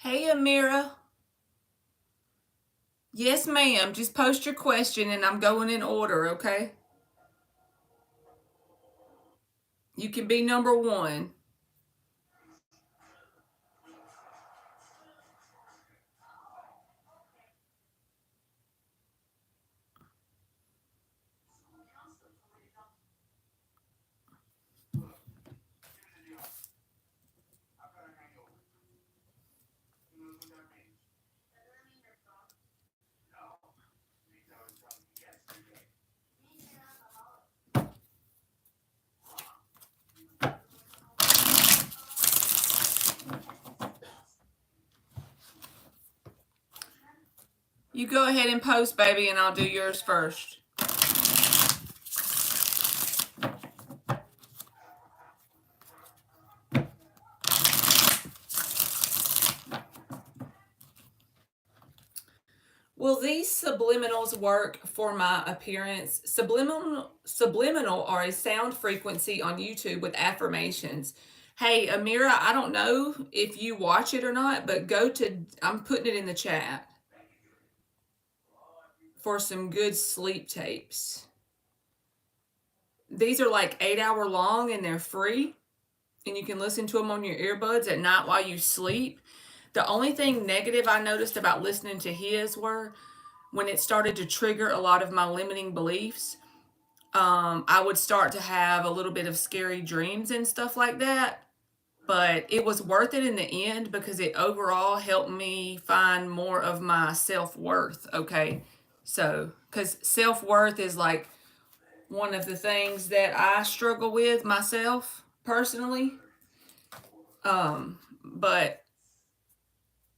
Hey, Amira. Yes, ma'am. Just post your question and I'm going in order, okay? You can be number one. You go ahead and post, baby, and I'll do yours first. Will these subliminals work for my appearance? Subliminal are a sound frequency on YouTube with affirmations. Hey, Amira, I don't know if you watch it or not, but I'm putting it in the chat for some good sleep tapes. These are like 8 hour long and they're free, and you can listen to them on your earbuds at night while you sleep. The only thing negative I noticed about listening to his were when it started to trigger a lot of my limiting beliefs. I would start to have a little bit of scary dreams and stuff like that. But it was worth it in the end because it overall helped me find more of my self worth. Okay. So, because self worth is like one of the things that I struggle with myself personally. But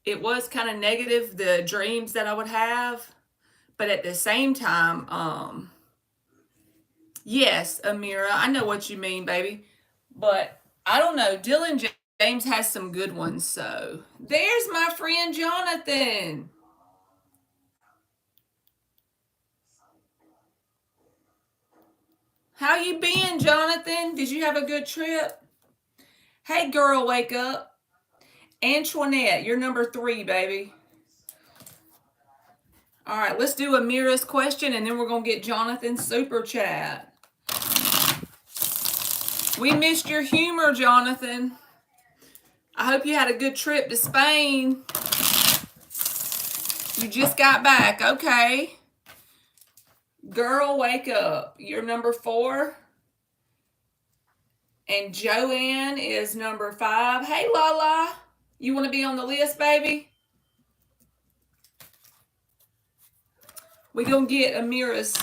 it was kind of negative, the dreams that I would have. But at the same time, yes, Amira, I know what you mean, baby. But I don't know. Dylan James has some good ones. So there's my friend Jonathan. How you been, Jonathan? Did you have a good trip? Hey, girl, wake up. Antoinette, you're number 3, baby. All right, let's do Amira's question, and then we're going to get Jonathan's super chat. We missed your humor, Jonathan. I hope you had a good trip to Spain. You just got back. Okay. Girl, wake up. You're number 4. And Joanne is number 5. Hey, Lala. You want to be on the list, baby? We're going to get Amira's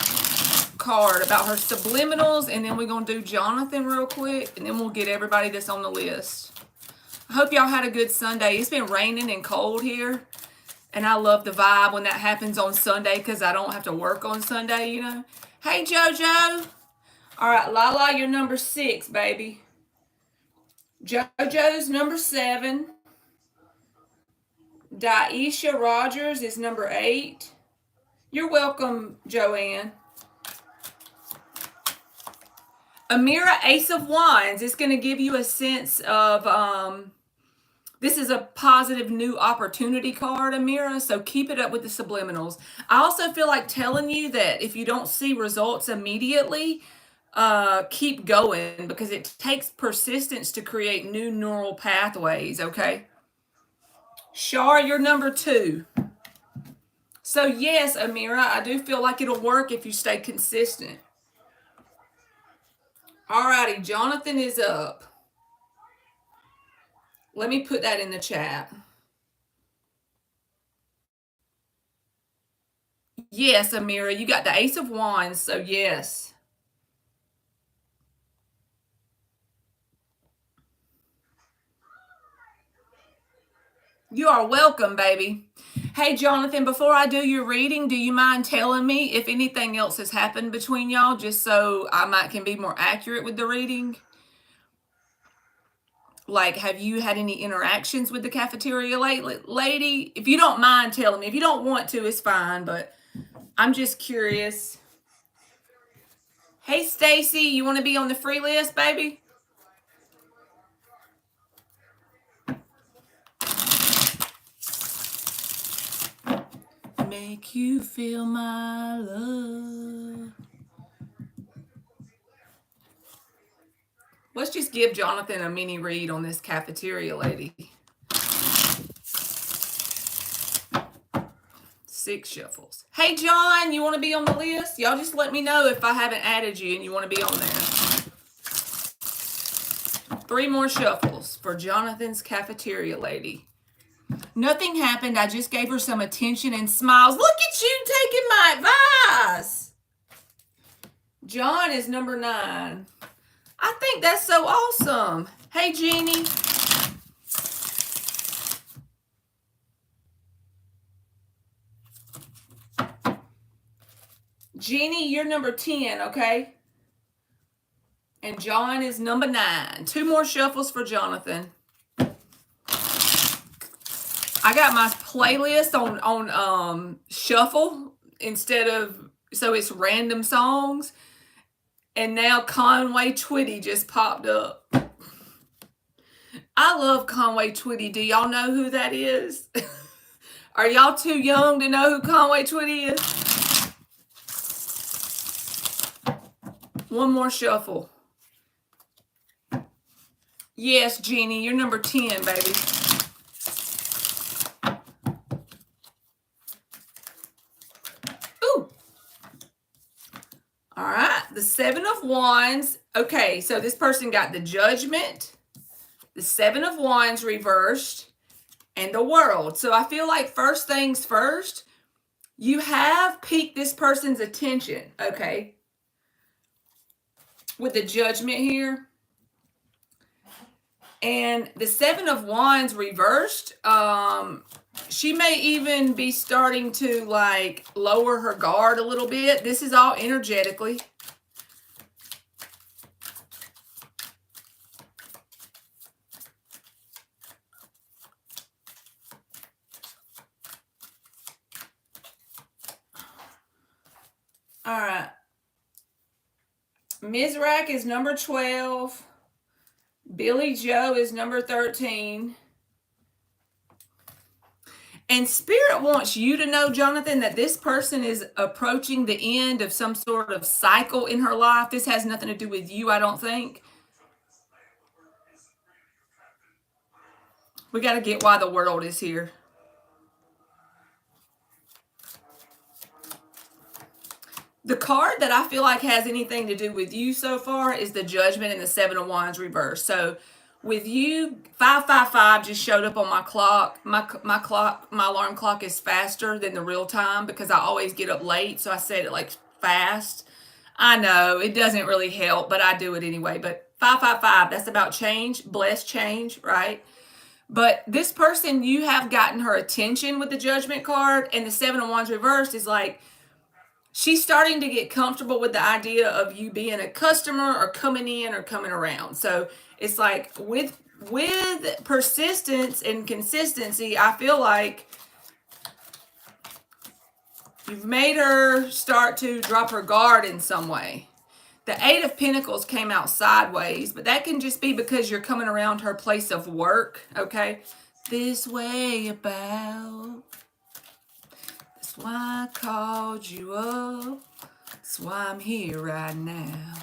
card about her subliminals, and then we're going to do Jonathan real quick, and then we'll get everybody that's on the list. I hope y'all had a good Sunday. It's been raining and cold here, and I love the vibe when that happens on Sunday because I don't have to work on Sunday, you know. Hey, JoJo. All right, Lala, you're number 6, baby. JoJo's number 7. Daisha Rogers is number 8. You're welcome, Joanne. Amira, Ace of Wands, is going to give you a sense of, this is a positive new opportunity card, Amira, so keep it up with the subliminals. I also feel like telling you that if you don't see results immediately, keep going because it takes persistence to create new neural pathways, okay? Shar, you're number 2. So yes, Amira, I do feel like it'll work if you stay consistent. Alrighty, Jonathan is up. Let me put that in the chat. Yes, Amira, you got the Ace of Wands, so yes. You are welcome, baby. Hey, Jonathan, before I do your reading, do you mind telling me if anything else has happened between y'all, just so I can be more accurate with the reading? Like, have you had any interactions with the cafeteria lady? If you don't mind telling me. If you don't want to, it's fine, but I'm just curious. Hey, Stacy, you want to be on the free list, baby? make you feel my love. Let's just give Jonathan a mini read on this cafeteria lady. 6 shuffles. Hey, John, you want to be on the list? Y'all just let me know if I haven't added you and you want to be on there. 3 more shuffles for Jonathan's cafeteria lady. Nothing happened. I just gave her some attention and smiles. Look at you taking my advice. John is number 9. I think that's so awesome. Hey, Jeannie. Jeannie, you're number 10, okay? And John is number 9. 2 more shuffles for Jonathan. I got my playlist on shuffle instead of, so it's random songs. And now Conway Twitty just popped up. I love Conway Twitty. Do y'all know who that is? Are y'all too young to know who Conway Twitty is? 1 more shuffle. Yes, Jeannie, you're number 10, baby. Ooh. All right, the 7 of Wands. Okay, so this person got the Judgment, the 7 of Wands reversed, and the World. So I feel like first things first, you have piqued this person's attention, okay? With the Judgment here. And the 7 of Wands reversed, she may even be starting to like lower her guard a little bit. This is all energetically. All right. Mizrak is number 12. Billy Joe is number 13. And Spirit wants you to know, Jonathan, that this person is approaching the end of some sort of cycle in her life. This has nothing to do with you, I don't think. We got to get why the World is here. The card that I feel like has anything to do with you so far is the Judgment and the 7 of Wands reverse. So with you, 555 just showed up on my clock. My alarm clock is faster than the real time because I always get up late. So I set it like fast. I know it doesn't really help, but I do it anyway. But 555, that's about change, blessed change, right? But this person, you have gotten her attention with the Judgment card, and the 7 of Wands reversed is like, she's starting to get comfortable with the idea of you being a customer or coming in or coming around. So it's like with persistence and consistency, I feel like you've made her start to drop her guard in some way. The 8 of Pentacles came out sideways, but that can just be because you're coming around her place of work, okay? This way about. That's why I called you up. That's why I'm here right now.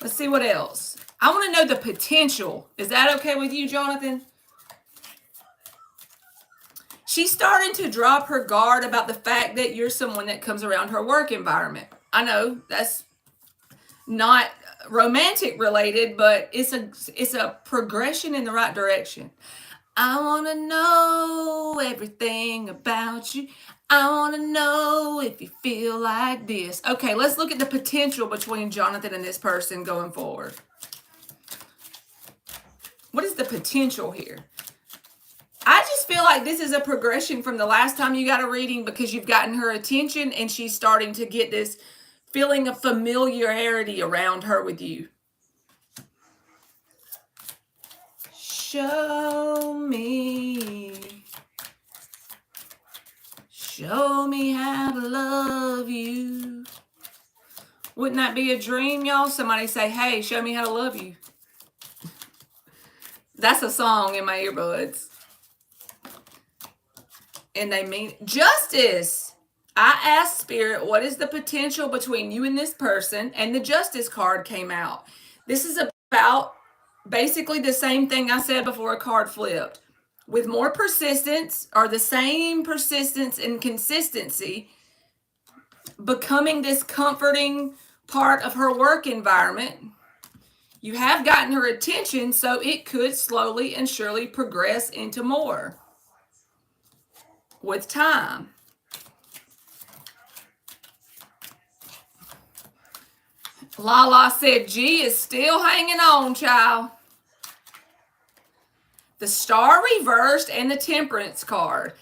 Let's see what else. I want to know the potential. Is that okay with you, Jonathan? She's starting to drop her guard about the fact that you're someone that comes around her work environment. I know that's not romantic related, but it's a progression in the right direction. I want to know everything about you. I want to know if you feel like this. Okay, let's look at the potential between Jonathan and this person going forward. What is the potential here? I just feel like this is a progression from the last time you got a reading because you've gotten her attention and she's starting to get this feeling of familiarity around her with you. Show me how to love you. Wouldn't that be a dream, y'all? Somebody say, hey, show me how to love you. That's a song in my earbuds. And they mean justice. I asked Spirit, what is the potential between you and this person? And the Justice card came out. This is about basically the same thing I said before a card flipped. With more persistence, or the same persistence and consistency, becoming this comforting part of her work environment, you have gotten her attention, so it could slowly and surely progress into more with time. Lala said G is still hanging on, child. The Star reversed and the Temperance card.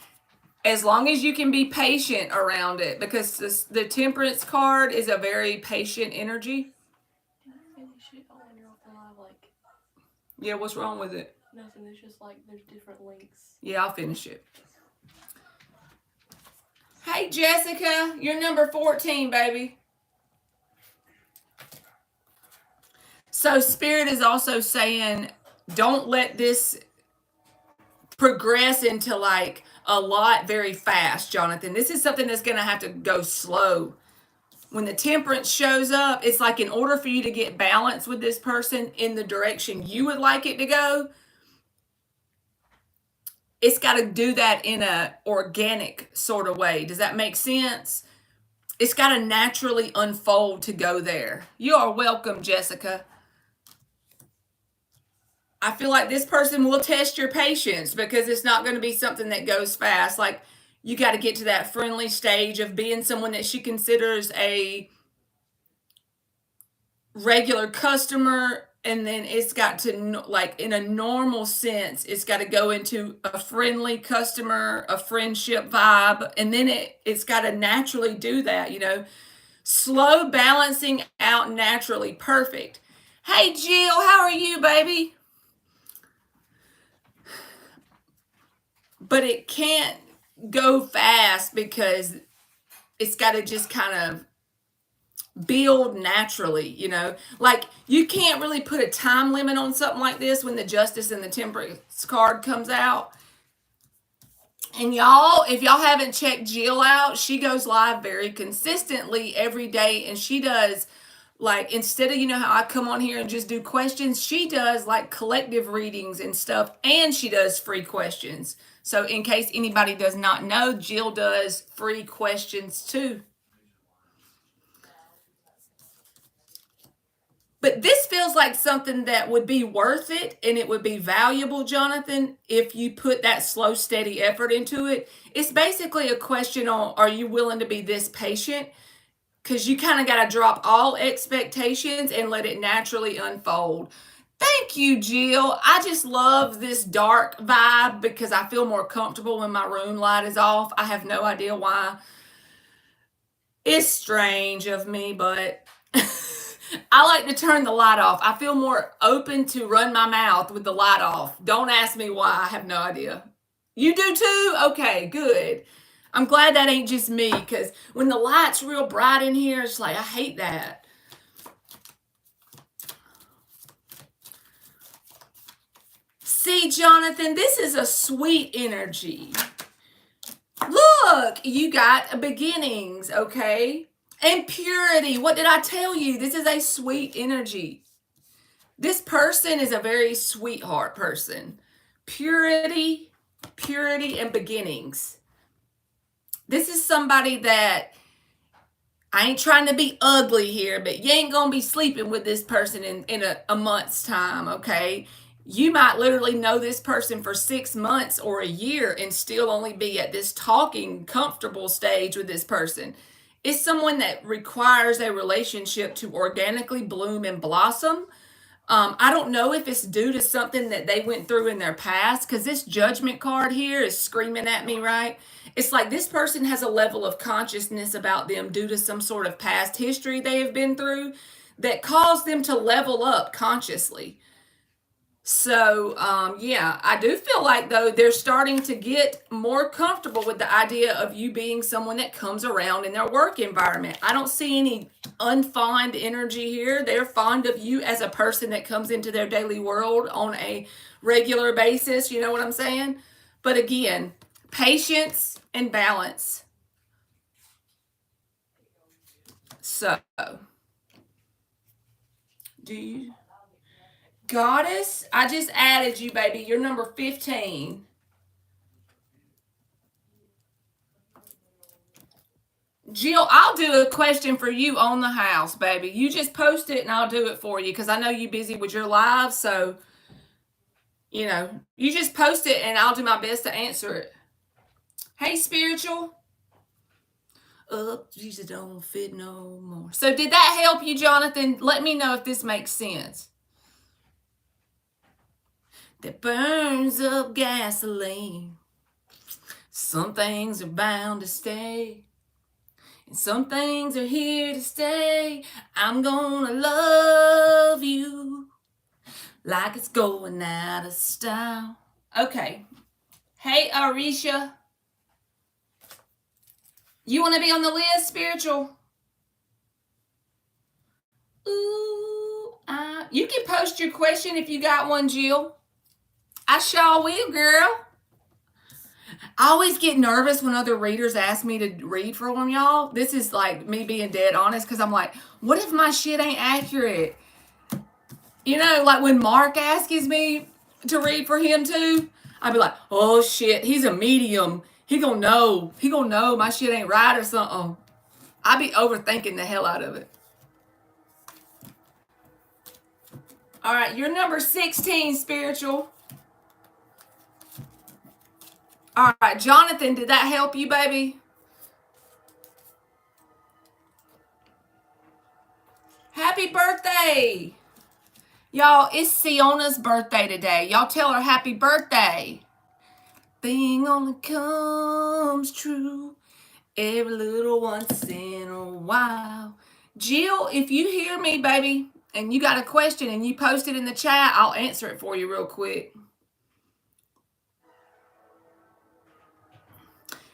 As long as you can be patient around it, because the Temperance card is a very patient energy. Can I finish it? I wonder off the live, like. Yeah, what's wrong with it? Nothing. It's just like there's different links. Yeah, I'll finish it. Hey, Jessica, you're number 14, baby. So Spirit is also saying, don't let this progress into like a lot very fast, Jonathan. This is something that's going to have to go slow. When the Temperance shows up, it's like in order for you to get balance with this person in the direction you would like it to go, it's got to do that in a organic sort of way. Does that make sense? It's got to naturally unfold to go there. You are welcome, Jessica. I feel like this person will test your patience because it's not going to be something that goes fast. Like, you got to get to that friendly stage of being someone that she considers a regular customer, and then it's got to, like, in a normal sense, it's got to go into a friendly customer, a friendship vibe, and then it's got to naturally do that, you know, slow balancing out naturally. Perfect. Hey, Jill, how are you, baby? But it can't go fast because it's got to just kind of build naturally, you know. Like, you can't really put a time limit on something like this when the Justice and the Temperance card comes out. And y'all, if y'all haven't checked Jill out, she goes live very consistently every day, and she does, like, instead of, you know how I come on here and just do questions, she does like collective readings and stuff, and she does free questions. So in case anybody does not know, Jill does free questions too. But this feels like something that would be worth it, and it would be valuable, Jonathan, if you put that slow, steady effort into it. It's basically a question on, are you willing to be this patient? Because you kind of got to drop all expectations and let it naturally unfold. Thank you, Jill. I just love this dark vibe because I feel more comfortable when my room light is off. I have no idea why. It's strange of me, but I like to turn the light off. I feel more open to run my mouth with the light off. Don't ask me why. I have no idea. You do too? Okay, good. I'm glad that ain't just me, because when the light's real bright in here, it's like, I hate that. See, Jonathan, this is a sweet energy. Look, you got beginnings, okay? And purity. What did I tell you? This is a sweet energy. This person is a very sweetheart person. Purity, and beginnings. This is somebody that, I ain't trying to be ugly here, but you ain't going to be sleeping with this person in a month's time, okay? You might literally know this person for 6 months or a year and still only be at this talking comfortable stage with this person. It's someone that requires a relationship to organically bloom and blossom. I don't know if it's due to something that they went through in their past, because this Judgment card here is screaming at me, right? It's like this person has a level of consciousness about them due to some sort of past history they have been through that caused them to level up consciously. So, yeah, I do feel like, though, they're starting to get more comfortable with the idea of you being someone that comes around in their work environment. I don't see any unfond energy here. They're fond of you as a person that comes into their daily world on a regular basis. You know what I'm saying? But again, patience and balance. So, do you, Goddess? I just added you, baby. You're number 15. Jill, I'll do a question for you on the house, baby. You just post it and I'll do it for you because I know you're busy with your live. So, you know, you just post it and I'll do my best to answer it. Hey, Spiritual. Jesus don't fit no more. So did that help you, Jonathan? Let me know if this makes sense. That burns up gasoline. Some things are bound to stay. And some things are here to stay. I'm gonna love you like it's going out of style. Okay. Hey, Arisha. You want to be on the list, Spiritual? Ooh, you can post your question if you got one, Jill. I sure will, girl. I always get nervous when other readers ask me to read for them, y'all. This is like me being dead honest because I'm like, what if my shit ain't accurate? You know, like when Mark asks me to read for him too, I'd be like, oh shit, he's a medium. He gonna know my shit ain't right or something. I'd be overthinking the hell out of it. All right, you're number 16, Spiritual. All right, Jonathan, did that help you, baby? Happy birthday. Y'all, it's Siona's birthday today. Y'all tell her happy birthday. Thing only comes true every little once in a while. Jill, if you hear me, baby, and you got a question and you post it in the chat, I'll answer it for you real quick.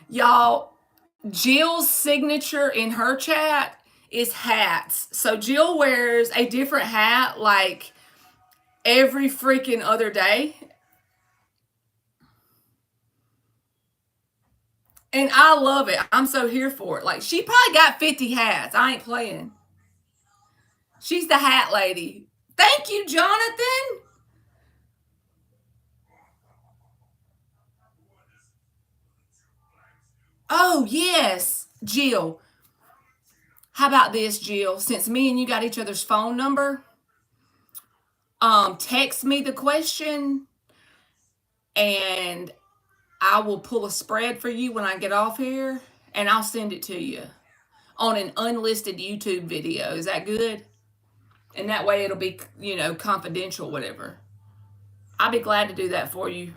Y'all, Jill's signature in her chat is hats. So Jill wears a different hat like every freaking other day. And I love it. I'm so here for it. Like, she probably got 50 hats. I ain't playing. She's the hat lady. Thank you, Jonathan. Oh, yes, Jill. How about this, Jill? Since me and you got each other's phone number, text me the question and I will pull a spread for you when I get off here and I'll send it to you on an unlisted YouTube video. Is that good? And that way it'll be, you know, confidential, whatever. I'll be glad to do that for you.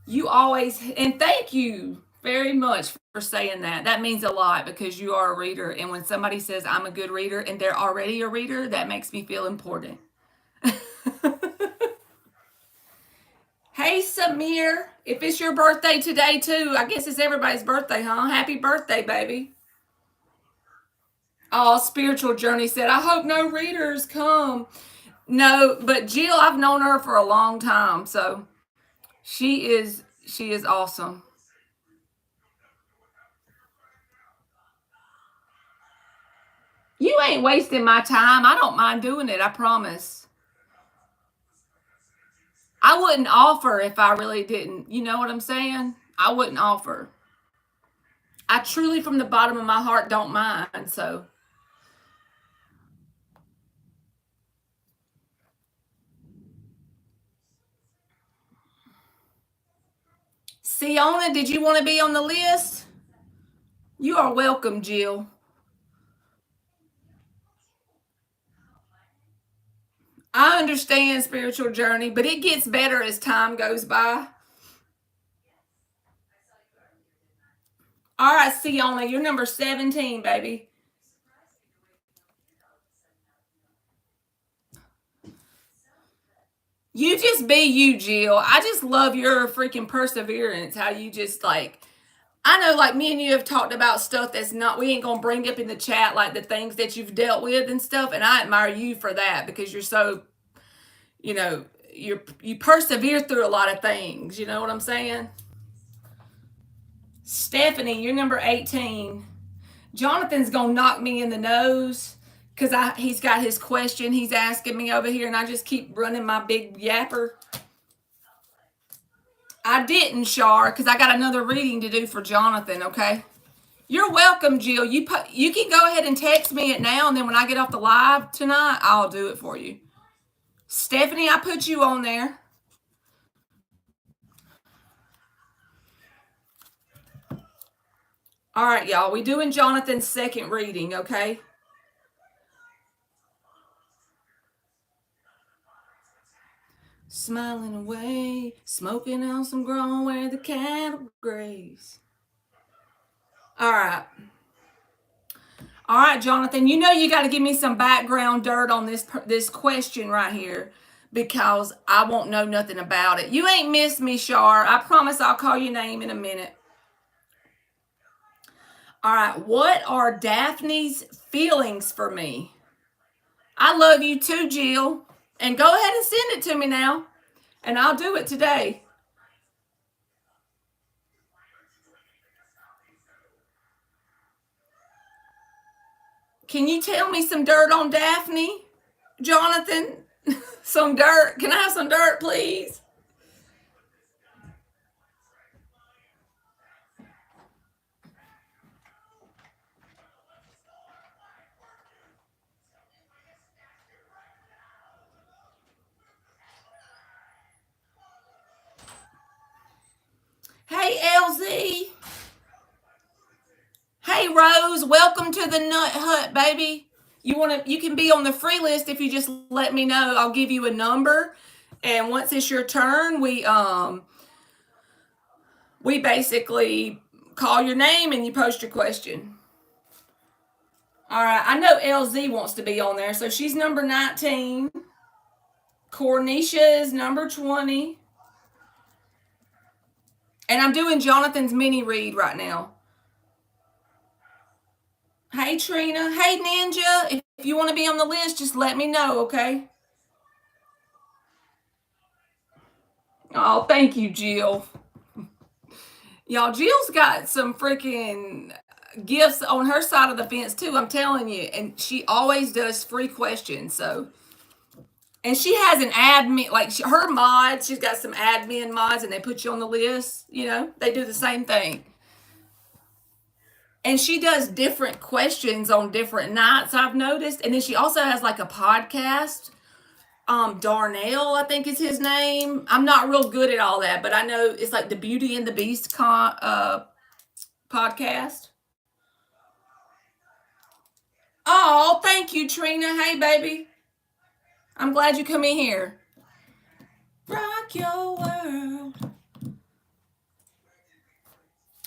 You always, and thank you very much for saying that. That means a lot because you are a reader. And when somebody says I'm a good reader and they're already a reader, that makes me feel important. Hey, Samir, if it's your birthday today too, I guess it's everybody's birthday, huh? Happy birthday, baby. Oh, Spiritual Journey said, I hope no readers come. No, but Jill, I've known her for a long time, so she is awesome. You ain't wasting my time. I don't mind doing it, I promise. I wouldn't offer if I really didn't. You know what I'm saying? I wouldn't offer. I truly, from the bottom of my heart, don't mind, so. Siona, did you want to be on the list? You are welcome, Jill. I understand Spiritual Journey, but it gets better as time goes by. All right, Siona, you're number 17, baby. You just be you, Jill. I just love your freaking perseverance. How you just like, I know like me and you have talked about stuff that's not, we ain't going to bring up in the chat, like the things that you've dealt with and stuff. And I admire you for that because you're so, you know, you persevere through a lot of things. You know what I'm saying? Stephanie, you're number 18. Jonathan's going to knock me in the nose because he's got his question he's asking me over here, and I just keep running my big yapper. I didn't, Shar, because I got another reading to do for Jonathan, okay? You're welcome, Jill. You can go ahead and text me it now, and then when I get off the live tonight, I'll do it for you. Stephanie, I put you on there. All right, y'all. We doing Jonathan's second reading, okay? Smiling away, smoking on some grown where the cattle graze. All right. All right, Jonathan, you know you got to give me some background dirt on this question right here because I won't know nothing about it. You ain't missed me, Shar. I promise I'll call your name in a minute. All right, what are Daphne's feelings for me? I love you too, Jill. And go ahead and send it to me now, and I'll do it today. Can you tell me some dirt on Daphne, Jonathan? Some dirt. Can I have some dirt, please? Hey, LZ. Hey, Rose. Welcome to the Nut Hut, baby. You can be on the free list if you just let me know. I'll give you a number, and once it's your turn, we basically call your name and you post your question. All right, I know LZ wants to be on there, so she's number 19. Cornisha is number 20. And I'm doing Jonathan's mini read right now. Hey, Trina. Hey, Ninja. If you want to be on the list, just let me know, okay? Oh, thank you, Jill. Y'all, Jill's got some freaking gifts on her side of the fence, too, I'm telling you. And she always does free questions, so. And she has an admin, like her mods, she's got some admin mods, and they put you on the list. You know, they do the same thing. And she does different questions on different nights, I've noticed. And then she also has like a podcast. Darnell, I think is his name. I'm not real good at all that, but I know it's like the Beauty and the Beast podcast. Oh, thank you, Trina. Hey, baby. I'm glad you come in here. Rock your world.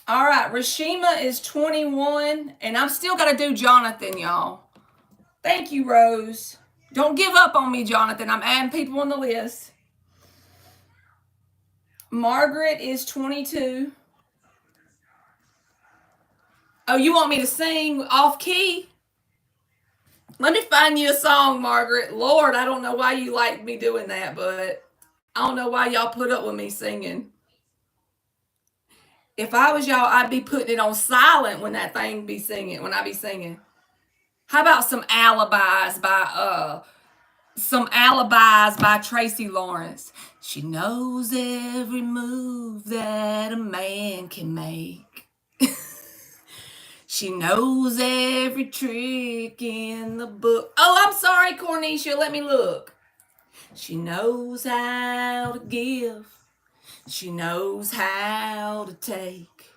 All right, Rashima is 21, and I'm still got to do Jonathan, y'all. Thank you, Rose. Don't give up on me, Jonathan. I'm adding people on the list. Margaret is 22. Oh, you want me to sing off key? Let me find you a song, Margaret. Lord, I don't know why you like me doing that, but I don't know why y'all put up with me singing. If I was y'all, I'd be putting it on silent when that thing be singing, when I be singing. How about some alibis by Tracy Lawrence? She knows every move that a man can make. She knows every trick in the book. Oh, I'm sorry, Cornisha. Let me look. She knows how to give. She knows how to take.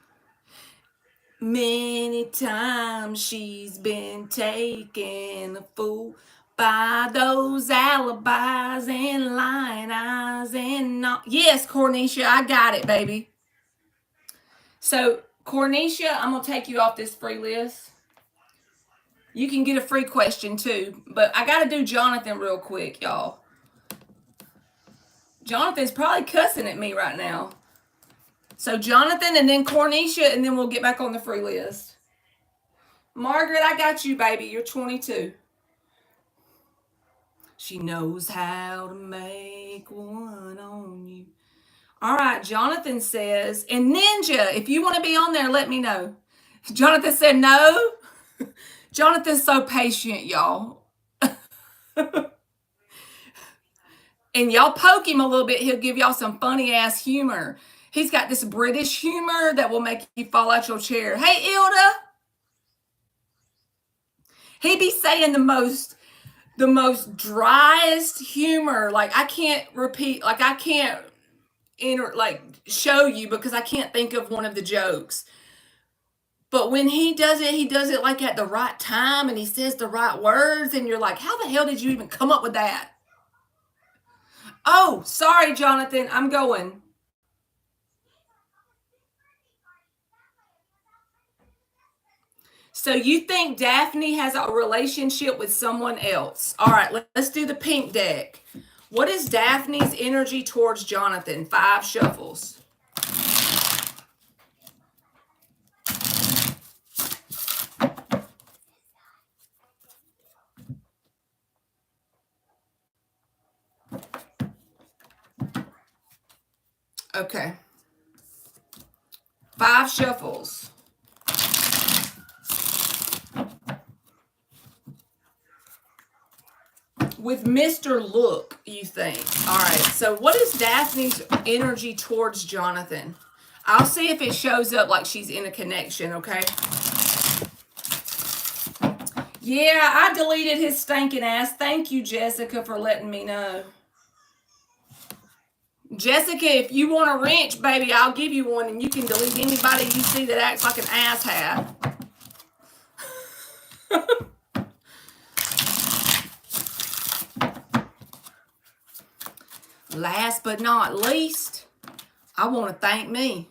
Many times she's been taken a fool by those alibis and lying eyes and not. Yes, Cornisha, I got it, baby. So, Cornisha, I'm going to take you off this free list. You can get a free question too, but I got to do Jonathan real quick, y'all. Jonathan's probably cussing at me right now. So Jonathan and then Cornisha, and then we'll get back on the free list. Margaret, I got you, baby. You're 22. She knows how to make one on you. All right, Jonathan says, and Ninja, if you want to be on there, let me know. Jonathan said no. Jonathan's so patient, y'all. And y'all poke him a little bit, he'll give y'all some funny ass humor. He's got this British humor that will make you fall out your chair. Hey, Ilda. He be saying the most driest humor. Like I can't repeat, like I can't show you because I can't think of one of the jokes. But when he does it like at the right time and he says the right words and you're like, how the hell did you even come up with that? Oh, sorry, Jonathan, I'm going. So you think Daphne has a relationship with someone else. All right, let's do the pink deck. What is Daphne's energy towards Jonathan? 5 shuffles. Okay. 5 shuffles. With Mr. Look, you think. All right, so what is Daphne's energy towards Jonathan? I'll see if it shows up like she's in a connection, okay? Yeah, I deleted his stinking ass. Thank you, Jessica, for letting me know. Jessica, if you want a wrench, baby, I'll give you one, and you can delete anybody you see that acts like an asshat. Last but not least, I want to thank me.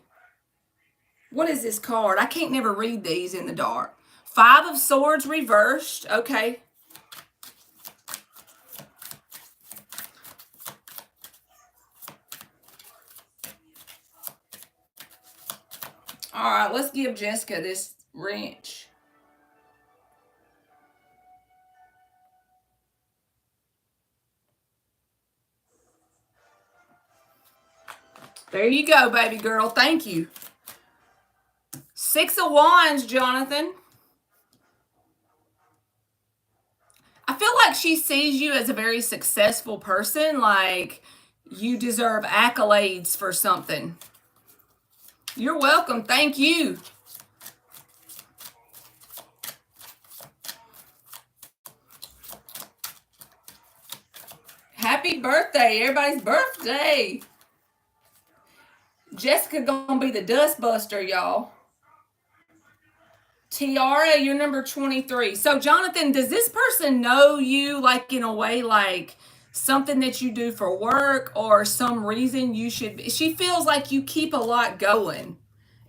What is this card? I can't never read these in the dark. 5 of Swords reversed. Okay. All right, let's give Jessica this wrench. There you go, baby girl. Thank you. 6 of Wands, Jonathan. I feel like she sees you as a very successful person, like you deserve accolades for something. You're welcome. Thank you. Happy birthday. Everybody's birthday. Jessica gonna be the dust buster, y'all. Tiara, you're number 23. So, Jonathan, does this person know you, like, in a way, like something that you do for work or some reason you should be? She feels like you keep a lot going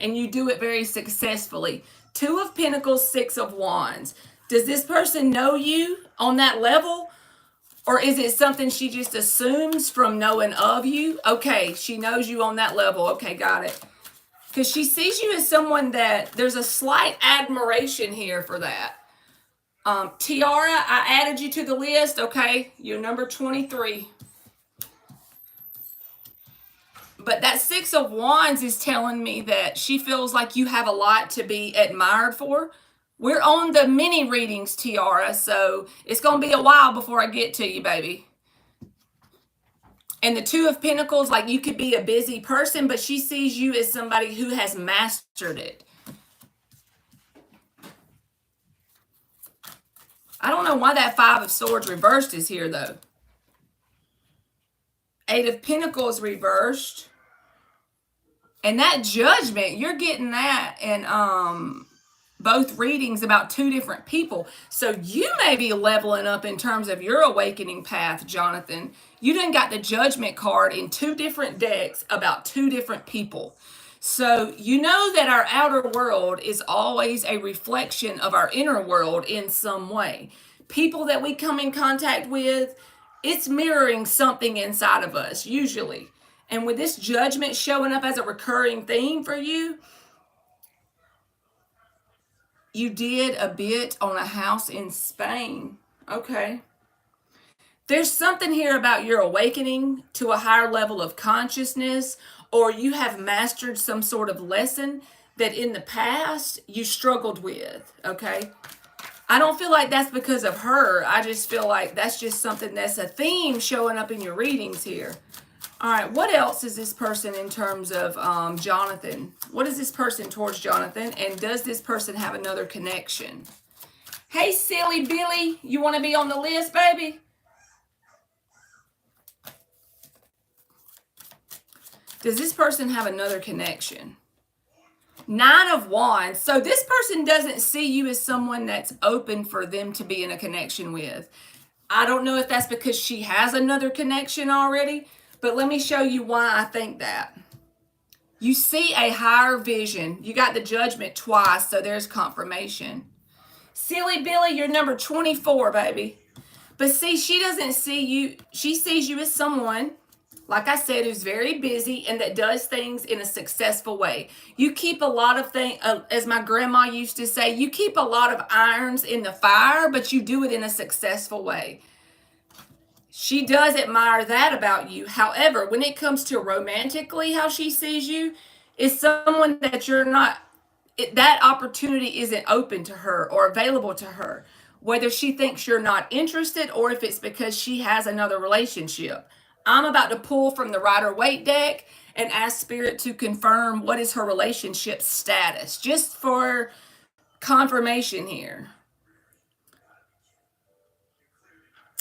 and you do it very successfully. 2 of Pentacles, 6 of Wands. Does this person know you on that level? Or is it something she just assumes from knowing of you? Okay, she knows you on that level. Okay, got it. Because she sees you as someone that there's a slight admiration here for that. Tiara, I added you to the list. Okay, you're number 23. But that 6 of Wands is telling me that she feels like you have a lot to be admired for. We're on the mini readings, Tiara, so it's going to be a while before I get to you, baby. And the 2 of Pentacles, like you could be a busy person, but she sees you as somebody who has mastered it. I don't know why that 5 of Swords reversed is here, though. 8 of Pentacles reversed. And that Judgment, you're getting that in both readings about 2 different people. So you may be leveling up in terms of your awakening path, Jonathan. You done got the Judgment card in 2 different decks about 2 different people. So you know that our outer world is always a reflection of our inner world in some way. People that we come in contact with, it's mirroring something inside of us, usually. And with this Judgment showing up as a recurring theme for you, you did a bit on a house in Spain. Okay. There's something here about your awakening to a higher level of consciousness, or you have mastered some sort of lesson that in the past you struggled with, okay? I don't feel like that's because of her. I just feel like that's just something that's a theme showing up in your readings here. All right, what else is this person in terms of Jonathan? What is this person towards Jonathan? And does this person have another connection? Hey, silly Billy, you want to be on the list, baby? Does this person have another connection? 9 of Wands. So this person doesn't see you as someone that's open for them to be in a connection with. I don't know if that's because she has another connection already, but let me show you why I think that. You see a higher vision. You got the Judgment twice, so there's confirmation. Silly Billy, you're number 24, baby. But see, she doesn't see you. She sees you as someone, like I said, who's very busy and that does things in a successful way. You keep a lot of things, as my grandma used to say, you keep a lot of irons in the fire, but you do it in a successful way. She does admire that about you. However, when it comes to romantically, how she sees you is someone that you're not, that opportunity isn't open to her or available to her, whether she thinks you're not interested or if it's because she has another relationship. I'm about to pull from the Rider-Waite deck and ask Spirit to confirm what is her relationship status, just for confirmation here.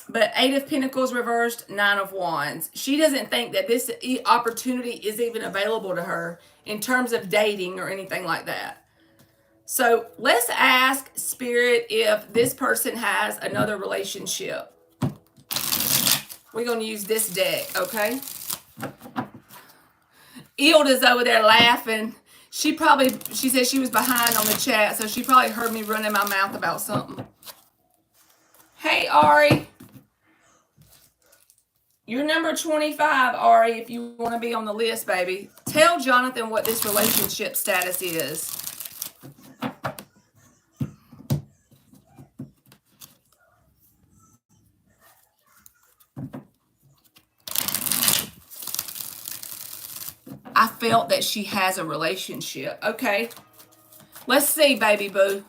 But 8 of Pentacles reversed, 9 of Wands. She doesn't think that this opportunity is even available to her in terms of dating or anything like that. So let's ask Spirit if this person has another relationship. We're going to use this deck, okay? Ilda's over there laughing. She said she was behind on the chat, so she probably heard me running my mouth about something. Hey, Ari. You're number 25, Ari, if you want to be on the list, baby. Tell Jonathan what this relationship status is. I felt that she has a relationship. Okay. Let's see, baby boo.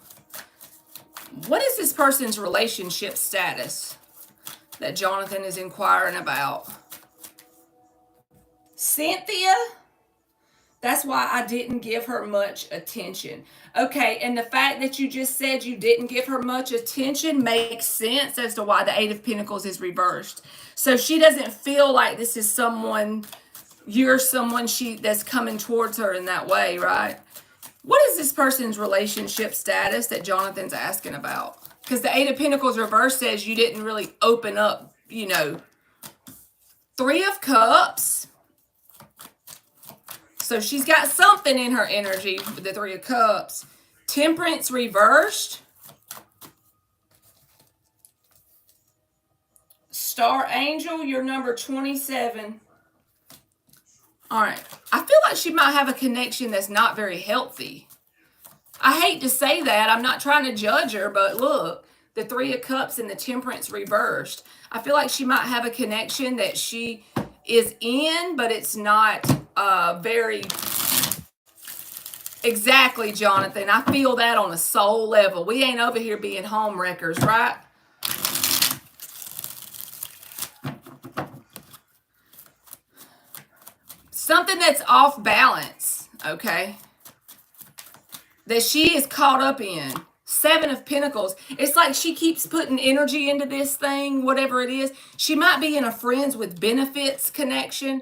What is this person's relationship status that Jonathan is inquiring about? Cynthia? That's why I didn't give her much attention. Okay, and the fact that you just said you didn't give her much attention makes sense as to why the 8 of Pentacles is reversed. So she doesn't feel like this is someone, you're someone that's coming towards her in that way, right? What is this person's relationship status that Jonathan's asking about? Because the 8 of Pentacles reverse says you didn't really open up, 3 of Cups. So she's got something in her energy with the 3 of Cups. Temperance reversed. Star Angel, you're number 27. All right. I feel like she might have a connection that's not very healthy. I hate to say that. I'm not trying to judge her, but look, the 3 of Cups and the Temperance reversed. I feel like she might have a connection that she is in, but it's not very... Exactly, Jonathan. I feel that on a soul level. We ain't over here being home wreckers, right? Something that's off balance, okay? That she is caught up in. 7 of Pentacles. It's like she keeps putting energy into this thing, whatever it is. She might be in a friends with benefits connection.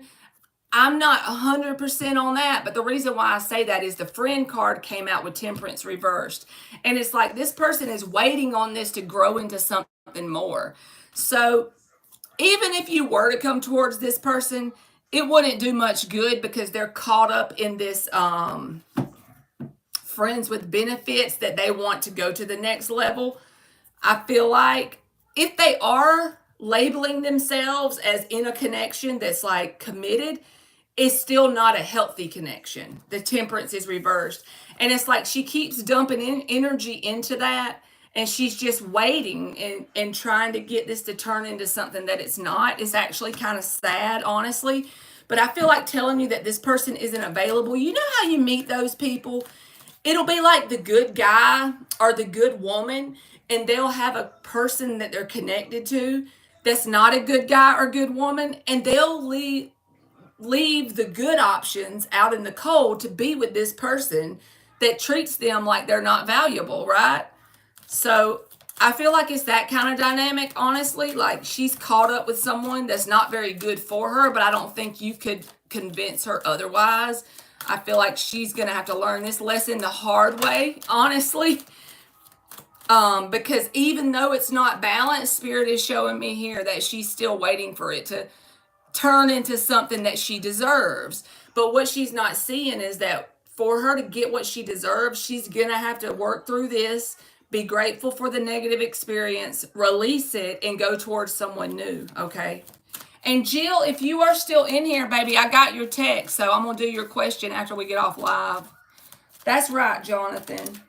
I'm not 100% on that, but the reason why I say that is the friend card came out with Temperance reversed. And it's like this person is waiting on this to grow into something more. So even if you were to come towards this person, it wouldn't do much good because they're caught up in this friends with benefits that they want to go to the next level. I feel like if they are labeling themselves as in a connection that's like committed, it's still not a healthy connection. The Temperance is reversed. And it's like she keeps dumping in energy into that. And she's just waiting and trying to get this to turn into something that it's not. It's actually kind of sad, honestly. but I feel like telling you that this person isn't available. You know how you meet those people? It'll be like the good guy or the good woman, and they'll have a person that they're connected to that's not a good guy or good woman, and they'll leave the good options out in the cold to be with this person that treats them like they're not valuable, right? So I feel like it's that kind of dynamic, honestly. Like she's caught up with someone that's not very good for her, but I don't think you could convince her otherwise. I feel like she's going to have to learn this lesson the hard way, honestly. Because even though it's not balanced, Spirit is showing me here that she's still waiting for it to turn into something that she deserves. But what she's not seeing is that for her to get what she deserves, she's going to have to work through this, be grateful for the negative experience, release it, and go towards someone new, okay? And Jill, if you are still in here, baby, I got your text, so I'm going to do your question after we get off live. That's right, Jonathan.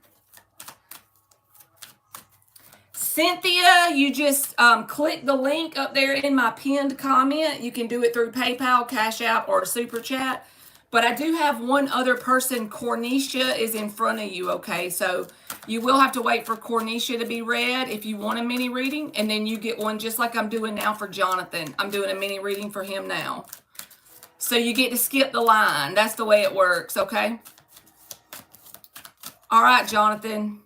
Cynthia, you just click the link up there in my pinned comment. You can do it through PayPal, Cash App, or Super Chat. But I do have one other person. Cornisha is in front of you, okay? So you will have to wait for Cornisha to be read if you want a mini reading. And then you get one just like I'm doing now for Jonathan. I'm doing a mini reading for him now. So you get to skip the line. That's the way it works, okay? All right, Jonathan.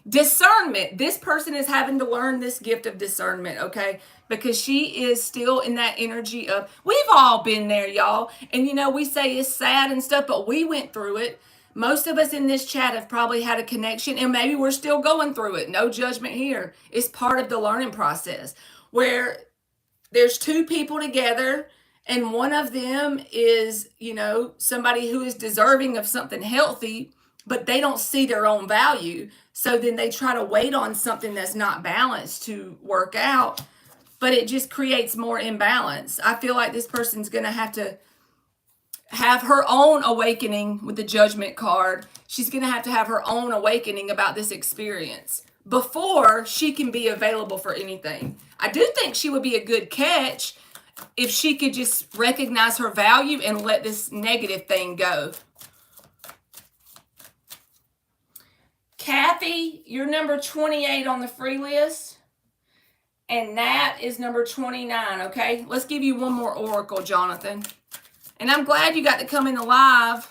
Discernment. This person is having to learn this gift of discernment, okay? Because she is still in that energy of, we've all been there, y'all. And you know, we say it's sad and stuff, but we went through it. Most of us in this chat have probably had a connection, and maybe we're still going through it. No judgment here. It's part of the learning process where there's two people together, and one of them is, you know, somebody who is deserving of something healthy, but they don't see their own value. So then they try to wait on something that's not balanced to work out, but it just creates more imbalance. I feel like this person's going to have her own awakening with the Judgment card. She's going to have her own awakening about this experience before she can be available for anything. I do think she would be a good catch if she could just recognize her value and let this negative thing go. Kathy, you're number 28 on the free list. And Nat is number 29, okay? Let's give you one more oracle, Jonathan. And I'm glad you got to come in live.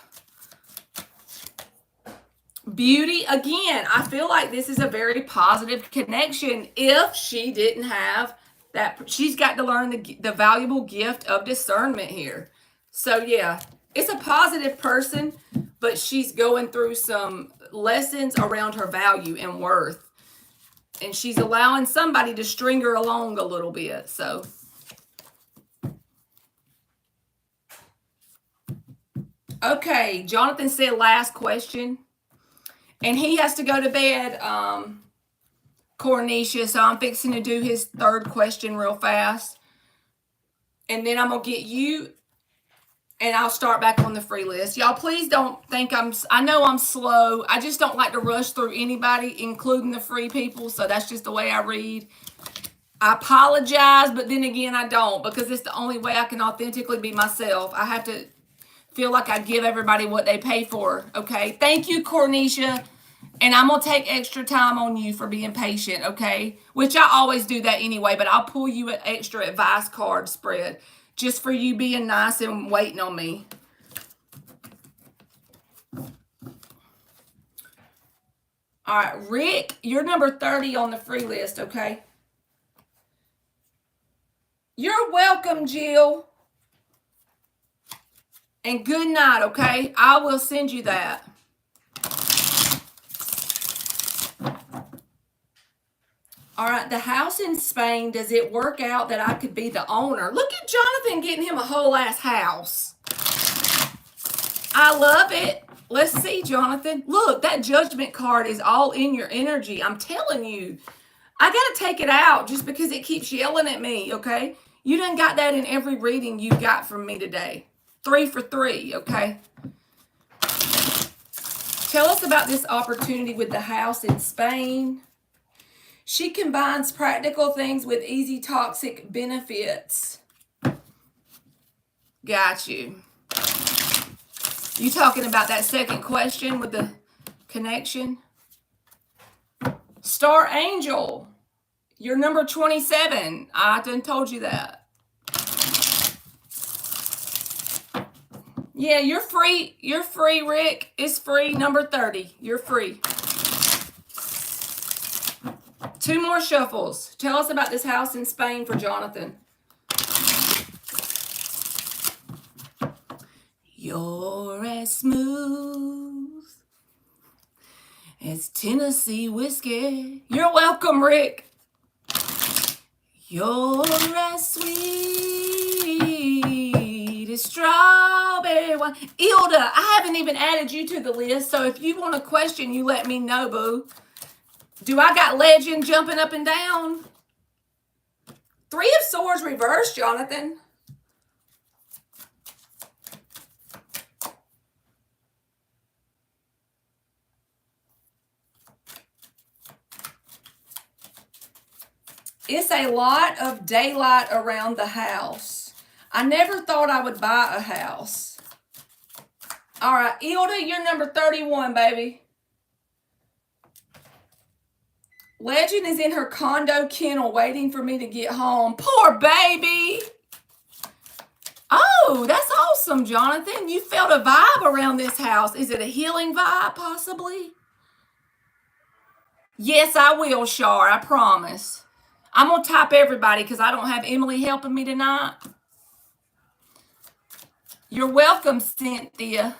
Beauty, again, I feel like this is a very positive connection if she didn't have that. She's got to learn the valuable gift of discernment here. So, yeah, it's a positive person, but she's going through some lessons around her value and worth. And she's allowing somebody to string her along a little bit. So, okay, Jonathan said last question. And he has to go to bed, Cornisha. So I'm fixing to do his third question real fast. And then I'm going to get you, and I'll start back on the free list. Y'all, please don't think I know I'm slow. I just don't like to rush through anybody, including the free people. So that's just the way I read. I apologize, but then again, I don't, because it's the only way I can authentically be myself. I have to feel like I give everybody what they pay for, okay? Thank you, Cornisha. And I'm going to take extra time on you for being patient, okay? Which I always do that anyway, but I'll pull you an extra advice card spread just for you being nice and waiting on me. All right, Rick, you're number 30 on the free list, okay? You're welcome, Jill. And good night, okay? I will send you that. All right, the house in Spain, does it work out that I could be the owner? Look at Jonathan getting him a whole ass house. I love it. Let's see, Jonathan. Look, that Judgment card is all in your energy. I'm telling you. I got to take it out just because it keeps yelling at me, okay? You done got that in every reading you got from me today. 3 for 3, okay? Tell us about this opportunity with the house in Spain. She combines practical things with easy toxic benefits. Got you. You talking about that second question with the connection? Star Angel, you're number 27. I done told you that. Yeah, you're free. You're free, Rick. It's free. Number 30. You're free. 2 more shuffles. Tell us about this house in Spain for Jonathan. You're as smooth as Tennessee whiskey. You're welcome, Rick. You're as sweet as strawberry wine. Ilda, I haven't even added you to the list, so if you want a question, you let me know, boo. Do I got legend jumping up and down? 3 of Swords reversed, Jonathan. It's a lot of daylight around the house. I never thought I would buy a house. All right, Ilda, you're number 31, baby. Legend is in her condo kennel waiting for me to get home. Poor baby. Oh, that's awesome, Jonathan. You felt a vibe around this house. Is it a healing vibe, possibly? Yes, I will, Shar. I promise. I'm going to type everybody because I don't have Emily helping me tonight. You're welcome, Cynthia.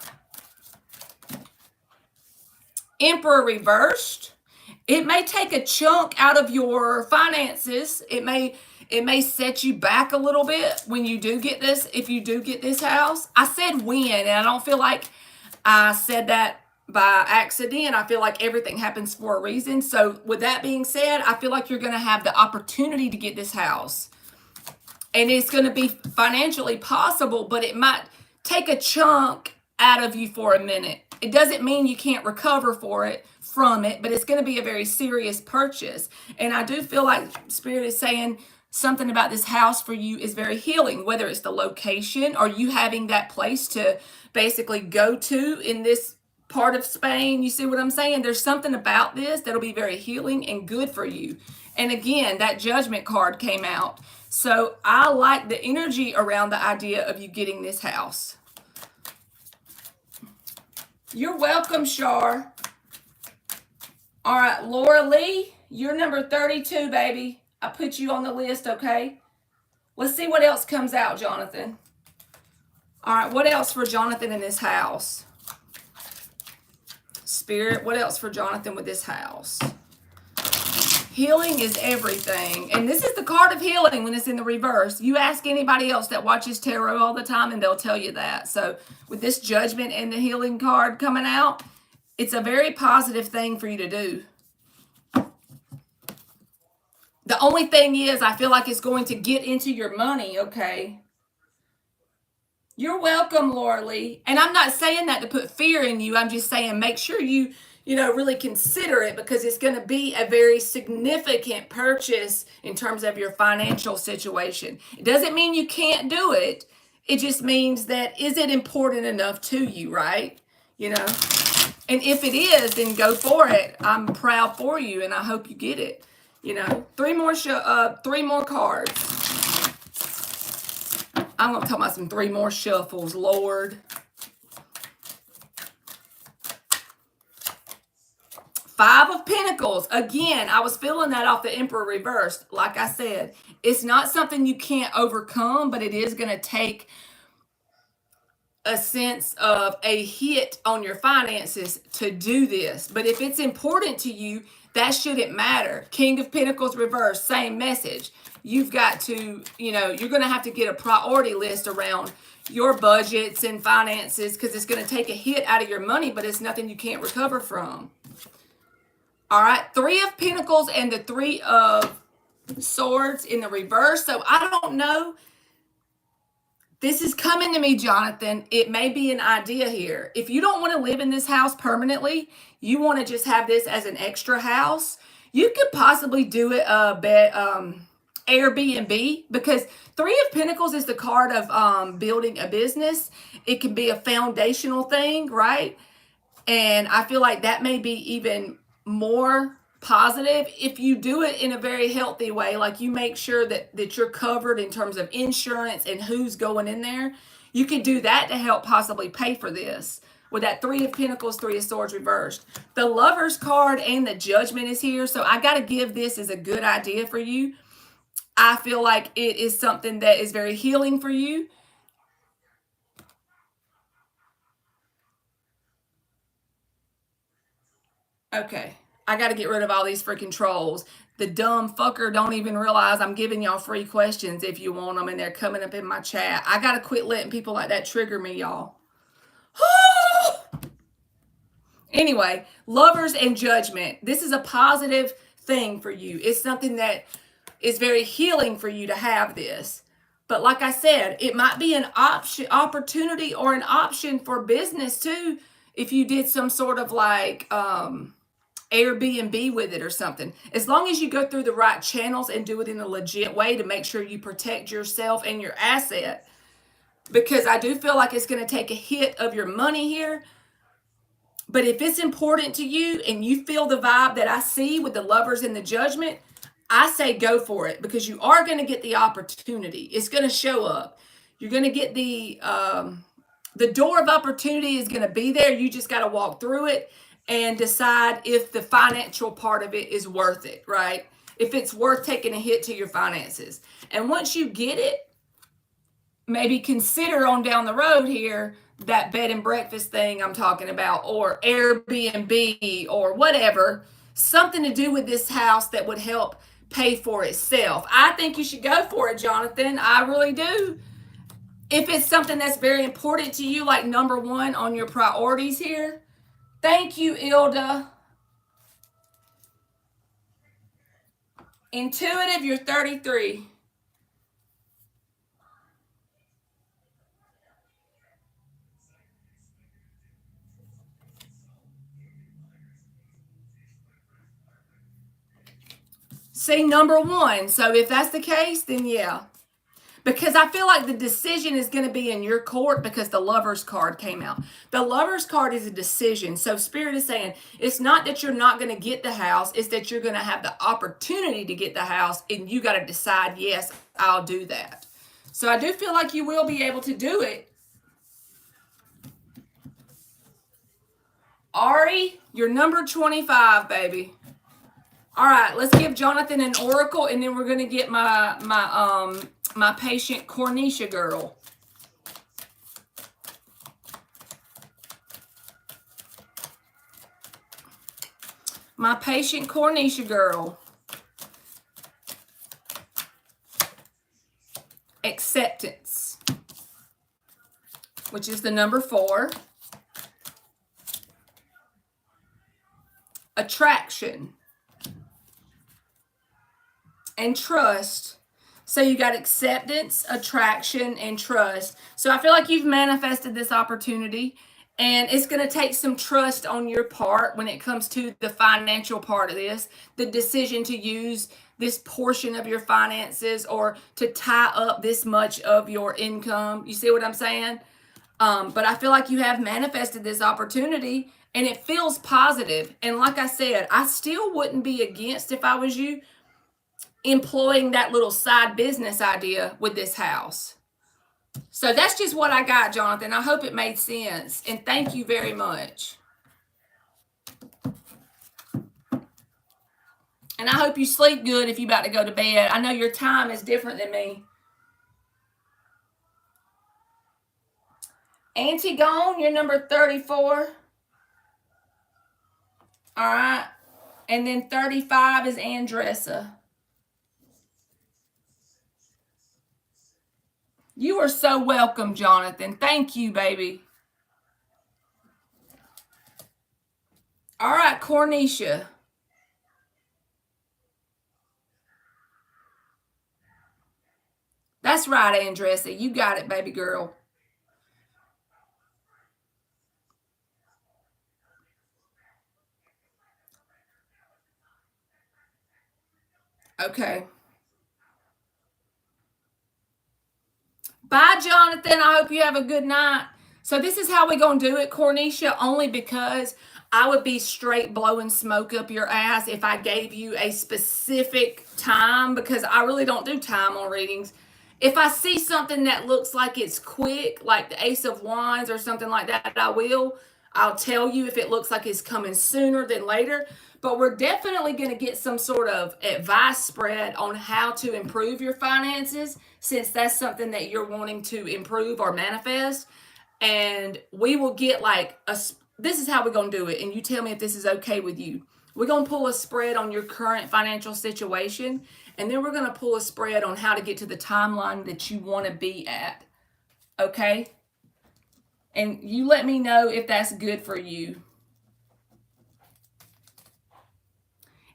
Emperor reversed. It may take a chunk out of your finances. It may set you back a little bit when you do get this, if you do get this house. I said when, and I don't feel like I said that by accident. I feel like everything happens for a reason. So with that being said, I feel like you're going to have the opportunity to get this house. And it's going to be financially possible, but it might take a chunk out of you for a minute. It doesn't mean you can't recover from it, but it's going to be a very serious purchase. And I do feel like Spirit is saying something about this house for you is very healing, whether it's the location or you having that place to basically go to in this part of Spain. You see what I'm saying? There's something about this that'll be very healing and good for you. And again, that Judgment card came out. So I like the energy around the idea of you getting this house. You're welcome, Shar. All right, Laura Lee, you're number 32, baby. I put you on the list, okay? Let's see what else comes out, Jonathan. All right, what else for Jonathan in this house? Spirit, what else for Jonathan with this house? Healing is everything. And this is the card of healing when it's in the reverse. You ask anybody else that watches tarot all the time and they'll tell you that. So with this Judgment and the healing card coming out, it's a very positive thing for you to do. The only thing is, I feel like it's going to get into your money, okay? You're welcome, Laura Lee. And I'm not saying that to put fear in you. I'm just saying make sure you really consider it, because it's going to be a very significant purchase in terms of your financial situation. It doesn't mean you can't do it. It just means that, is it important enough to you, right? And if it is, then go for it. I'm proud for you, and I hope you get it. 3 more cards. I'm going to talk about some 3 more shuffles, Lord. 5 of Pentacles. Again, I was feeling that off the Emperor reversed. Like I said, it's not something you can't overcome, but it is going to take a sense of a hit on your finances to do this. But if it's important to you, that shouldn't matter. King of Pentacles reversed, same message. You've got to, you're going to have to get a priority list around your budgets and finances, because it's going to take a hit out of your money, but it's nothing you can't recover from. All right, 3 of Pentacles and the 3 of Swords in the reverse. So I don't know. This is coming to me, Jonathan. It may be an idea here. If you don't want to live in this house permanently, you want to just have this as an extra house, you could possibly do it Airbnb, because Three of Pentacles is the card of building a business. It can be a foundational thing, right? And I feel like that may be even more positive if you do it in a very healthy way. Like you make sure that you're covered in terms of insurance and who's going in there. You could do that to help possibly pay for this. With that Three of Pentacles, Three of Swords reversed. The Lover's card and the Judgment is here. So I got to give this as a good idea for you. I feel like it is something that is very healing for you. Okay, I got to get rid of all these freaking trolls. The dumb fucker don't even realize I'm giving y'all free questions if you want them, and they're coming up in my chat. I got to quit letting people like that trigger me, y'all. Anyway, Lovers and Judgment. This is a positive thing for you. It's something that is very healing for you to have this. But like I said, it might be an opportunity or an option for business too, if you did some sort of like Airbnb with it or something. As long as you go through the right channels and do it in a legit way to make sure you protect yourself and your asset. Because I do feel like it's going to take a hit of your money here. But if it's important to you and you feel the vibe that I see with the Lovers and the Judgment, I say go for it, because you are going to get the opportunity. It's going to show up. You're going to get the door of opportunity is going to be there. You just got to walk through it and decide if the financial part of it is worth it, right? If it's worth taking a hit to your finances. And once you get it, maybe consider on down the road here that bed and breakfast thing I'm talking about, or Airbnb or whatever, something to do with this house that would help pay for itself. I think you should go for it, Jonathan. I really do. If it's something that's very important to you, like number one on your priorities here. Thank you, Ilda. Intuitive, you're 33. See, number one. So if that's the case, then yeah. Because I feel like the decision is going to be in your court, because the Lover's card came out. The Lover's card is a decision. So Spirit is saying it's not that you're not going to get the house. It's that you're going to have the opportunity to get the house, and you got to decide, yes, I'll do that. So I do feel like you will be able to do it. Ari, you're number 25, baby. All right, let's give Jonathan an oracle, and then we're going to get my patient Cornisha girl. My patient Cornisha girl. Acceptance, which is the number 4. Attraction. And trust. So you got acceptance, attraction, and trust. So I feel like you've manifested this opportunity, and it's going to take some trust on your part when it comes to the financial part of this, the decision to use this portion of your finances or to tie up this much of your income. You see what I'm saying? But I feel like you have manifested this opportunity, and it feels positive. And like I said, I still wouldn't be against, if I was you, employing that little side business idea with this house. So that's just what I got, Jonathan. I hope it made sense. And thank you very much. And I hope you sleep good if you're about to go to bed. I know your time is different than me. Auntie Gone, you're number 34. All right. And then 35 is Andressa. You are so welcome, Jonathan. Thank you, baby. All right, Cornisha. That's right, Andressa. You got it, baby girl. Okay. Jonathan. I hope you have a good night. So this is how we're going to do it, Cornisha, only because I would be straight blowing smoke up your ass if I gave you a specific time, because I really don't do time on readings. If I see something that looks like it's quick, like the Ace of Wands or something like that, I'll tell you if it looks like it's coming sooner than later. But we're definitely going to get some sort of advice spread on how to improve your finances, since that's something that you're wanting to improve or manifest. And we will get like this is how we're going to do it. And you tell me if this is okay with you. We're going to pull a spread on your current financial situation. And then we're going to pull a spread on how to get to the timeline that you want to be at. Okay? And you let me know if that's good for you.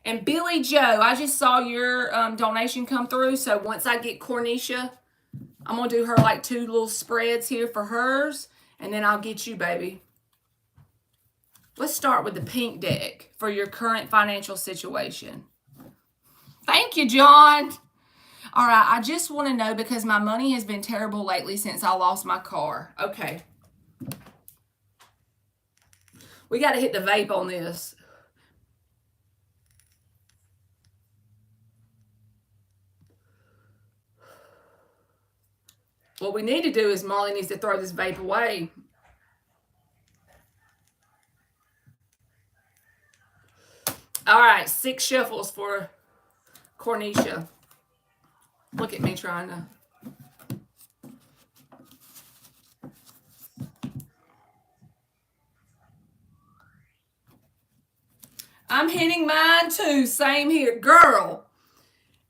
And Billy Joe, I just saw your donation come through. So once I get Cornisha, I'm going to do her like 2 little spreads here for hers. And then I'll get you, baby. Let's start with the pink deck for your current financial situation. Thank you, John. All right, I just want to know, because my money has been terrible lately since I lost my car. Okay. We got to hit the vape on this. What we need to do is Marley needs to throw this vape away. All right, 6 shuffles for Cornisha. Look at me trying to. I'm hitting mine too. Same here. Girl,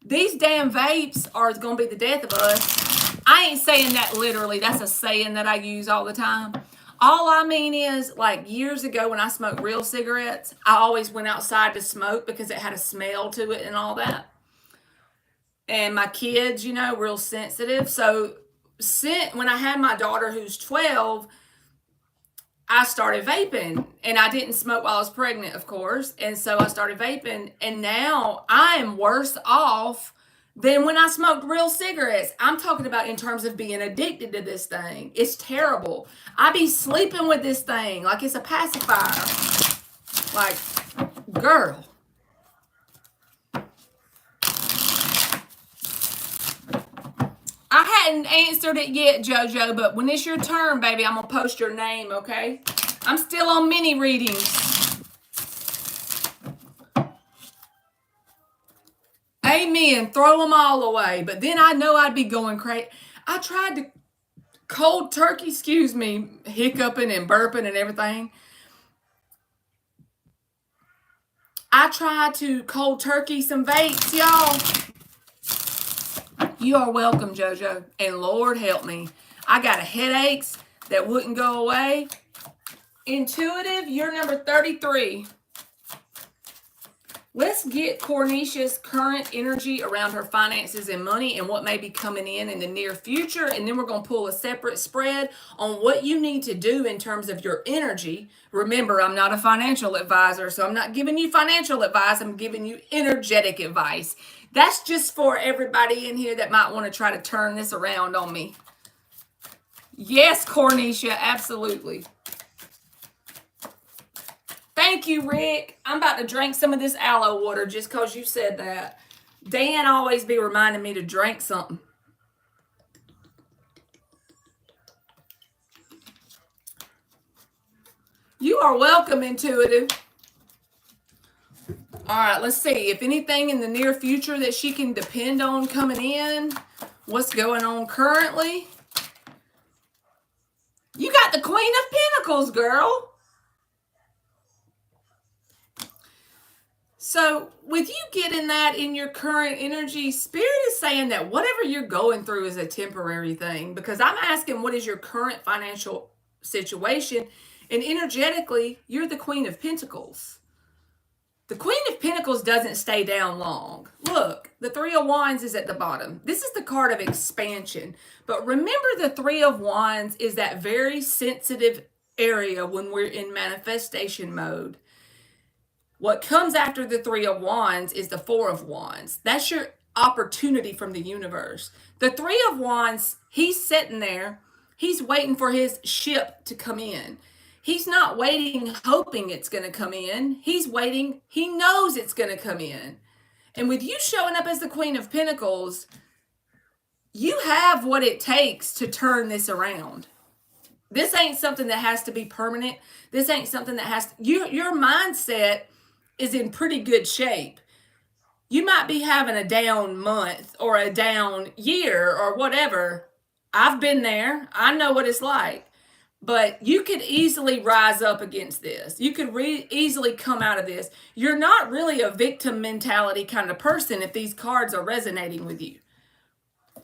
these damn vapes are going to be the death of us. I ain't saying that literally. That's a saying that I use all the time. All I mean is, like, years ago when I smoked real cigarettes, I always went outside to smoke because it had a smell to it and all that. And my kids, you know, real sensitive. So when I had my daughter who's 12, I started vaping. And I didn't smoke while I was pregnant, of course. And so I started vaping. And now I am worse off than when I smoked real cigarettes. I'm talking about in terms of being addicted to this thing. It's terrible. I be sleeping with this thing like it's a pacifier. Like, girl. I hadn't answered it yet, JoJo, but when it's your turn, baby, I'm going to post your name, okay? I'm still on mini readings. Amen. Throw them all away. But then I know I'd be going crazy. I tried to cold turkey, hiccuping and burping and everything. I tried to cold turkey some vapes, y'all. You are welcome, JoJo. And Lord help me. I got headaches that wouldn't go away. Intuitive, you're number 33. Let's get Cornisha's current energy around her finances and money and what may be coming in the near future. And then we're going to pull a separate spread on what you need to do in terms of your energy. Remember, I'm not a financial advisor, so I'm not giving you financial advice. I'm giving you energetic advice. That's just for everybody in here that might want to try to turn this around on me. Yes, Cornisha, absolutely. Thank you, Rick. I'm about to drink some of this aloe water just because you said that. Dan always be reminding me to drink something. You are welcome, Intuitive. All right, let's see. If anything in the near future that she can depend on coming in, what's going on currently? You got the Queen of Pentacles, girl. So with you getting that in your current energy, Spirit is saying that whatever you're going through is a temporary thing, because I'm asking what is your current financial situation, and energetically, you're the Queen of Pentacles. The Queen of Pentacles doesn't stay down long. Look, the Three of Wands is at the bottom. This is the card of expansion. But remember, the Three of Wands is that very sensitive area when we're in manifestation mode. What comes after the Three of Wands is the Four of Wands. That's your opportunity from the universe. The Three of Wands, he's sitting there He's waiting for his ship to come in. He's not waiting, hoping it's going to come in. He's waiting. He knows it's going to come in. And with you showing up as the Queen of Pentacles, you have what it takes to turn this around. This ain't something that has to be permanent. This ain't something that has to, your mindset is in pretty good shape. You might be having a down month or a down year or whatever. I've been there. I know what it's like. But you could easily rise up against this. You could easily come out of this. You're not really a victim mentality kind of person if these cards are resonating with you.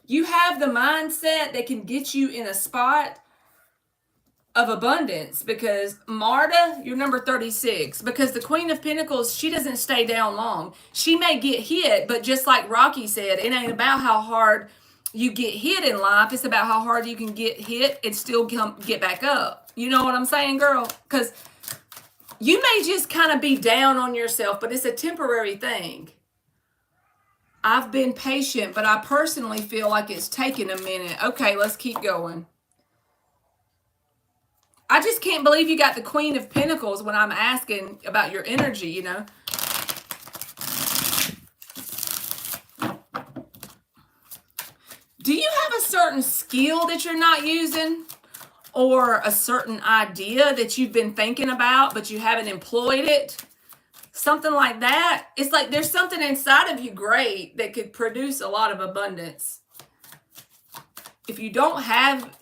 You have the mindset that can get you in a spot of abundance, because Marta, you're number 36, because the Queen of Pentacles, she doesn't stay down long. She may get hit, but just like Rocky said, it ain't about how hard you get hit in life. It's about how hard you can get hit and still get back up. You know what I'm saying, girl? Because you may just kind of be down on yourself, but it's a temporary thing. I've been patient, but I personally feel like it's taken a minute. Okay, let's keep going. I just can't believe you got the Queen of Pentacles when I'm asking about your energy, you know. Do you have a certain skill that you're not using? Or a certain idea that you've been thinking about, but you haven't employed it? Something like that. It's like there's something inside of you great that could produce a lot of abundance. If you don't have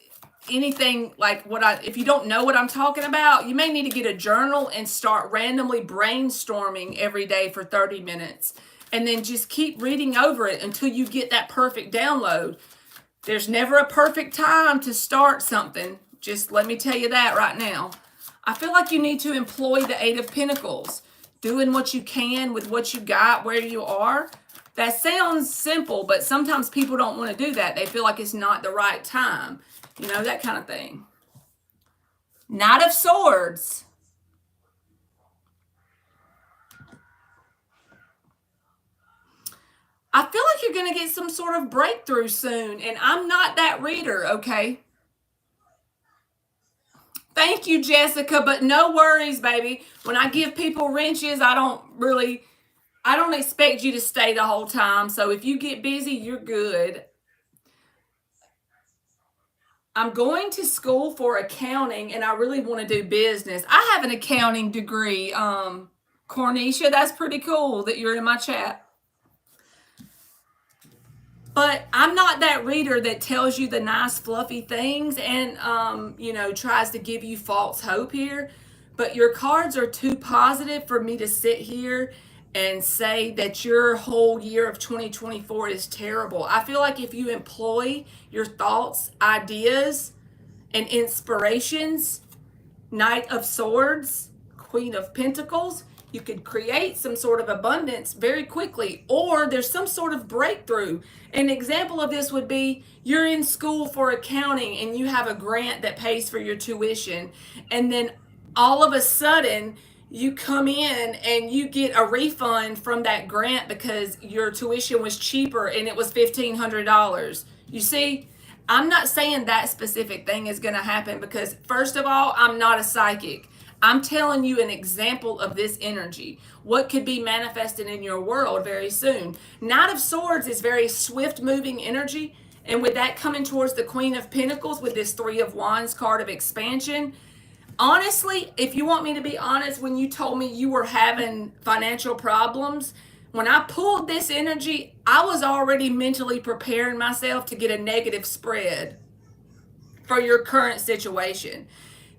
anything like if you don't know what I'm talking about, you may need to get a journal and start randomly brainstorming every day for 30 minutes. And then just keep reading over it until you get that perfect download. There's never a perfect time to start something. Just let me tell you that right now. I feel like you need to employ the Eight of Pentacles. Doing what you can with what you got, where you are. That sounds simple, but sometimes people don't want to do that. They feel like it's not the right time. You know, that kind of thing. Knight of Swords. I feel like you're going to get some sort of breakthrough soon, and I'm not that reader, okay? Thank you, Jessica, but no worries, baby. When I give people wrenches, I don't expect you to stay the whole time. So if you get busy, you're good. I'm going to school for accounting, and I really want to do business. I have an accounting degree. Cornisha, that's pretty cool that you're in my chat. But I'm not that reader that tells you the nice fluffy things and, you know, tries to give you false hope here. But your cards are too positive for me to sit here and say that your whole year of 2024 is terrible. I feel like if you employ your thoughts, ideas, and inspirations, Knight of Swords, Queen of Pentacles, you could create some sort of abundance very quickly, or there's some sort of breakthrough. An example of this would be you're in school for accounting and you have a grant that pays for your tuition, and then all of a sudden you come in and you get a refund from that grant because your tuition was cheaper and it was $1,500. You see, I'm not saying that specific thing is going to happen because, first of all, I'm not a psychic. I'm telling you an example of this energy. What could be manifested in your world very soon. Knight of Swords is very swift moving energy. And with that coming towards the Queen of Pentacles with this Three of Wands card of expansion, honestly, if you want me to be honest, when you told me you were having financial problems, when I pulled this energy, I was already mentally preparing myself to get a negative spread for your current situation.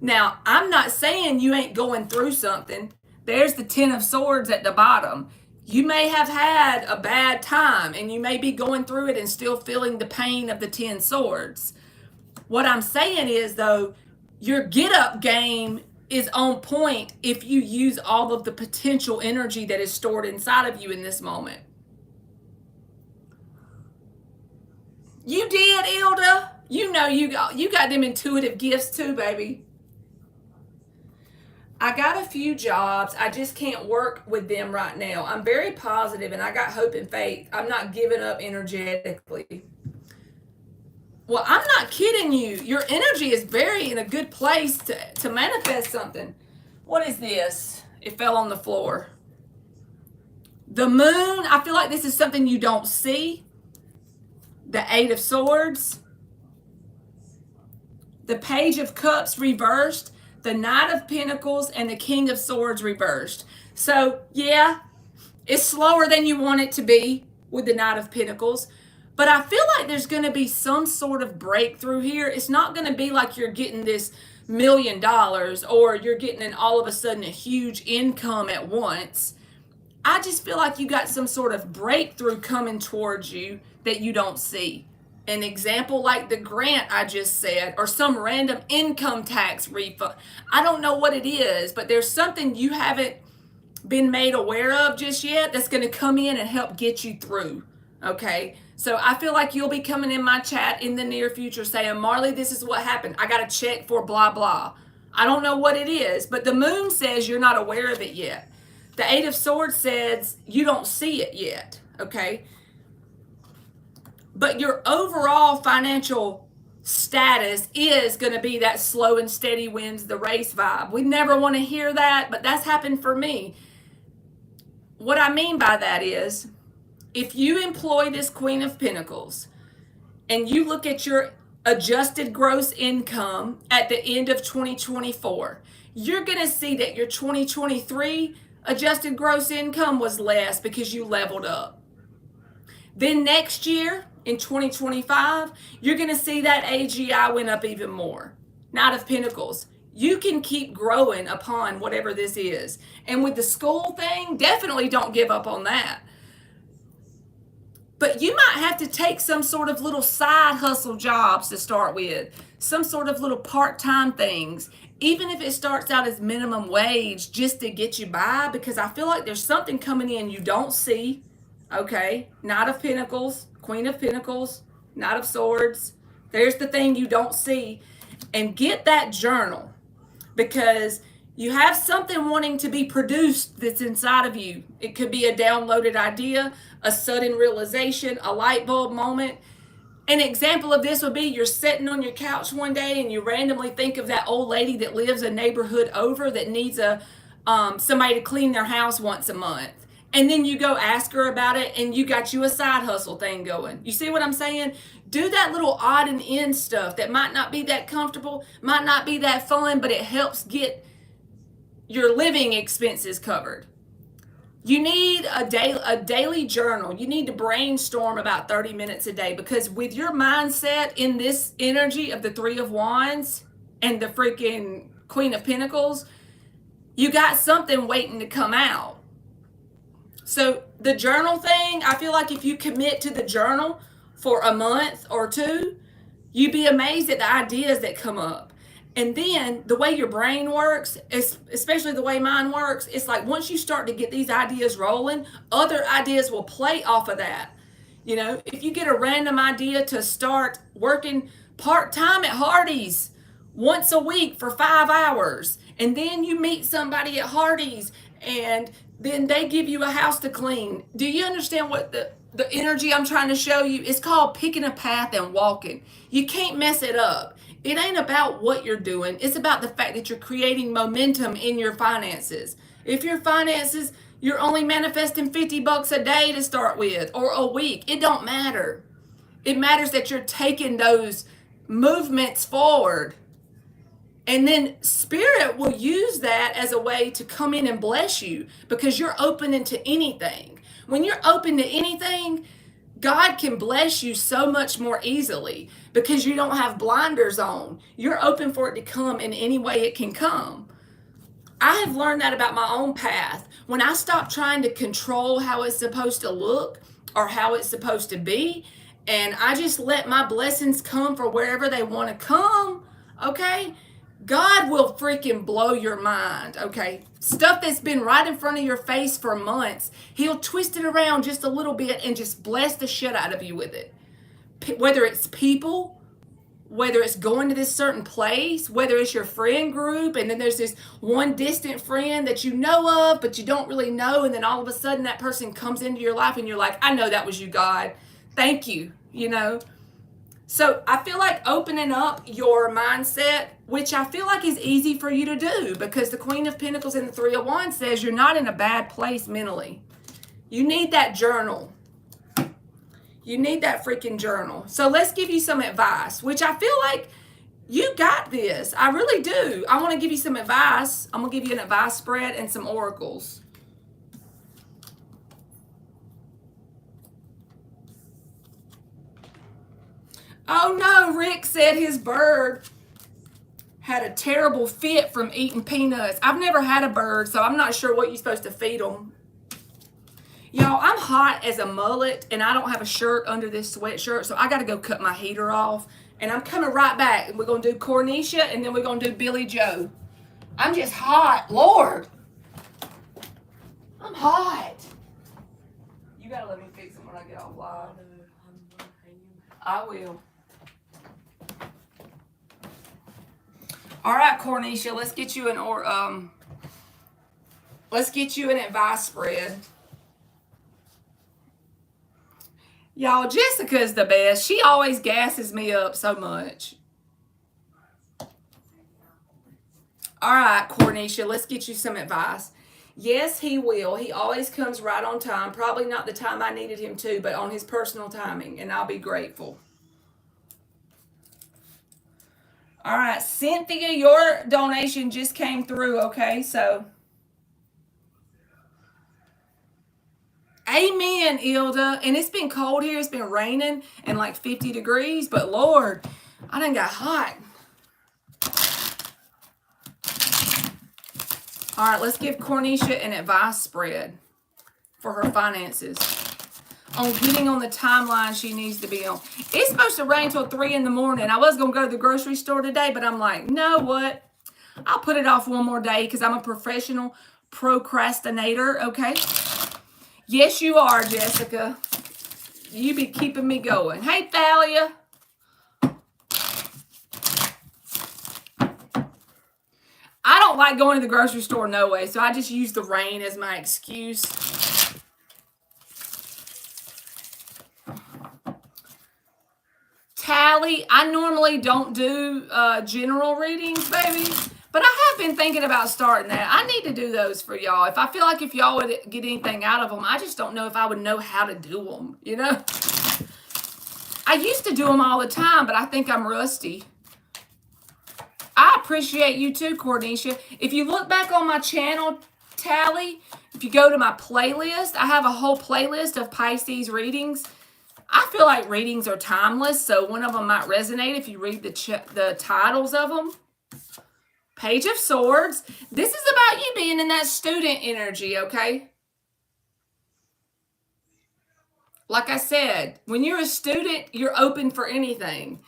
Now, I'm not saying you ain't going through something. There's the Ten of Swords at the bottom. You may have had a bad time and you may be going through it and still feeling the pain of the 10 swords. What I'm saying is, though, your get-up game is on point if you use all of the potential energy that is stored inside of you in this moment. You did, Ilda. You know you got them intuitive gifts too, baby. I got a few jobs. I just can't work with them right now. I'm very positive and I got hope and faith. I'm not giving up energetically. Well, I'm not kidding you. Your energy is very in a good place to manifest something. What is this? It fell on the floor. The moon, I feel like this is something you don't see. The Eight of Swords. The Page of Cups reversed. The Knight of Pentacles and the King of Swords reversed. So, yeah, it's slower than you want it to be with the Knight of Pentacles. But I feel like there's going to be some sort of breakthrough here. It's not going to be like you're getting this $1 million or you're getting all of a sudden a huge income at once. I just feel like you got some sort of breakthrough coming towards you that you don't see. An example like the grant I just said, or some random income tax refund. I don't know what it is, but there's something you haven't been made aware of just yet that's going to come in and help get you through. Okay, so I feel like you'll be coming in my chat in the near future saying, Marley, this is what happened. I got a check for blah, blah. I don't know what it is, but the moon says you're not aware of it yet. The Eight of Swords says you don't see it yet, okay? But your overall financial status is going to be that slow and steady wins the race vibe. We never want to hear that, but that's happened for me. What I mean by that is, if you employ this Queen of Pentacles and you look at your adjusted gross income at the end of 2024, you're going to see that your 2023 adjusted gross income was less because you leveled up. Then next year, in 2025, you're going to see that AGI went up even more. Knight of Pentacles. You can keep growing upon whatever this is. And with the school thing, definitely don't give up on that. But you might have to take some sort of little side hustle jobs to start with. Some sort of little part-time things. Even if it starts out as minimum wage just to get you by. Because I feel like there's something coming in you don't see. Okay? Knight of Pentacles. Queen of Pentacles. Knight of Swords. There's the thing you don't see. And get that journal. Because you have something wanting to be produced that's inside of you. It could be a downloaded idea, a sudden realization, a light bulb moment. An example of this would be you're sitting on your couch one day and you randomly think of that old lady that lives a neighborhood over that needs somebody to clean their house once a month. And then you go ask her about it and you got you a side hustle thing going. You see what I'm saying? Do that little odd and end stuff that might not be that comfortable, might not be that fun, but it helps get your living expenses covered. You need a daily journal. You need to brainstorm about 30 minutes a day, because with your mindset in this energy of the Three of Wands and the freaking Queen of Pentacles, you got something waiting to come out. So the journal thing, I feel like if you commit to the journal for a month or two, you'd be amazed at the ideas that come up. And then the way your brain works, especially the way mine works, it's like once you start to get these ideas rolling, other ideas will play off of that. You know, if you get a random idea to start working part-time at Hardee's once a week for 5 hours, and then you meet somebody at Hardee's and then they give you a house to clean. Do you understand what the energy I'm trying to show you? It's called picking a path and walking. You can't mess it up. It ain't about what you're doing. It's about the fact that you're creating momentum in your finances. If your finances, you're only manifesting $50 a day to start with, or a week, it don't matter. It matters that you're taking those movements forward. And then Spirit will use that as a way to come in and bless you, because you're open into anything. When you're open to anything, God can bless you so much more easily because you don't have blinders on. You're open for it to come in any way it can come. I have learned that about my own path. When I stop trying to control how it's supposed to look or how it's supposed to be, and I just let my blessings come for wherever they want to come, okay? God will freaking blow your mind, okay? Stuff that's been right in front of your face for months, he'll twist it around just a little bit and just bless the shit out of you with it. Whether it's people, whether it's going to this certain place, whether it's your friend group, and then there's this one distant friend that you know of, but you don't really know, and then all of a sudden that person comes into your life and you're like, I know that was you, God. Thank you, you know? So I feel like opening up your mindset, which I feel like is easy for you to do because the Queen of Pentacles and the Three of Wands says you're not in a bad place mentally. You need that journal. You need that freaking journal. So let's give you some advice, which I feel like you got this. I really do. I want to give you some advice. I'm going to give you an advice spread and some oracles. Oh no, Rick said his bird had a terrible fit from eating peanuts. I've never had a bird, so I'm not sure what you're supposed to feed them. Y'all, I'm hot as a mullet, and I don't have a shirt under this sweatshirt, so I got to go cut my heater off. And I'm coming right back, and we're going to do Cornisha, and then we're going to do Billy Joe. I'm just hot. Lord. I'm hot. You got to let me fix them when I get off live. I will. All right, Cornisha, let's get you an advice spread. Y'all, Jessica's the best. She always gasses me up so much. All right, Cornisha, let's get you some advice. Yes, he will. He always comes right on time. Probably not the time I needed him to, but on his personal timing, and I'll be grateful. All right, Cynthia, your donation just came through, okay? So, amen, Ilda. And it's been cold here. It's been raining and like 50 degrees, but Lord, I done got hot. All right, let's give Cornisha an advice spread for her finances on getting on the timeline she needs to be on. It's supposed to rain till 3 in the morning. I was going to go to the grocery store today, but I'm like, know what? I'll put it off one more day because I'm a professional procrastinator, okay? Yes, you are, Jessica. You be keeping me going. Hey, Thalia. I don't like going to the grocery store no way, so I just use the rain as my excuse. Tally, I normally don't do general readings, baby, but I have been thinking about starting that. I need to do those for y'all. If I feel like if y'all would get anything out of them, I just don't know if I would know how to do them, you know? I used to do them all the time, but I think I'm rusty. I appreciate you too, Cornisha. If you look back on my channel, Tally, if you go to my playlist, I have a whole playlist of Pisces readings. I feel like readings are timeless, so one of them might resonate if you read the titles of them. Page of Swords. This is about you being in that student energy, okay? Like I said, when you're a student, you're open for anything.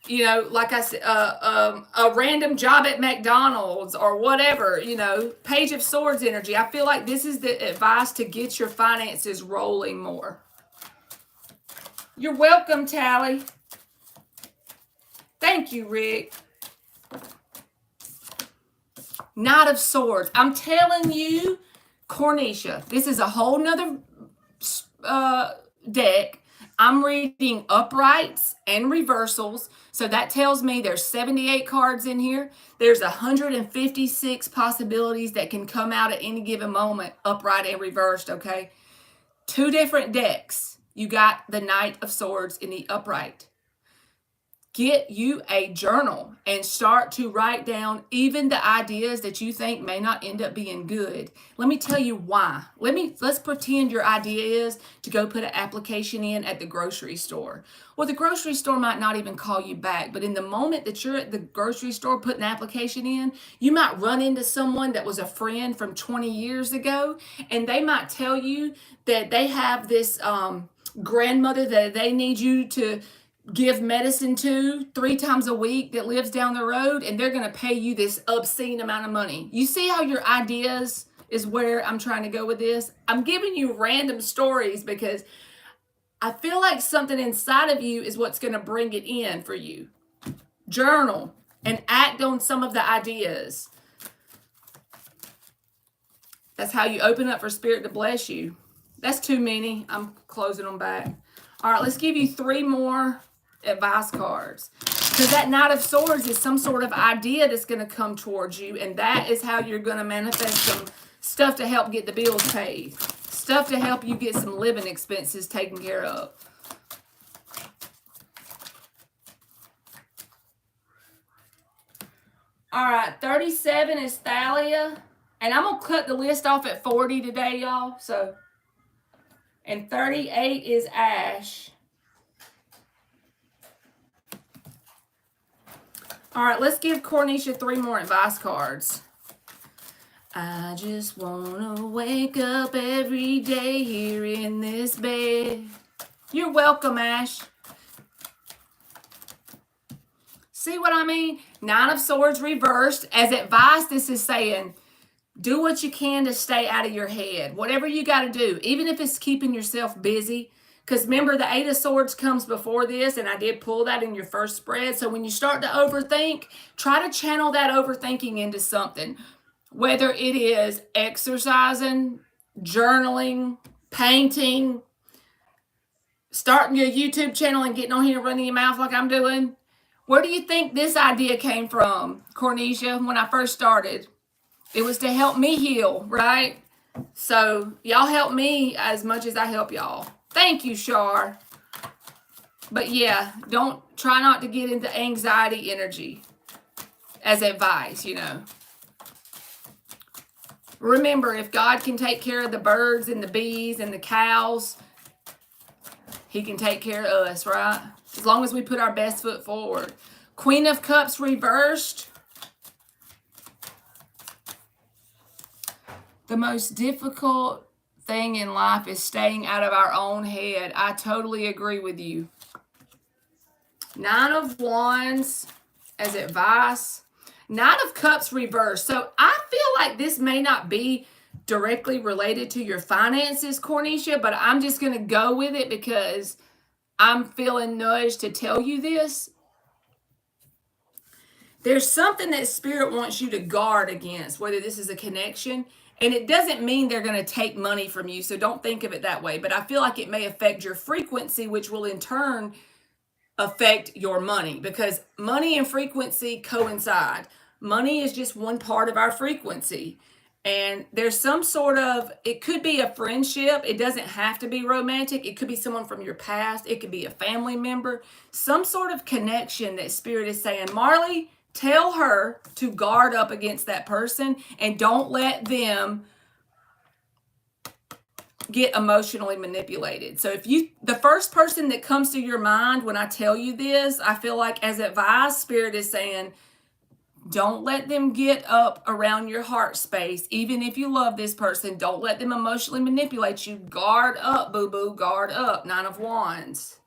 You know, like I said, a random job at McDonald's or whatever, you know, Page of Swords energy. I feel like this is the advice to get your finances rolling more. You're welcome, Tally. Thank you, Rick. Knight of Swords. I'm telling you, Cornisha, this is a whole nother deck. I'm reading uprights and reversals. So that tells me there's 78 cards in here. There's 156 possibilities that can come out at any given moment, upright and reversed, okay? 2 different decks. You got the Knight of Swords in the upright. Get you a journal and start to write down even the ideas that you think may not end up being good. Let me tell you why. Let's pretend your idea is to go put an application in at the grocery store. Well, the grocery store might not even call you back, but in the moment that you're at the grocery store putting an application in, you might run into someone that was a friend from 20 years ago, and they might tell you that they have this grandmother that they need you to give medicine to 3 times a week that lives down the road, and they're going to pay you this obscene amount of money. You see how your ideas is where I'm trying to go with this? I'm giving you random stories because I feel like something inside of you is what's going to bring it in for you. Journal and act on some of the ideas. That's how you open up for Spirit to bless you. That's too many. I'm closing them back. All right, let's give you 3 more advice cards. Because that Knight of Swords is some sort of idea that's going to come towards you, and that is how you're going to manifest some stuff to help get the bills paid. Stuff to help you get some living expenses taken care of. All right, 37 is Thalia. And I'm going to cut the list off at 40 today, y'all. So, and 38 is Ash. All right, let's give Cornisha 3 more advice cards. I just want to wake up every day here in this bed. You're welcome, Ash. See what I mean? 9 of Swords reversed. As advice, this is saying, do what you can to stay out of your head. Whatever you got to do, even if it's keeping yourself busy. Because remember, the 8 of Swords comes before this, and I did pull that in your first spread. So when you start to overthink, try to channel that overthinking into something. Whether it is exercising, journaling, painting, starting your YouTube channel and getting on here and running your mouth like I'm doing. Where do you think this idea came from, Cornisha, when I first started? It was to help me heal, right? So y'all help me as much as I help y'all. Thank you, Shar. But yeah, try not to get into anxiety energy as advice, you know. Remember, if God can take care of the birds and the bees and the cows, he can take care of us, right? As long as we put our best foot forward. Queen of Cups reversed. The most difficult thing in life is staying out of our own head. I totally agree with you. 9 of Wands as advice. 9 of Cups reversed. So I feel like this may not be directly related to your finances, Cornisha, but I'm just going to go with it because I'm feeling nudged to tell you this. There's something that Spirit wants you to guard against, whether this is a connection. And it doesn't mean they're going to take money from you, so don't think of it that way. But I feel like it may affect your frequency, which will in turn affect your money, because money and frequency coincide. Money is just one part of our frequency. And there's some sort of, it could be a friendship. It doesn't have to be romantic. It could be someone from your past. It could be a family member. Some sort of connection that Spirit is saying, Marley, tell her to guard up against that person and don't let them get emotionally manipulated. So if the first person that comes to your mind when I tell you this, I feel like as advice, Spirit is saying, don't let them get up around your heart space. Even if you love this person, don't let them emotionally manipulate you. Guard up, boo-boo, guard up. 9 of Wands.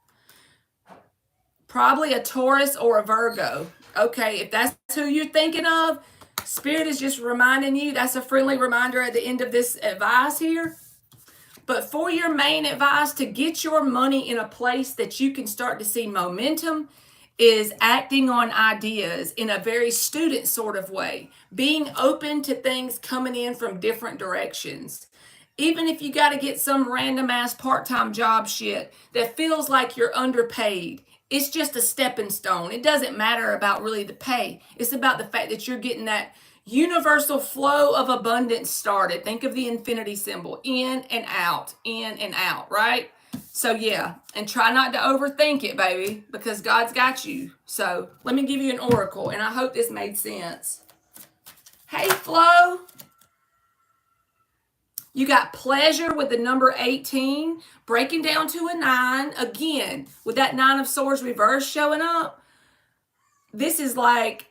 Probably a Taurus or a Virgo. Okay, if that's who you're thinking of, Spirit is just reminding you, that's a friendly reminder at the end of this advice here. But for your main advice, to get your money in a place that you can start to see momentum, is acting on ideas in a very student sort of way. Being open to things coming in from different directions. Even if you got to get some random ass part-time job shit that feels like you're underpaid. It's just a stepping stone. It doesn't matter about really the pay. It's about the fact that you're getting that universal flow of abundance started. Think of the infinity symbol. In and out, right? So yeah, and try not to overthink it, baby, because God's got you. So let me give you an oracle, and I hope this made sense. Hey, Flo. You got pleasure with the number 18, breaking down to a 9. Again, with that 9 of Swords reverse showing up, this is like,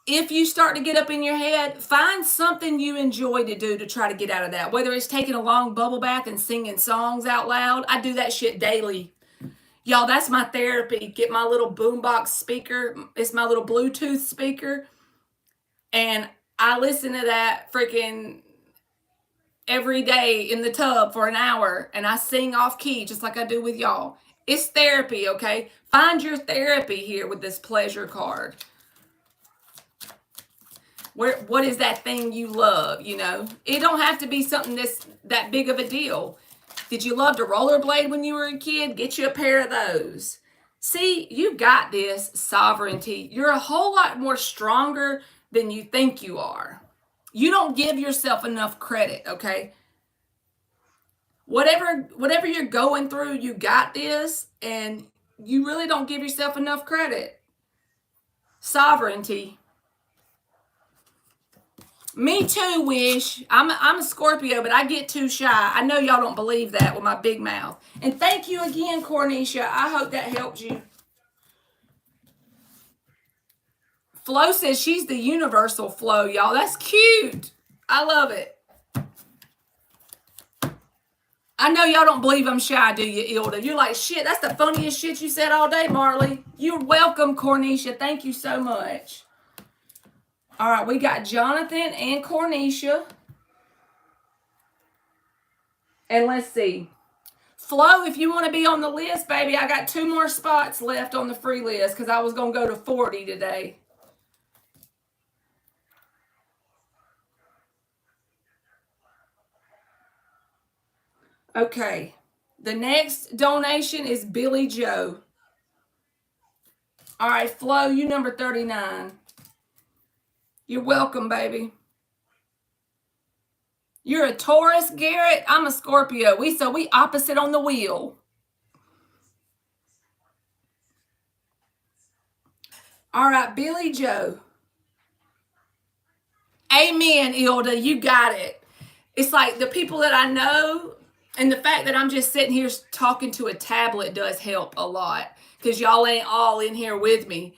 if you start to get up in your head, find something you enjoy to do to try to get out of that. Whether it's taking a long bubble bath and singing songs out loud. I do that shit daily. Y'all, that's my therapy. Get my little boombox speaker. It's my little Bluetooth speaker. And I listen to that freaking every day in the tub for an hour. And I sing off key just like I do with y'all. It's therapy, okay? Find your therapy here with this pleasure card. What is that thing you love, you know? It don't have to be something that's that big of a deal. Did you love to rollerblade when you were a kid? Get you a pair of those. See, you got this, sovereignty. You're a whole lot more stronger than you think you are. You don't give yourself enough credit, okay? Whatever you're going through, you got this, and you really don't give yourself enough credit. Sovereignty. Me too, Wish. I'm a Scorpio, but I get too shy. I know y'all don't believe that with my big mouth. And thank you again, Cornisha. I hope that helped you. Flo says she's the universal Flo, y'all. That's cute. I love it. I know y'all don't believe I'm shy, do you, Ilda? You're like, shit, that's the funniest shit you said all day, Marley. You're welcome, Cornisha. Thank you so much. All right, we got Jonathan and Cornisha. And let's see. Flo, if you want to be on the list, baby, I got 2 more spots left on the free list because I was going to go to 40 today. Okay. The next donation is Billy Joe. All right, Flo, you number 39. You're welcome, baby. You're a Taurus, Garrett. I'm a Scorpio. We opposite on the wheel. All right, Billy Joe. Amen, Ilda. You got it. It's like the people that I know, and the fact that I'm just sitting here talking to a tablet does help a lot because y'all ain't all in here with me.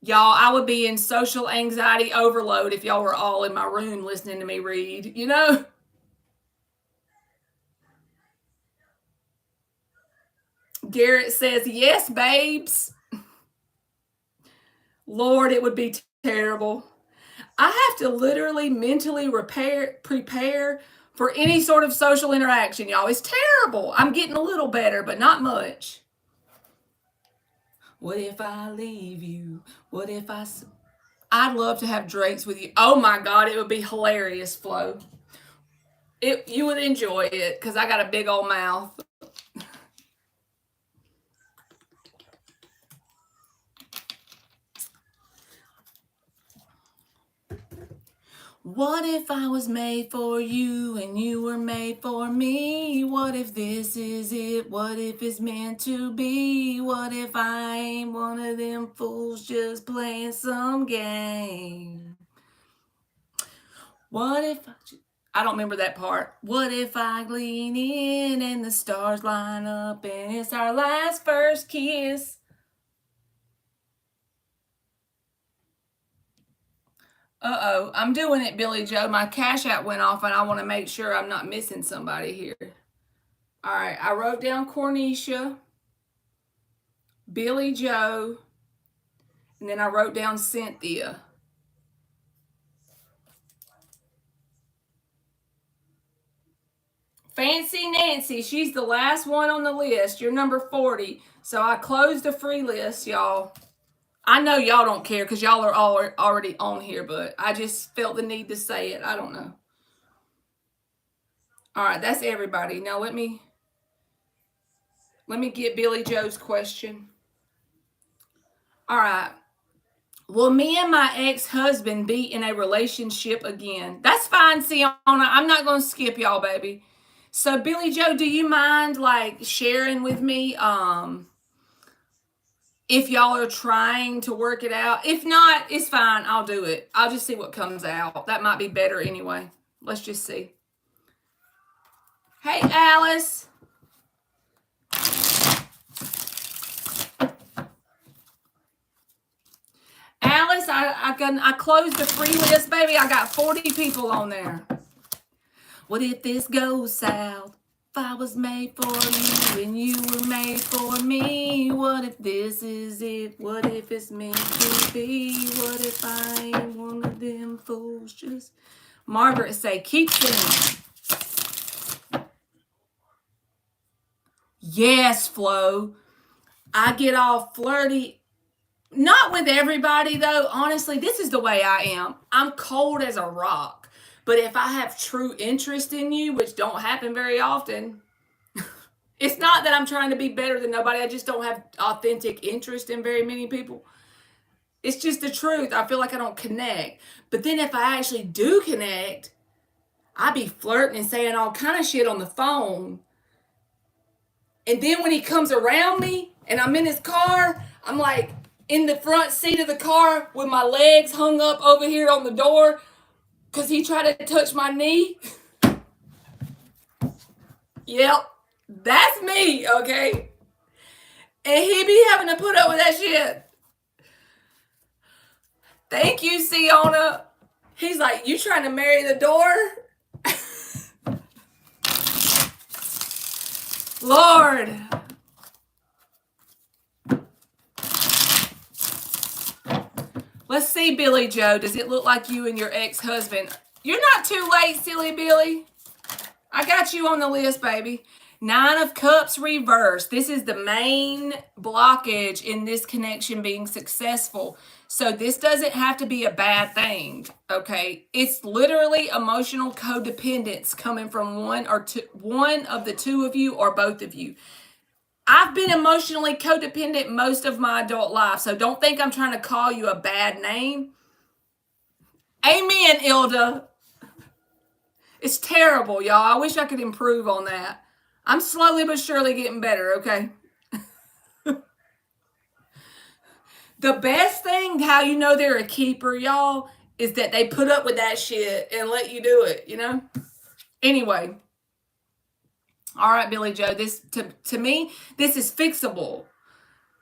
Y'all, I would be in social anxiety overload if y'all were all in my room listening to me read, you know? Garrett says, yes, babes. Lord, it would be terrible. I have to literally mentally prepare for any sort of social interaction, y'all. It's terrible. I'm getting a little better, but not much. What if I leave you? What if I'd love to have drinks with you. Oh my God, it would be hilarious, Flo. You would enjoy it because I got a big old mouth. What if I was made for you and you were made for me? What if this is it? What if it's meant to be? What if I ain't one of them fools just playing some game? What if I don't remember that part. What if I lean in and the stars line up and it's our last first kiss? Uh-oh, I'm doing it, Billy Joe. My Cash App went off and I want to make sure I'm not missing somebody here. All right, I wrote down Cornisha, Billy Joe, and then I wrote down Cynthia. Fancy Nancy, she's the last one on the list. You're number 40. So I closed the free list, y'all. I know y'all don't care because y'all are all already on here, but I just felt the need to say it. I don't know. All right, that's everybody. Now let me get Billy Joe's question. All right. Will me and my ex-husband be in a relationship again? That's fine, Sienna. I'm not going to skip y'all, baby. So, Billy Joe, do you mind, like, sharing with me if y'all are trying to work it out? If not, it's fine. I'll do it. I'll just see what comes out. That might be better anyway. Let's just see. Hey, Alice. Alice, I closed the free list, baby. I got 40 people on there. What if this goes south? If I was made for you and you were made for me? What if this is it? What if it's meant to be? What if I ain't one of them fools? Just Margaret say, keep singing. Yes, Flo. I get all flirty. Not with everybody, though. Honestly, this is the way I am. I'm cold as a rock. But if I have true interest in you, which don't happen very often, It's not that I'm trying to be better than nobody. I just don't have authentic interest in very many people. It's just the truth. I feel like I don't connect. But then if I actually do connect, I be flirting and saying all kind of shit on the phone. And then when he comes around me and I'm in his car, I'm like in the front seat of the car with my legs hung up over here on the door because he tried to touch my knee. Yep, that's me, okay? And he be having to put up with that shit. Thank you, Siona. He's like, you trying to marry the door? Lord. Let's see, Billy Joe. Does it look like you and your ex-husband? You're not too late, silly Billy. I got you on the list, baby. 9 of Cups reversed. This is the main blockage in this connection being successful. So this doesn't have to be a bad thing, okay? It's literally emotional codependence coming from one of the two of you or both of you. I've been emotionally codependent most of my adult life, so don't think I'm trying to call you a bad name. Amen, Ilda. It's terrible, y'all. I wish I could improve on that. I'm slowly but surely getting better, okay? The best thing, how you know they're a keeper, y'all, is that they put up with that shit and let you do it, you know? Anyway. All right, Billy Joe, this to me, this is fixable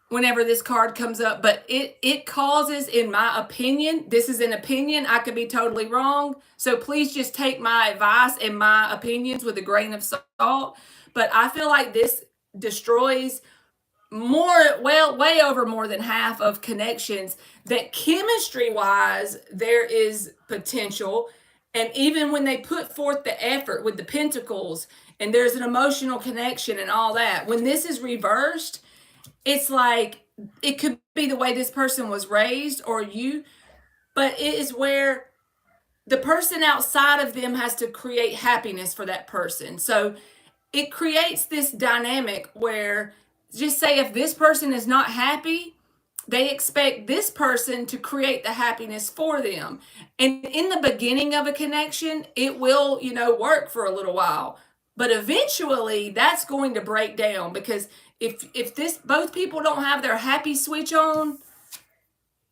whenever this card comes up, but it causes, in my opinion, this is an opinion, I could be totally wrong, so please just take my advice and my opinions with a grain of salt, but I feel like this destroys way over more than half of connections that chemistry-wise, there is potential, and even when they put forth the effort with the pentacles, and there's an emotional connection and all that, when this is reversed, it's like it could be the way this person was raised or you, but it is where the person outside of them has to create happiness for that person. So it creates this dynamic where, just say if this person is not happy, they expect this person to create the happiness for them. And in the beginning of a connection, it will, work for a little while. But eventually that's going to break down, because if both people don't have their happy switch on,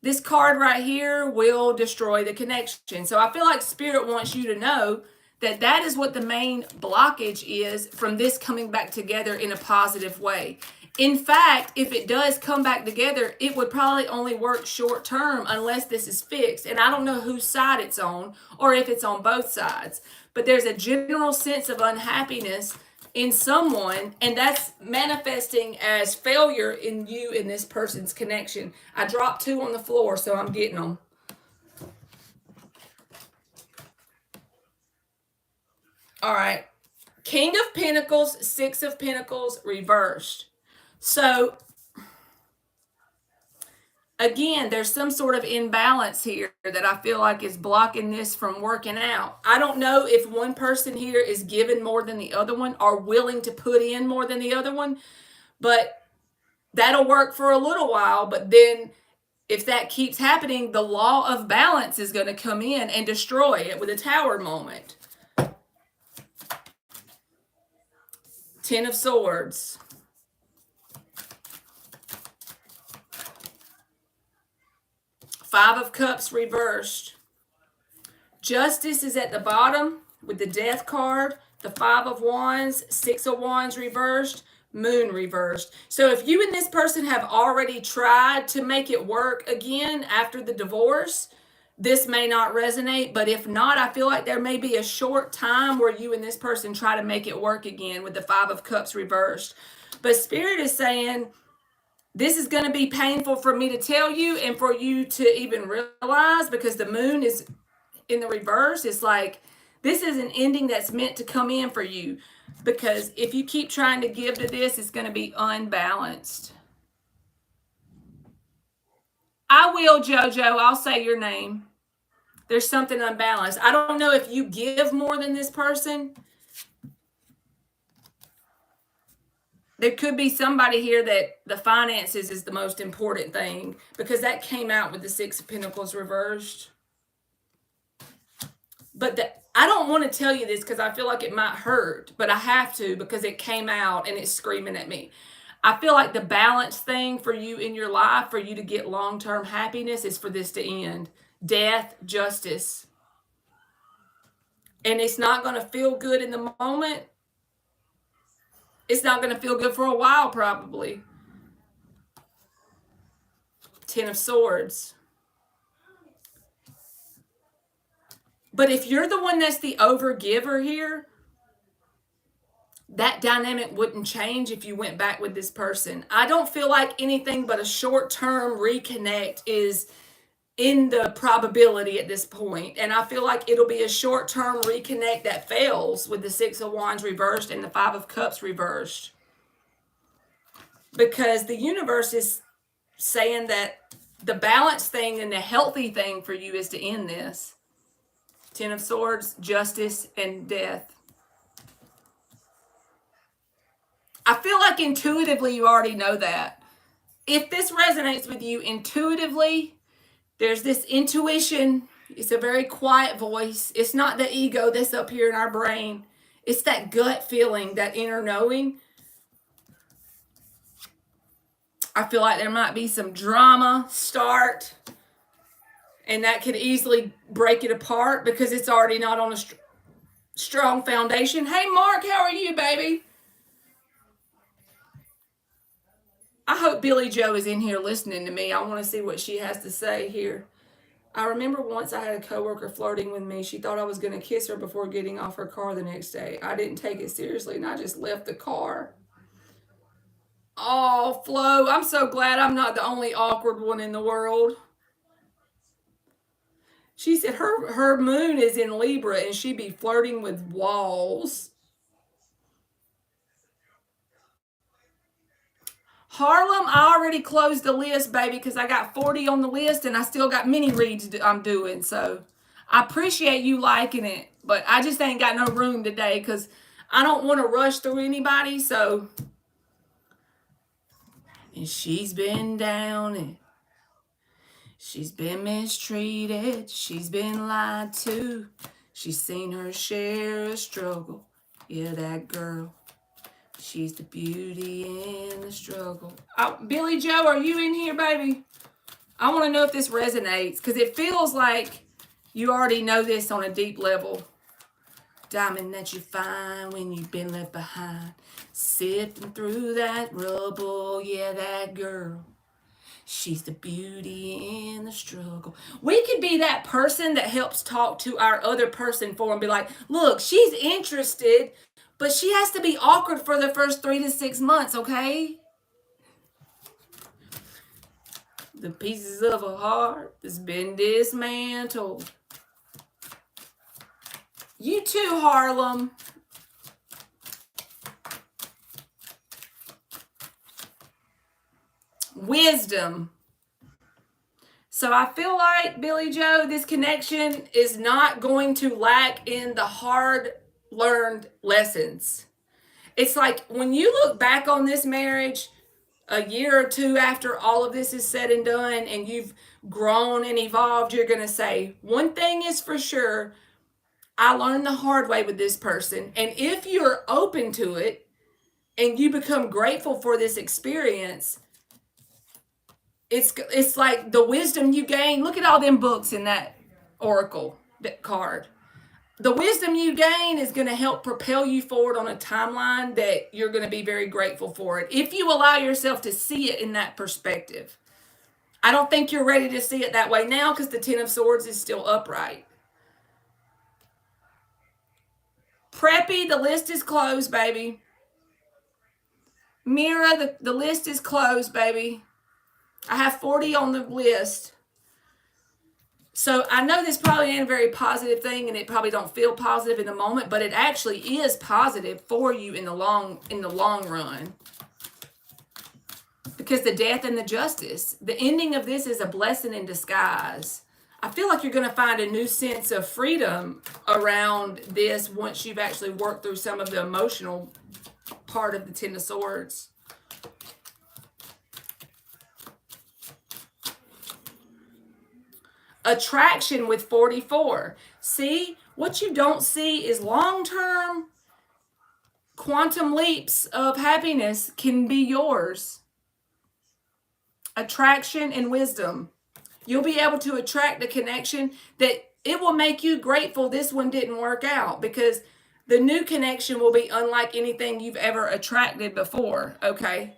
this card right here will destroy the connection. So I feel like Spirit wants you to know that that is what the main blockage is from this coming back together in a positive way. In fact, if it does come back together, it would probably only work short term unless this is fixed. And I don't know whose side it's on or if it's on both sides. But there's a general sense of unhappiness in someone, and that's manifesting as failure in you in this person's connection. I dropped 2 on the floor, so I'm getting them. All right. King of Pentacles, 6 of Pentacles, reversed. So, again, there's some sort of imbalance here that I feel like is blocking this from working out. I don't know if one person here is giving more than the other one or willing to put in more than the other one, but that'll work for a little while. But then if that keeps happening, the law of balance is going to come in and destroy it with a Tower moment. 10 of Swords. Five of Cups reversed. Justice is at the bottom with the Death card. The 5 of Wands, 6 of Wands reversed, Moon reversed. So if you and this person have already tried to make it work again after the divorce, this may not resonate. But if not, I feel like there may be a short time where you and this person try to make it work again with the 5 of Cups reversed. But Spirit is saying, this is going to be painful for me to tell you and for you to even realize, because the Moon is in the reverse. It's like, this is an ending that's meant to come in for you, because if you keep trying to give to this, it's going to be unbalanced. I will, JoJo. I'll say your name. There's something unbalanced. I don't know if you give more than this person. There could be somebody here that the finances is the most important thing, because that came out with the Six of Pentacles reversed. But I don't want to tell you this because I feel like it might hurt, but I have to because it came out and it's screaming at me. I feel like the balance thing for you in your life, for you to get long-term happiness, is for this to end. Death, justice. And it's not going to feel good in the moment. It's not going to feel good for a while, probably. Ten of Swords. But if you're the one that's the overgiver here, that dynamic wouldn't change if you went back with this person. I don't feel like anything but a short-term reconnect is in the probability at this point. And I feel like it'll be a short-term reconnect that fails with the Six of Wands reversed and the Five of Cups reversed. Because the universe is saying that the balanced thing and the healthy thing for you is to end this. Ten of Swords, justice, and death. I feel like intuitively you already know that. If this resonates with you intuitively, there's this intuition. It's a very quiet voice. It's not the ego that's up here in our brain. It's that gut feeling, that inner knowing. I feel like there might be some drama start, and that could easily break it apart because it's already not on a strong foundation. Hey, Mark, how are you, baby? I hope Billy Joe is in here listening to me. I want to see what she has to say here. I remember once I had a coworker flirting with me. She thought I was going to kiss her before getting off her car the next day. I didn't take it seriously, and I just left the car. Oh, Flo, I'm so glad I'm not the only awkward one in the world. She said her moon is in Libra, and she be flirting with walls. Harlem, I already closed the list, baby, because I got 40 on the list and I still got mini reads I'm doing. So I appreciate you liking it, but I just ain't got no room today because I don't want to rush through anybody. So, and she's been down and she's been mistreated. She's been lied to. She's seen her share of struggle. Yeah, that girl. She's the beauty in the struggle. Oh, Billy Joe, are you in here, baby? I want to know if this resonates because it feels like you already know this on a deep level. Diamond that you find when you've been left behind. Sifting through that rubble. Yeah, that girl. She's the beauty in the struggle. We could be that person that helps talk to our other person for and be like, look, she's interested, but she has to be awkward for the first 3 to 6 months, okay? The pieces of a heart that's been dismantled. You too, Harlem. Wisdom. So I feel like, Billy Joe, this connection is not going to lack in the hard learned lessons. It's like when you look back on this marriage a year or two after all of this is said and done and you've grown and evolved, you're going to say, one thing is for sure, I learned the hard way with this person. And if you're open to it and you become grateful for this experience, it's like the wisdom you gain. Look at all them books in that oracle card. The wisdom you gain is going to help propel you forward on a timeline that you're going to be very grateful for it. If you allow yourself to see it in that perspective. I don't think you're ready to see it that way now because the Ten of Swords is still upright. Preppy, the list is closed, baby. Mira, the list is closed, baby. I have 40 on the list. So I know this probably ain't a very positive thing and it probably don't feel positive in the moment, but it actually is positive for you in the long run. Because the death and the justice, the ending of this is a blessing in disguise. I feel like you're going to find a new sense of freedom around this once you've actually worked through some of the emotional part of the Ten of Swords. Attraction with 44. See, what you don't see is long-term quantum leaps of happiness can be yours. Attraction and wisdom. You'll be able to attract the connection that it will make you grateful this one didn't work out, because the new connection will be unlike anything you've ever attracted before, okay?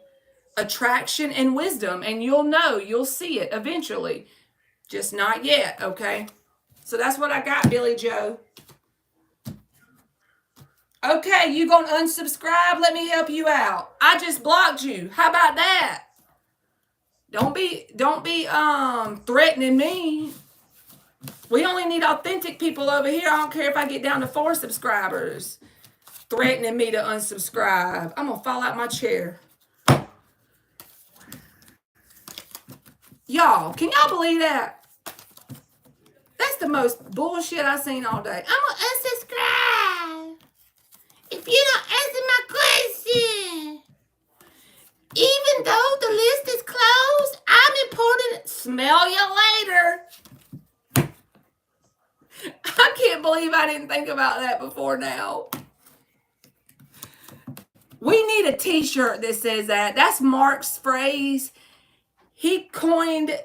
Attraction and wisdom, and you'll see it eventually. Just not yet, okay? So that's what I got, Billy Joe. Okay, you gonna unsubscribe? Let me help you out. I just blocked you. How about that? Don't be threatening me. We only need authentic people over here. I don't care if I get down to 4 subscribers. Threatening me to unsubscribe. I'm gonna fall out my chair. Y'all, can y'all believe that? That's the most bullshit I've seen all day. I'm gonna unsubscribe if you don't answer my question. Even though the list is closed, I'm important. Smell you later. I can't believe I didn't think about that before now. We need a t-shirt that says that. That's Mark's phrase. He coined,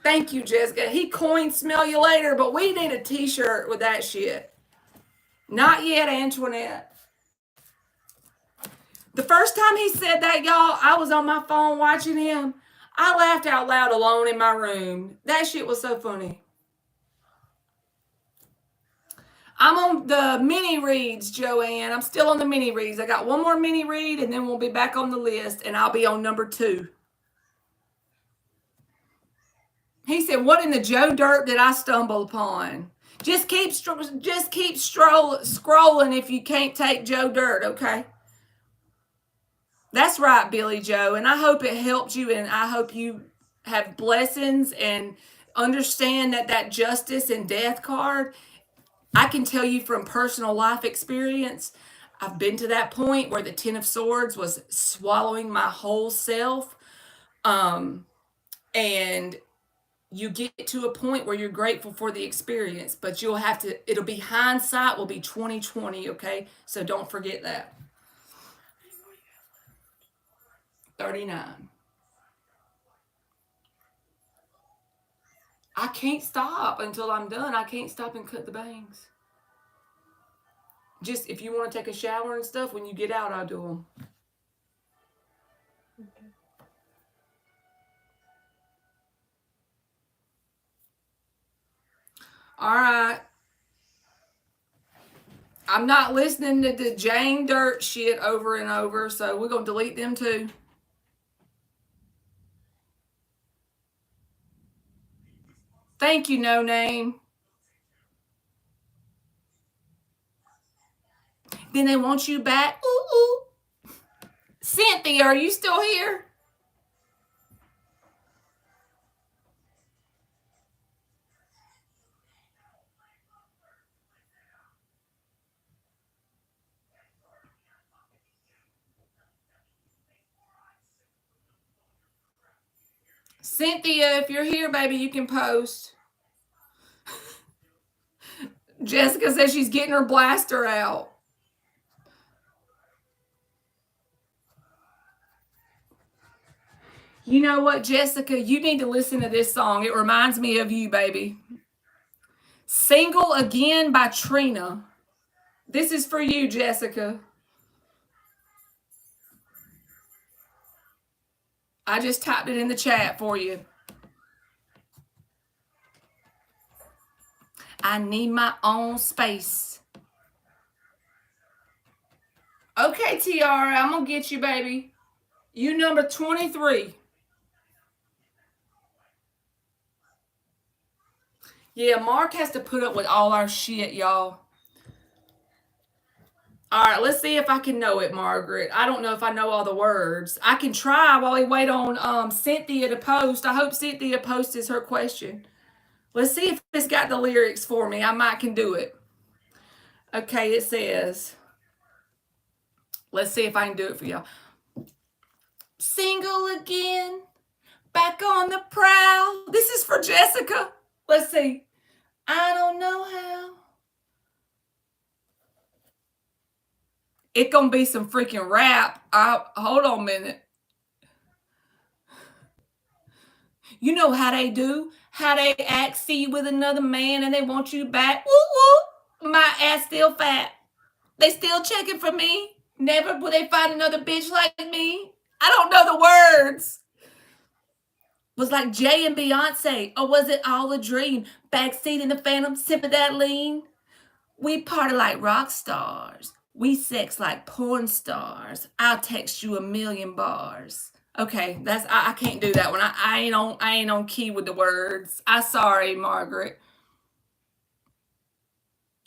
thank you, Jessica. He coined smell you later, but we need a t-shirt with that shit. Not yet, Antoinette. The first time he said that, y'all, I was on my phone watching him. I laughed out loud alone in my room. That shit was so funny. I'm on the mini reads, Joanne. I'm still on the mini reads. I got one more mini read, and then we'll be back on the list, and I'll be on number 2. He said, what in the Joe Dirt did I stumble upon? Just keep scrolling if you can't take Joe Dirt, okay? That's right, Billy Joe, and I hope it helped you, and I hope you have blessings and understand that justice and death card, I can tell you from personal life experience, I've been to that point where the Ten of Swords was swallowing my whole self, and you get to a point where you're grateful for the experience, but it'll be hindsight will be 2020, okay? So don't forget that. 39. I can't stop until I'm done. I can't stop and cut the bangs. Just if you want to take a shower and stuff, when you get out, I'll do them. Okay. All right. I'm not listening to the Jane Dirt shit over and over, so we're going to delete them too. Thank you, No Name. Then they want you back. Ooh, ooh. Cynthia, are you still here? Cynthia, if you're here, baby, you can post. Jessica says she's getting her blaster out. You know what, Jessica? You need to listen to this song. It reminds me of you, baby. Single Again by Trina. This is for you, Jessica. I just typed it in the chat for you. I need my own space. Okay, Tiara, I'm going to get you, baby. You number 23. Yeah, Mark has to put up with all our shit, y'all. All right, let's see if I can know it, Margaret. I don't know if I know all the words. I can try while we wait on Cynthia to post. I hope Cynthia posts her question. Let's see if it's got the lyrics for me. I might can do it. Okay, it says, Let's see if I can do it for y'all. Single again, back on the prowl. This is for Jessica. Let's see. I don't know how. It's gonna be some freaking rap. Hold on a minute. You know how they do. How they act, see you with another man and they want you back. Woo woo. My ass still fat. They still checking for me. Never will they find another bitch like me. I don't know the words. Was like Jay and Beyonce, or was it all a dream? Backseat in the Phantom, sipping that lean. We party like rock stars. We sex like porn stars. I'll text you 1,000,000 bars. Okay, that's I can't do that one. I ain't on key with the words. I'm sorry, Margaret.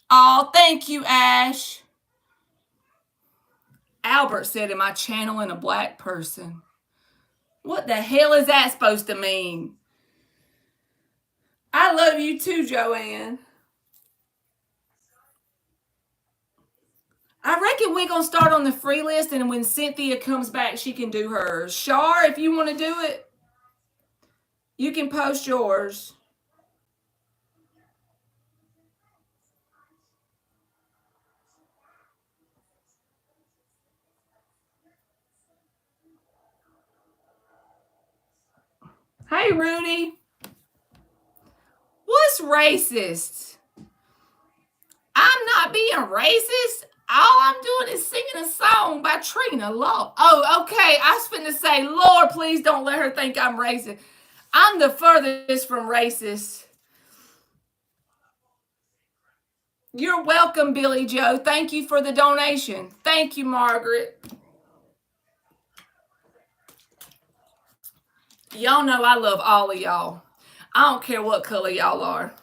Oh, thank you, Ash. Albert said, am I channeling a black person? What the hell is that supposed to mean? I love you too, Joanne. I reckon we're going to start on the free list, and when Cynthia comes back, she can do hers. Shar, if you want to do it, you can post yours. Hey, Rudy. What's racist? I'm not being racist. All I'm doing is singing a song by Trina Law. Oh, okay. I was finna say, Lord, please don't let her think I'm racist. I'm the furthest from racist. You're welcome, Billy Joe. Thank you for the donation. Thank you, Margaret. Y'all know I love all of y'all. I don't care what color y'all are.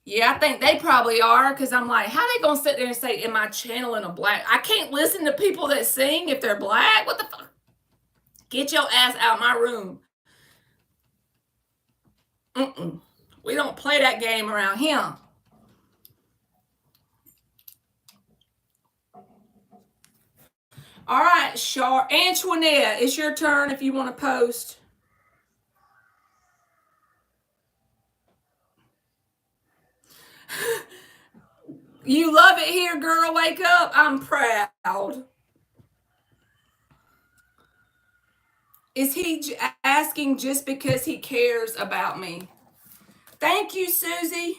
Yeah, I think they probably are, because I'm like, how they gonna sit there and say, am I channeling a black? I can't listen to people that sing if they're black. What the fuck? Get your ass out my room. We don't play that game around here. All right, Char. Antoinette, it's your turn if you want to post. You love it here, girl. Wake up. I'm proud. Is he asking just because he cares about me? Thank you, Susie.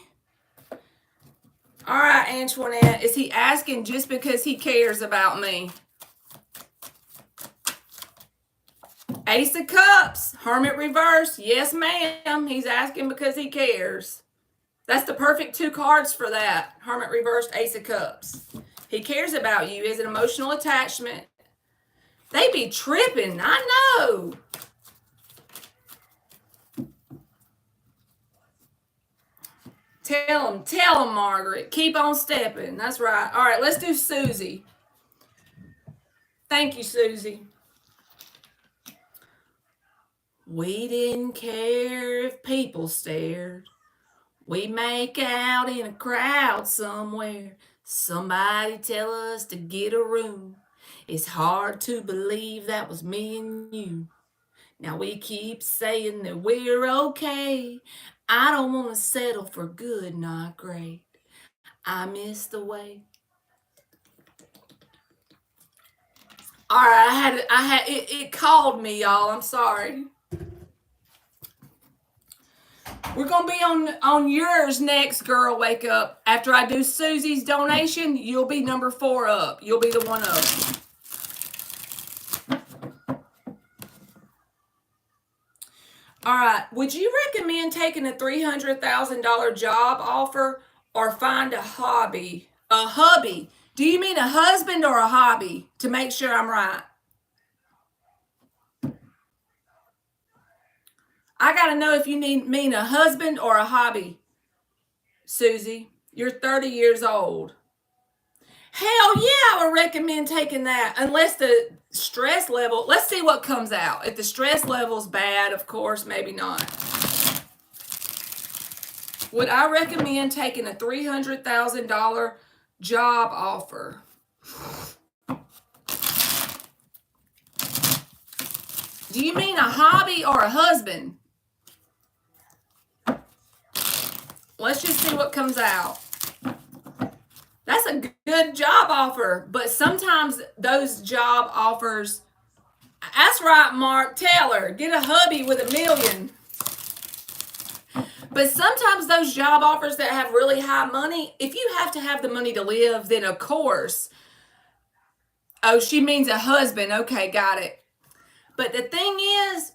All right, Antoinette. Is he asking just because he cares about me? Ace of Cups. Hermit reverse. Yes, ma'am. He's asking because he cares. That's the perfect 2 cards for that. Hermit reversed, Ace of Cups. He cares about you. He has an emotional attachment. They be tripping. I know. Tell them, Margaret. Keep on stepping. That's right. All right, let's do Susie. Thank you, Susie. We didn't care if people stared. We make out in a crowd somewhere. Somebody tell us to get a room. It's hard to believe that was me and you. Now we keep saying that we're okay. I don't want to settle for good, not great. I miss the way. All right, it called me, y'all. I'm sorry. We're going to be on yours next, girl. Wake up. After I do Susie's donation, you'll be number 4 up. You'll be the one up. All right. Would you recommend taking a $300,000 job offer or find a hobby? A hubby. Do you mean a husband or a hobby? To make sure I'm right. I got to know if you mean a husband or a hobby, Susie. You're 30 years old. Hell yeah, I would recommend taking that, unless the stress level, let's see what comes out. If the stress level's bad, of course, maybe not. Would I recommend taking a $300,000 job offer. Do you mean a hobby or a husband? Let's just see what comes out. That's a good job offer, but sometimes those job offers, that's right, Mark Taylor, get a hubby with $1 million. But sometimes those job offers that have really high money, if you have to have the money to live, then of course. Oh, she means a husband. Okay, got it. But the thing is,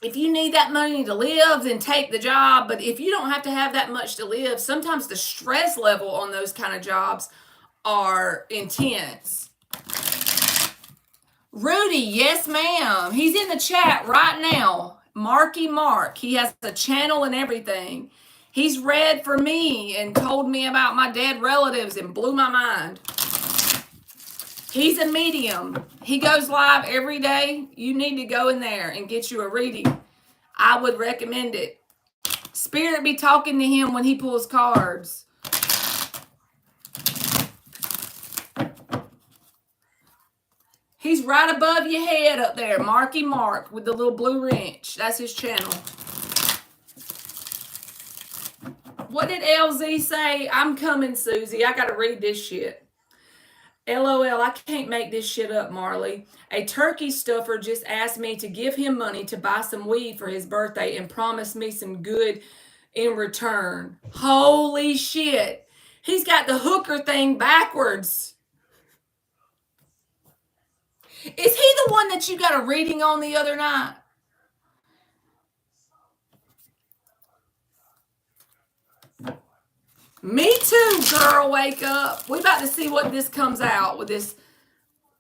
if you need that money to live, then take the job. But if you don't have to have that much to live, sometimes the stress level on those kind of jobs are intense. Rudy, yes, ma'am. He's in the chat right now. Marky Mark. He has a channel and everything. He's read for me and told me about my dead relatives and blew my mind. He's a medium. He goes live every day. You need to go in there and get you a reading. I would recommend it. Spirit be talking to him when he pulls cards. He's right above your head up there, Marky Mark, with the little blue wrench. That's his channel. What did LZ say? I'm coming, Susie. I got to read this shit. LOL, I can't make this shit up, Marley. A turkey stuffer just asked me to give him money to buy some weed for his birthday and promised me some good in return. Holy shit. He's got the hooker thing backwards. Is he the one that you got a reading on the other night? Me too, girl. Wake up. We about to see what this comes out with this.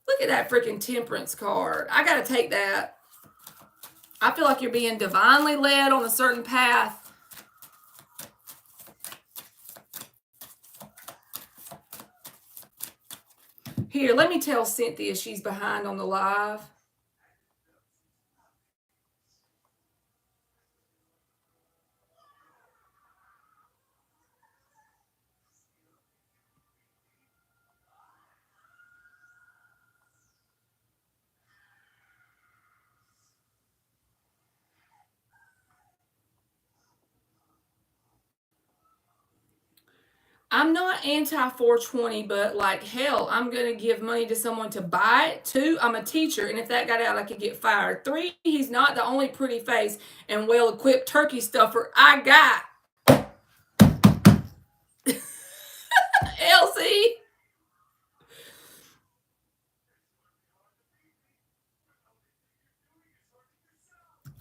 Look at that freaking temperance card. I got to take that. I feel like you're being divinely led on a certain path. Here, let me tell Cynthia she's behind on the live. I'm not anti-420, but like hell, I'm going to give money to someone to buy it. 2, I'm a teacher, and if that got out, I could get fired. 3, he's not the only pretty face and well-equipped turkey stuffer I got. Elsie.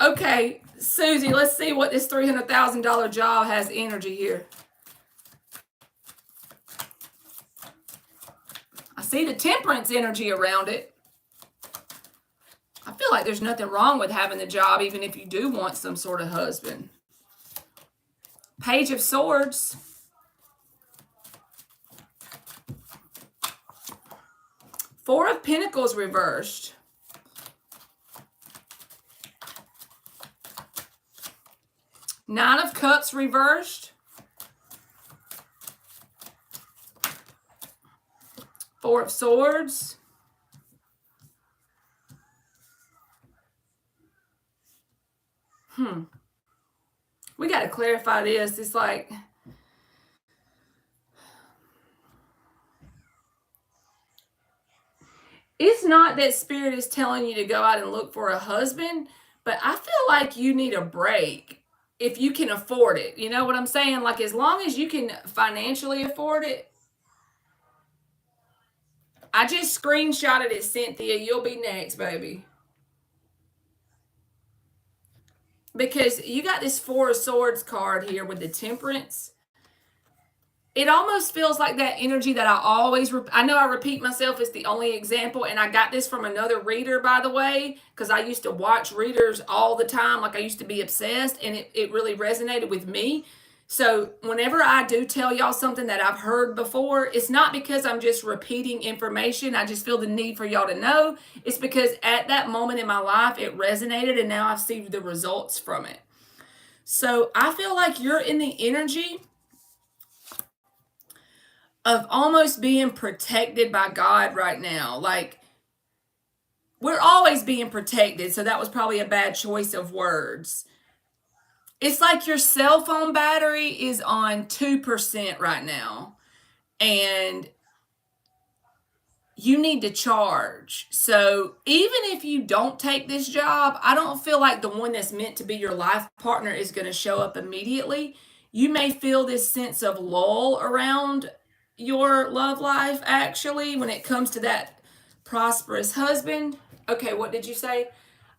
Okay, Susie, let's see what this $300,000 job has energy here. I see the temperance energy around it. I feel like there's nothing wrong with having the job, even if you do want some sort of husband. Page of Swords. Four of Pentacles reversed. Nine of Cups reversed. Four of Swords. We got to clarify this. It's like, it's not that Spirit is telling you to go out and look for a husband, but I feel like you need a break if you can afford it. You know what I'm saying? Like, as long as you can financially afford it. I just screenshotted it, Cynthia. You'll be next, baby. Because you got this Four of Swords card here with the Temperance. It almost feels like that energy that I always, I know I repeat myself, it's the only example, and I got this from another reader, by the way, because I used to watch readers all the time, like I used to be obsessed, and it really resonated with me. So whenever I do tell y'all something that I've heard before, it's not because I'm just repeating information. I just feel the need for y'all to know. It's because at that moment in my life, it resonated, and now I've seen the results from it. So I feel like you're in the energy of almost being protected by God right now. Like, we're always being protected, so that was probably a bad choice of words. It's like your cell phone battery is on 2% right now, and you need to charge. So even if you don't take this job, I don't feel like the one that's meant to be your life partner is going to show up immediately. You may feel this sense of lull around your love life, actually, when it comes to that prosperous husband. Okay, what did you say?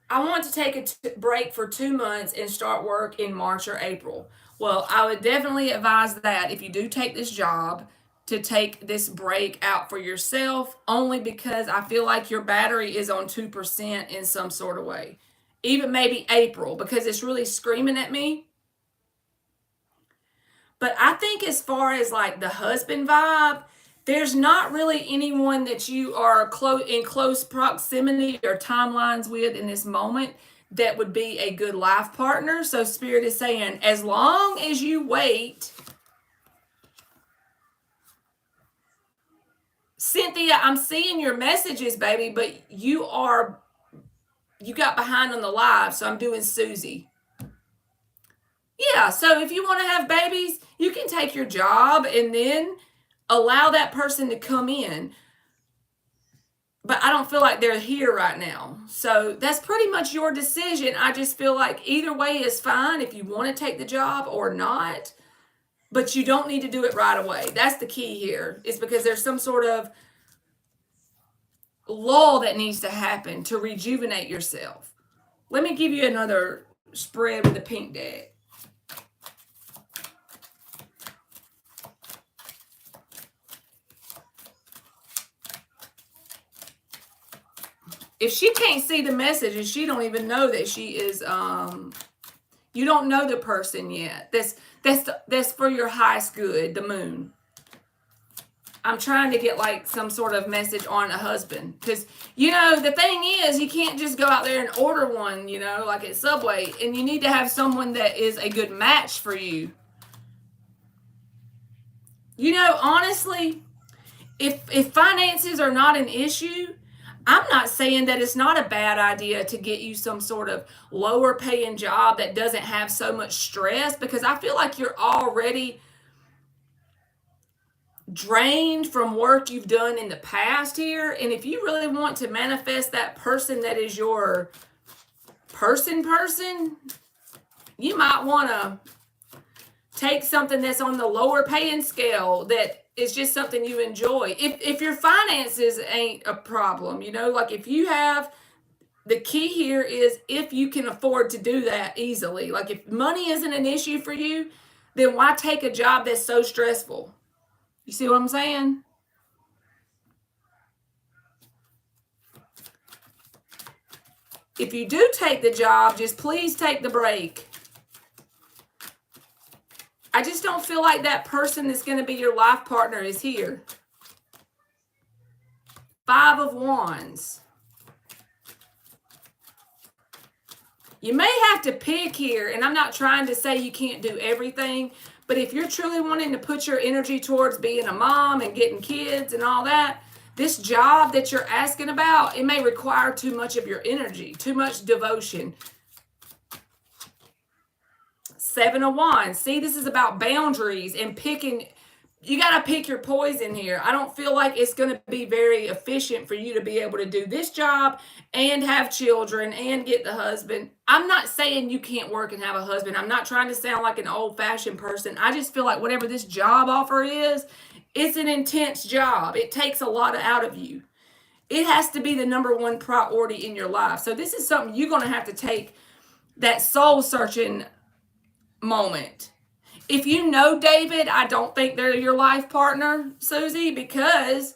I want to take a break for 2 months and start work in March or April. Well, I would definitely advise that if you do take this job, to take this break out for yourself, only because I feel like your battery is on 2% in some sort of way. Even maybe April, because it's really screaming at me. But I think as far as like the husband vibe, there's not really anyone that you are in close proximity or timelines with in this moment that would be a good life partner. So Spirit is saying, as long as you wait. Cynthia, I'm seeing your messages, baby, but you got behind on the live, so I'm doing Susie. Yeah, so if you want to have babies, you can take your job and then allow that person to come in. But I don't feel like they're here right now. So that's pretty much your decision. I just feel like either way is fine if you want to take the job or not. But you don't need to do it right away. That's the key here, is because there's some sort of lull that needs to happen to rejuvenate yourself. Let me give you another spread with the pink deck. If she can't see the messages, she don't even know that she is you don't know the person yet. That's for your highest good, the moon. I'm trying to get like some sort of message on a husband, because the thing is, you can't just go out there and order one, like at Subway, and you need to have someone that is a good match for you. Honestly, if finances are not an issue, I'm not saying that it's not a bad idea to get you some sort of lower paying job that doesn't have so much stress, because I feel like you're already drained from work you've done in the past here. And if you really want to manifest that person that is your person, you might want to take something that's on the lower paying scale that is just something you enjoy. If your finances ain't a problem, like if you have, the key here is if you can afford to do that easily. Like if money isn't an issue for you, then why take a job that's so stressful? You see what I'm saying? If you do take the job, just please take the break. I just don't feel like that person that's going to be your life partner is here. 5 of Wands. You may have to pick here, and I'm not trying to say you can't do everything, but if you're truly wanting to put your energy towards being a mom and getting kids and all that, this job that you're asking about, it may require too much of your energy, too much devotion. 7 of Wands. See, this is about boundaries and picking. You got to pick your poison here. I don't feel like it's going to be very efficient for you to be able to do this job and have children and get the husband. I'm not saying you can't work and have a husband. I'm not trying to sound like an old-fashioned person. I just feel like whatever this job offer is, it's an intense job. It takes a lot out of you. It has to be the number one priority in your life. So this is something you're going to have to take that soul-searching moment. If you know David, I don't think they're your life partner, Susie, because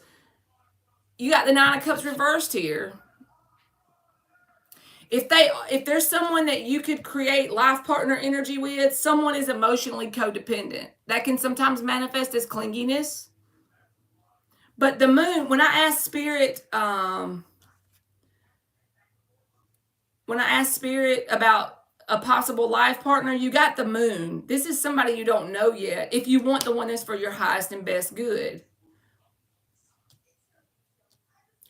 you got the 9 of Cups reversed here. If there's someone that you could create life partner energy with, someone is emotionally codependent. That can sometimes manifest as clinginess. But the moon, when I asked Spirit, about a possible life partner, you got the moon. This is somebody you don't know yet, if you want the one that's for your highest and best good.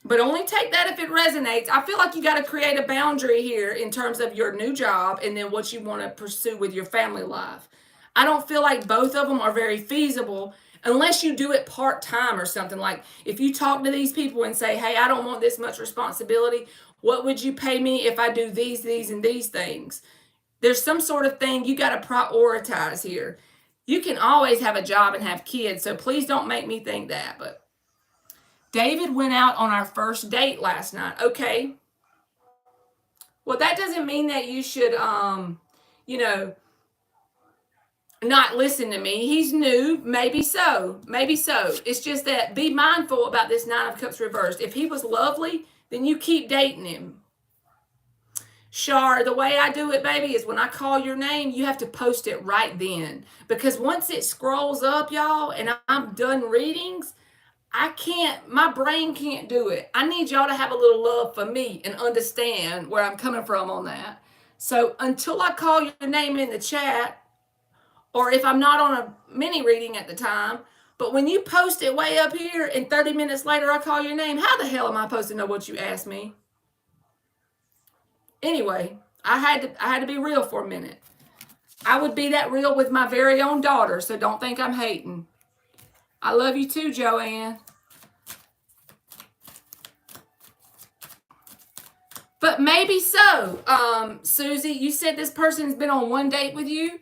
But only take that if it resonates. I feel like you got to create a boundary here in terms of your new job and then what you want to pursue with your family life. I don't feel like both of them are very feasible unless you do it part-time or something. Like if you talk to these people and say, hey, I don't want this much responsibility. What would you pay me if I do these, and these things? There's some sort of thing you got to prioritize here. You can always have a job and have kids, so please don't make me think that. But David went out on our first date last night. Okay. Well, that doesn't mean that you should, not listen to me. He's new. Maybe so. Maybe so. It's just that be mindful about this Nine of Cups reversed. If he was lovely, then you keep dating him. Shar, the way I do it, baby, is when I call your name, you have to post it right then. Because once it scrolls up, y'all, and I'm done readings, my brain can't do it. I need y'all to have a little love for me and understand where I'm coming from on that. So until I call your name in the chat, or if I'm not on a mini reading at the time, but when you post it way up here and 30 minutes later I call your name, how the hell am I supposed to know what you asked me? Anyway, I had to be real for a minute. I would be that real with my very own daughter, so don't think I'm hating. I love you too, Joanne. But maybe so. Susie, you said this person's been on one date with you.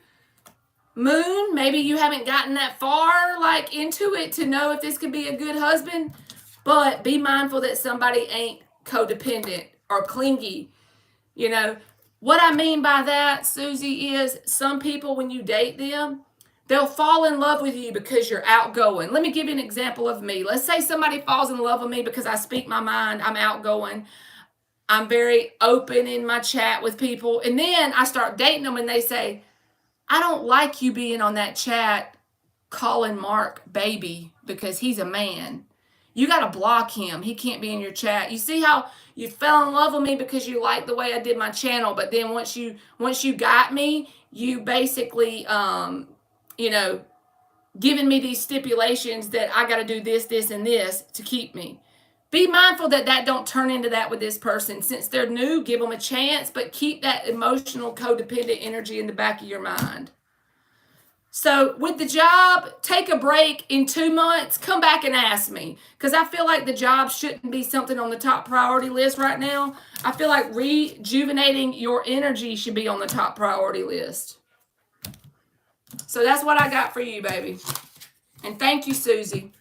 Moon, maybe you haven't gotten that far into it to know if this could be a good husband. But be mindful that somebody ain't codependent or clingy. What I mean by that, Susie, is some people, when you date them, they'll fall in love with you because you're outgoing. Let me give you an example of me. Let's say somebody falls in love with me because I speak my mind. I'm outgoing. I'm very open in my chat with people. And then I start dating them and they say, I don't like you being on that chat calling Mark baby because he's a man. You got to block him. He can't be in your chat. You see how you fell in love with me because you liked the way I did my channel, but then once you got me, you basically giving me these stipulations that I got to do this, and this to keep me. Be mindful that don't turn into that with this person. Since they're new, give them a chance, but keep that emotional codependent energy in the back of your mind. So with the job, take a break in 2 months, come back and ask me. Because I feel like the job shouldn't be something on the top priority list right now. I feel like rejuvenating your energy should be on the top priority list. So that's what I got for you, baby. And thank you, Susie.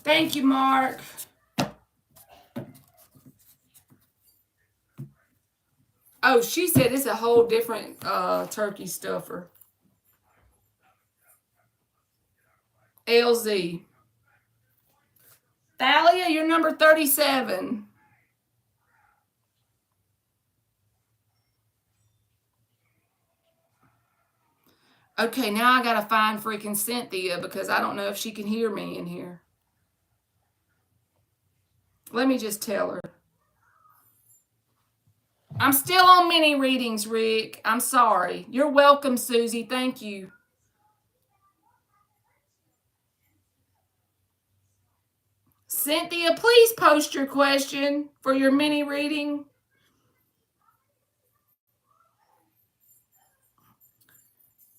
Thank you, Mark. Oh, she said it's a whole different turkey stuffer. LZ. Thalia, you're number 37. Okay, now I gotta find freaking Cynthia because I don't know if she can hear me in here. Let me just tell her. I'm still on mini readings, Rick. I'm sorry. You're welcome, Susie. Thank you. Cynthia, please post your question for your mini reading.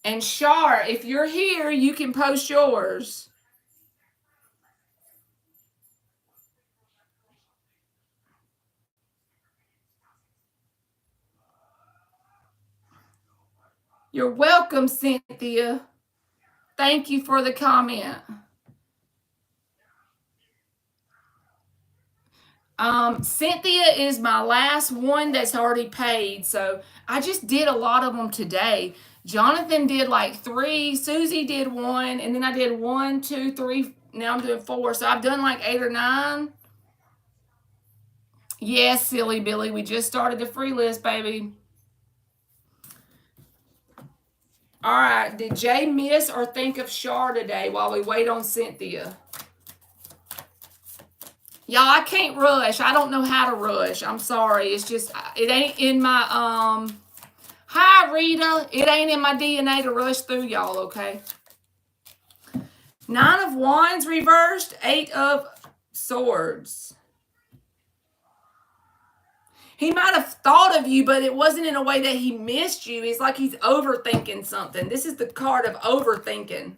And Shar, if you're here, you can post yours. You're welcome, Cynthia. Thank you for the comment. Cynthia is my last one that's already paid. So I just did a lot of them today. Jonathan did like 3. Susie did 1. And then I did 1, 2, 3. Now I'm doing 4. So I've done like 8 or 9. Yes, silly Billy. We just started the free list, baby. All right. Did Jay miss or think of Shar today while we wait on Cynthia? Y'all, I can't rush. I don't know how to rush. I'm sorry. It's just, it ain't in my, hi, Rita. It ain't in my DNA to rush through y'all, okay? 9 of Wands reversed, 8 of Swords. He might have thought of you, but it wasn't in a way that he missed you. It's like he's overthinking something. This is the card of overthinking.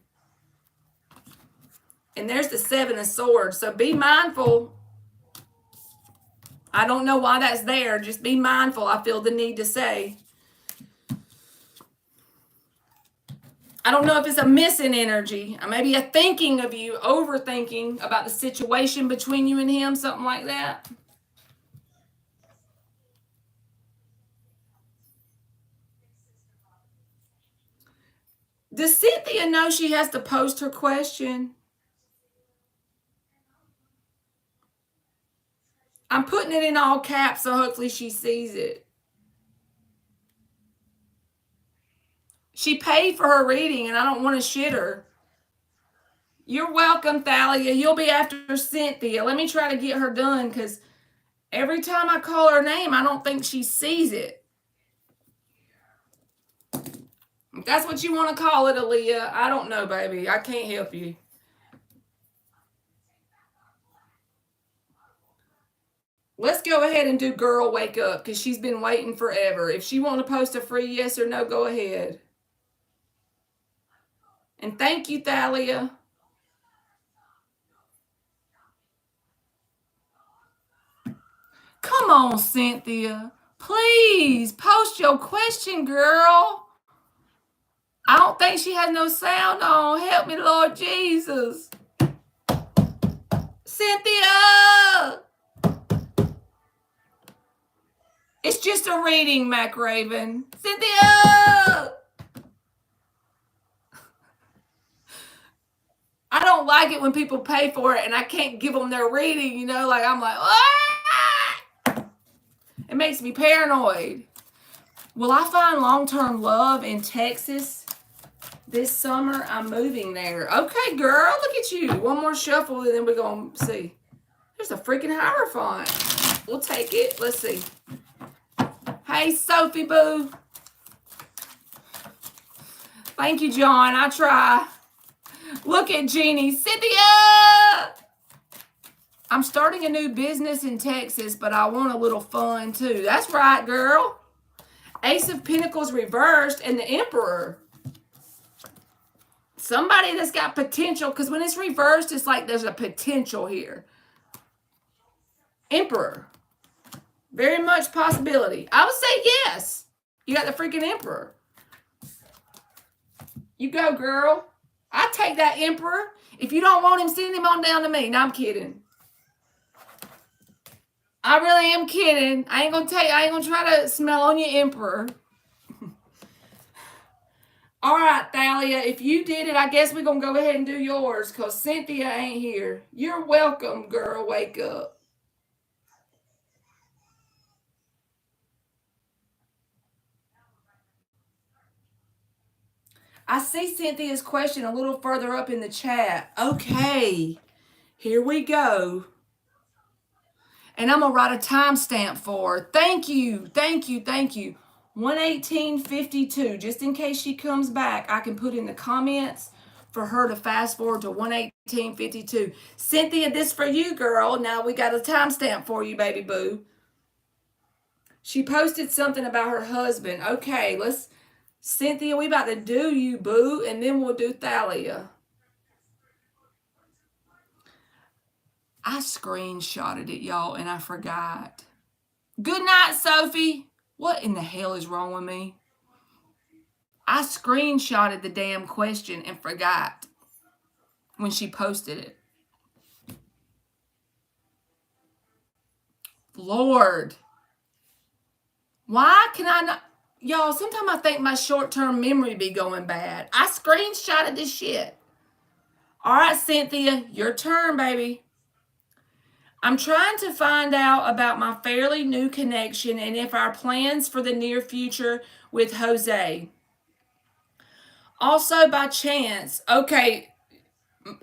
And there's the 7 of Swords. So be mindful. I don't know why that's there. Just be mindful, I feel the need to say. I don't know if it's a missing energy. Maybe a thinking of you, overthinking about the situation between you and him, something like that. Does Cynthia know she has to post her question? I'm putting it in all caps, so hopefully she sees it. She paid for her reading, and I don't want to shit her. You're welcome, Thalia. You'll be after Cynthia. Let me try to get her done, because every time I call her name, I don't think she sees it. If that's what you want to call it, Aaliyah, I don't know, baby. I can't help you. Let's go ahead and do Girl Wake Up, because she's been waiting forever. If she want to post a free yes or no, go ahead. And thank you, Thalia. Come on, Cynthia. Please, post your question, girl. I don't think she has no sound on. Help me, Lord Jesus. Cynthia! It's just a reading, Mac Raven. Cynthia! I don't like it when people pay for it and I can't give them their reading, you know? Like, I'm like, ah! It makes me paranoid. Will I find long-term love in Texas this summer? I'm moving there. Okay, girl, look at you. One more shuffle and then we're going to see. There's a freaking Hierophant. We'll take it. Let's see. Hey, Sophie Boo. Thank you, John. I try. Look at Jeannie. Cynthia! I'm starting a new business in Texas, but I want a little fun too. That's right, girl. Ace of Pentacles reversed and the Emperor. Somebody that's got potential, because when it's reversed, it's like there's a potential here. Emperor. Very much possibility. I would say yes. You got the freaking Emperor. You go, girl. I take that Emperor. If you don't want him, send him on down to me. No, I'm kidding. I really am kidding. I ain't gonna try to smell on your Emperor. All right, Thalia, if you did it, I guess we're gonna go ahead and do yours, because Cynthia ain't here. You're welcome, girl. Wake up. I see Cynthia's question a little further up in the chat. Okay, here we go. And I'm going to write a timestamp for her. Thank you, thank you, thank you. 118:52, just in case she comes back, I can put in the comments for her to fast forward to 118:52. Cynthia, this for you, girl. Now we got a timestamp for you, baby boo. She posted something about her husband. Okay, Cynthia, we about to do you, boo, and then we'll do Thalia. I screenshotted it, y'all, and I forgot. Good night, Sophie. What in the hell is wrong with me? I screenshotted the damn question and forgot when she posted it. Lord. Why can I not? Y'all, sometimes I think my short-term memory be going bad. I screenshotted this shit. All right, Cynthia, your turn, baby. I'm trying to find out about my fairly new connection and if our plans for the near future with Jose. Also, by chance, okay,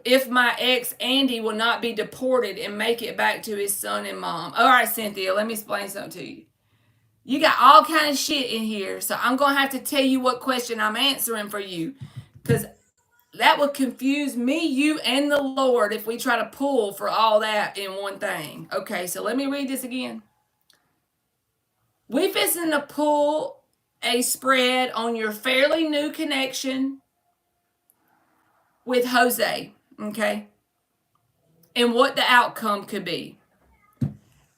if my ex, Andy, will not be deported and make it back to his son and mom. All right, Cynthia, let me explain something to you. You got all kind of shit in here, so I'm going to have to tell you what question I'm answering for you. Because that would confuse me, you, and the Lord if we try to pull for all that in one thing. Okay, so let me read this again. We fixing to pull a spread on your fairly new connection with Jose, okay? And what the outcome could be.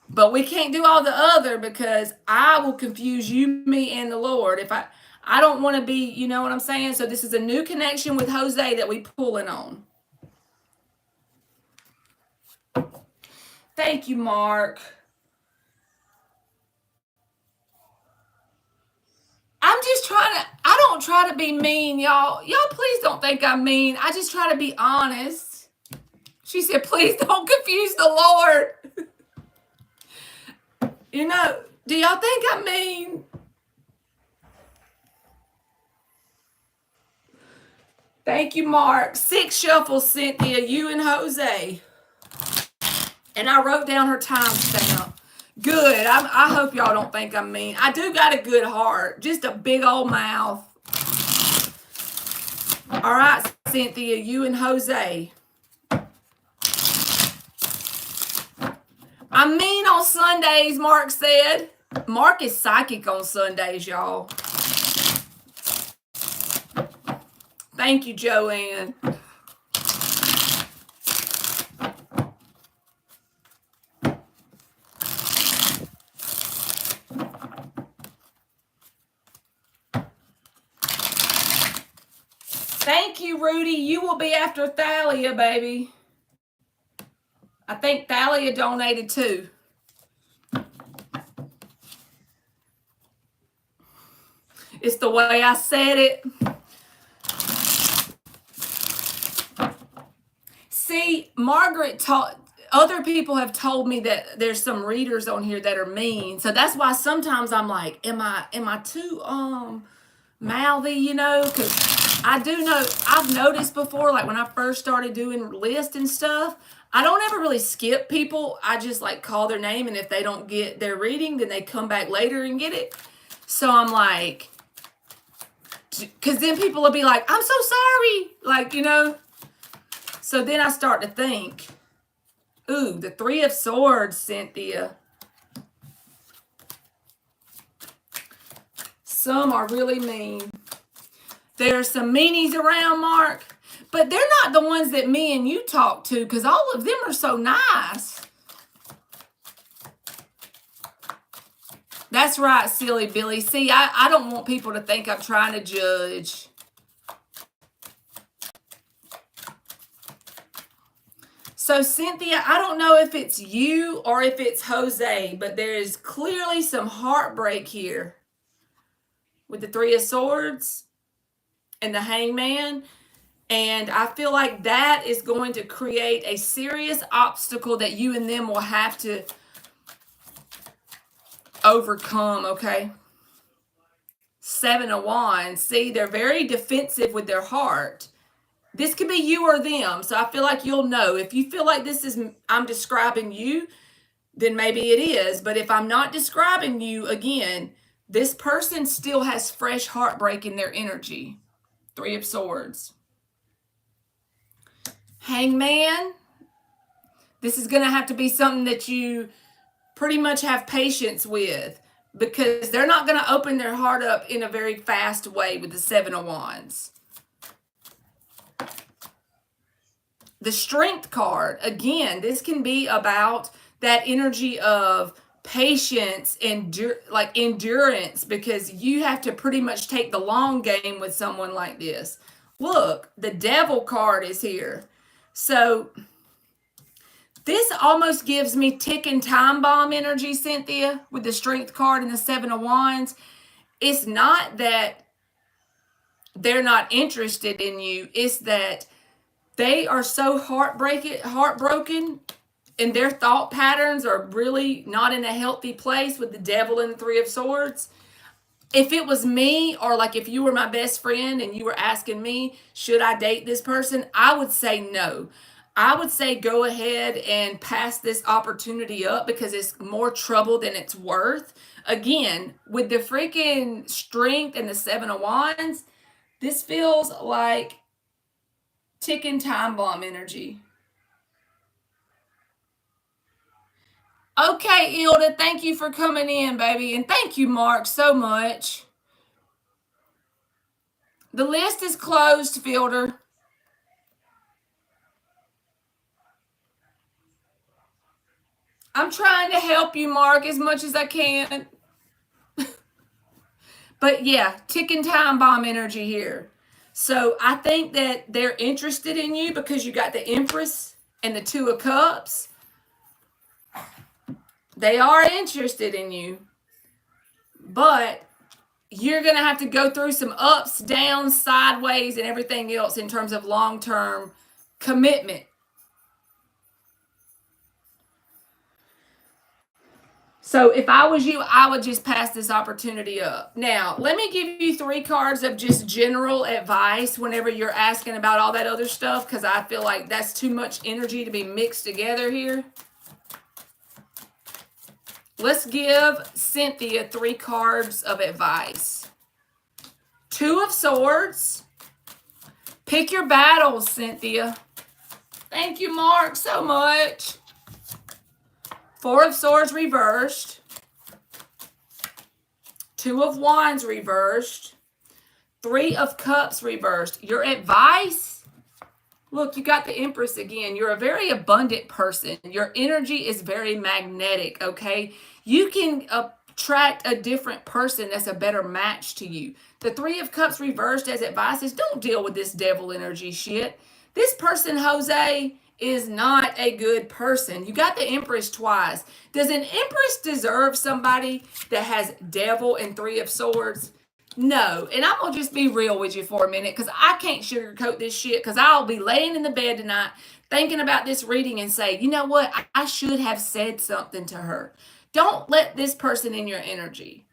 But we can't do all the other because I will confuse you, me, and the Lord if I don't want to be, you know what I'm saying? So this is a new connection with Jose that we pulling on. Thank you, Mark. I'm just trying to, I don't try to be mean, y'all. Y'all please don't think I'm mean. I just try to be honest. She said, please don't confuse the Lord. You know, do y'all think I'm mean? Thank you, Mark. 6 shuffles, Cynthia, you and Jose. And I wrote down her timestamp. Good. I hope y'all don't think I'm mean. I do got a good heart. Just a big old mouth. All right, Cynthia, you and Jose. I'm mean on Sundays, Mark said. Mark is psychic on Sundays, y'all. Thank you, Joanne. Thank you, Rudy. You will be after Thalia, baby. I think Thalia donated too. It's the way I said it. See, Margaret taught, other people have told me that there's some readers on here that are mean. So that's why sometimes I'm like, am I too mouthy, you know? Because I do know, I've noticed before, like when I first started doing lists and stuff, I don't ever really skip people. I just like call their name, and if they don't get their reading, then they come back later and get it. So I'm like, because then people will be like, I'm so sorry. Like, you know. So then I start to think, ooh, the 3 of Swords, Cynthia. Some are really mean. There's some meanies around, Mark, but they're not the ones that me and you talk to, because all of them are so nice. That's right, silly Billy. See, I don't want people to think I'm trying to judge. So, Cynthia, I don't know if it's you or if it's Jose, but there is clearly some heartbreak here with the 3 of Swords and the Hangman. And I feel like that is going to create a serious obstacle that you and them will have to overcome, okay? 7 of Wands. See, they're very defensive with their heart. This could be you or them, so I feel like you'll know. If you feel like this is, I'm describing you, then maybe it is. But if I'm not describing you, again, this person still has fresh heartbreak in their energy. 3 of Swords. Hangman. This is going to have to be something that you pretty much have patience with, because they're not going to open their heart up in a very fast way with the 7 of Wands. The Strength card, again, this can be about that energy of patience and endurance, because you have to pretty much take the long game with someone like this. Look, the Devil card is here. So this almost gives me ticking time bomb energy, Cynthia, with the Strength card and the 7 of Wands. It's not that they're not interested in you. It's that they are so heartbroken, and their thought patterns are really not in a healthy place with the Devil and the 3 of Swords. If it was me, or like if you were my best friend and you were asking me, should I date this person? I would say no. I would say go ahead and pass this opportunity up, because it's more trouble than it's worth. Again, with the freaking Strength and the 7 of Wands, this feels like ticking time bomb energy. Okay, Ilda, thank you for coming in, baby. And thank you, Mark, so much. The list is closed, Fielder. I'm trying to help you, Mark, as much as I can. But yeah, ticking time bomb energy here. So I think that they're interested in you because you got the Empress and the Two of Cups. They are interested in you, but you're going to have to go through some ups, downs, sideways, and everything else in terms of long-term commitment. So if I was you, I would just pass this opportunity up. Now, let me give you 3 cards of just general advice whenever you're asking about all that other stuff, because I feel like that's too much energy to be mixed together here. Let's give Cynthia 3 cards of advice. 2 of Swords. Pick your battles, Cynthia. Thank you, Mark, so much. 4 of Swords reversed. 2 of Wands reversed. 3 of Cups reversed. Your advice? Look, you got the Empress again. You're a very abundant person. Your energy is very magnetic, okay? You can attract a different person that's a better match to you. The 3 of Cups reversed as advice is don't deal with this devil energy shit. This person, Jose, is not a good person. You got the Empress twice. Does an Empress deserve somebody that has devil and 3 of Swords? No. And I'm going to just be real with you for a minute because I can't sugarcoat this shit because I'll be laying in the bed tonight thinking about this reading and say, you know what? I should have said something to her. Don't let this person in your energy.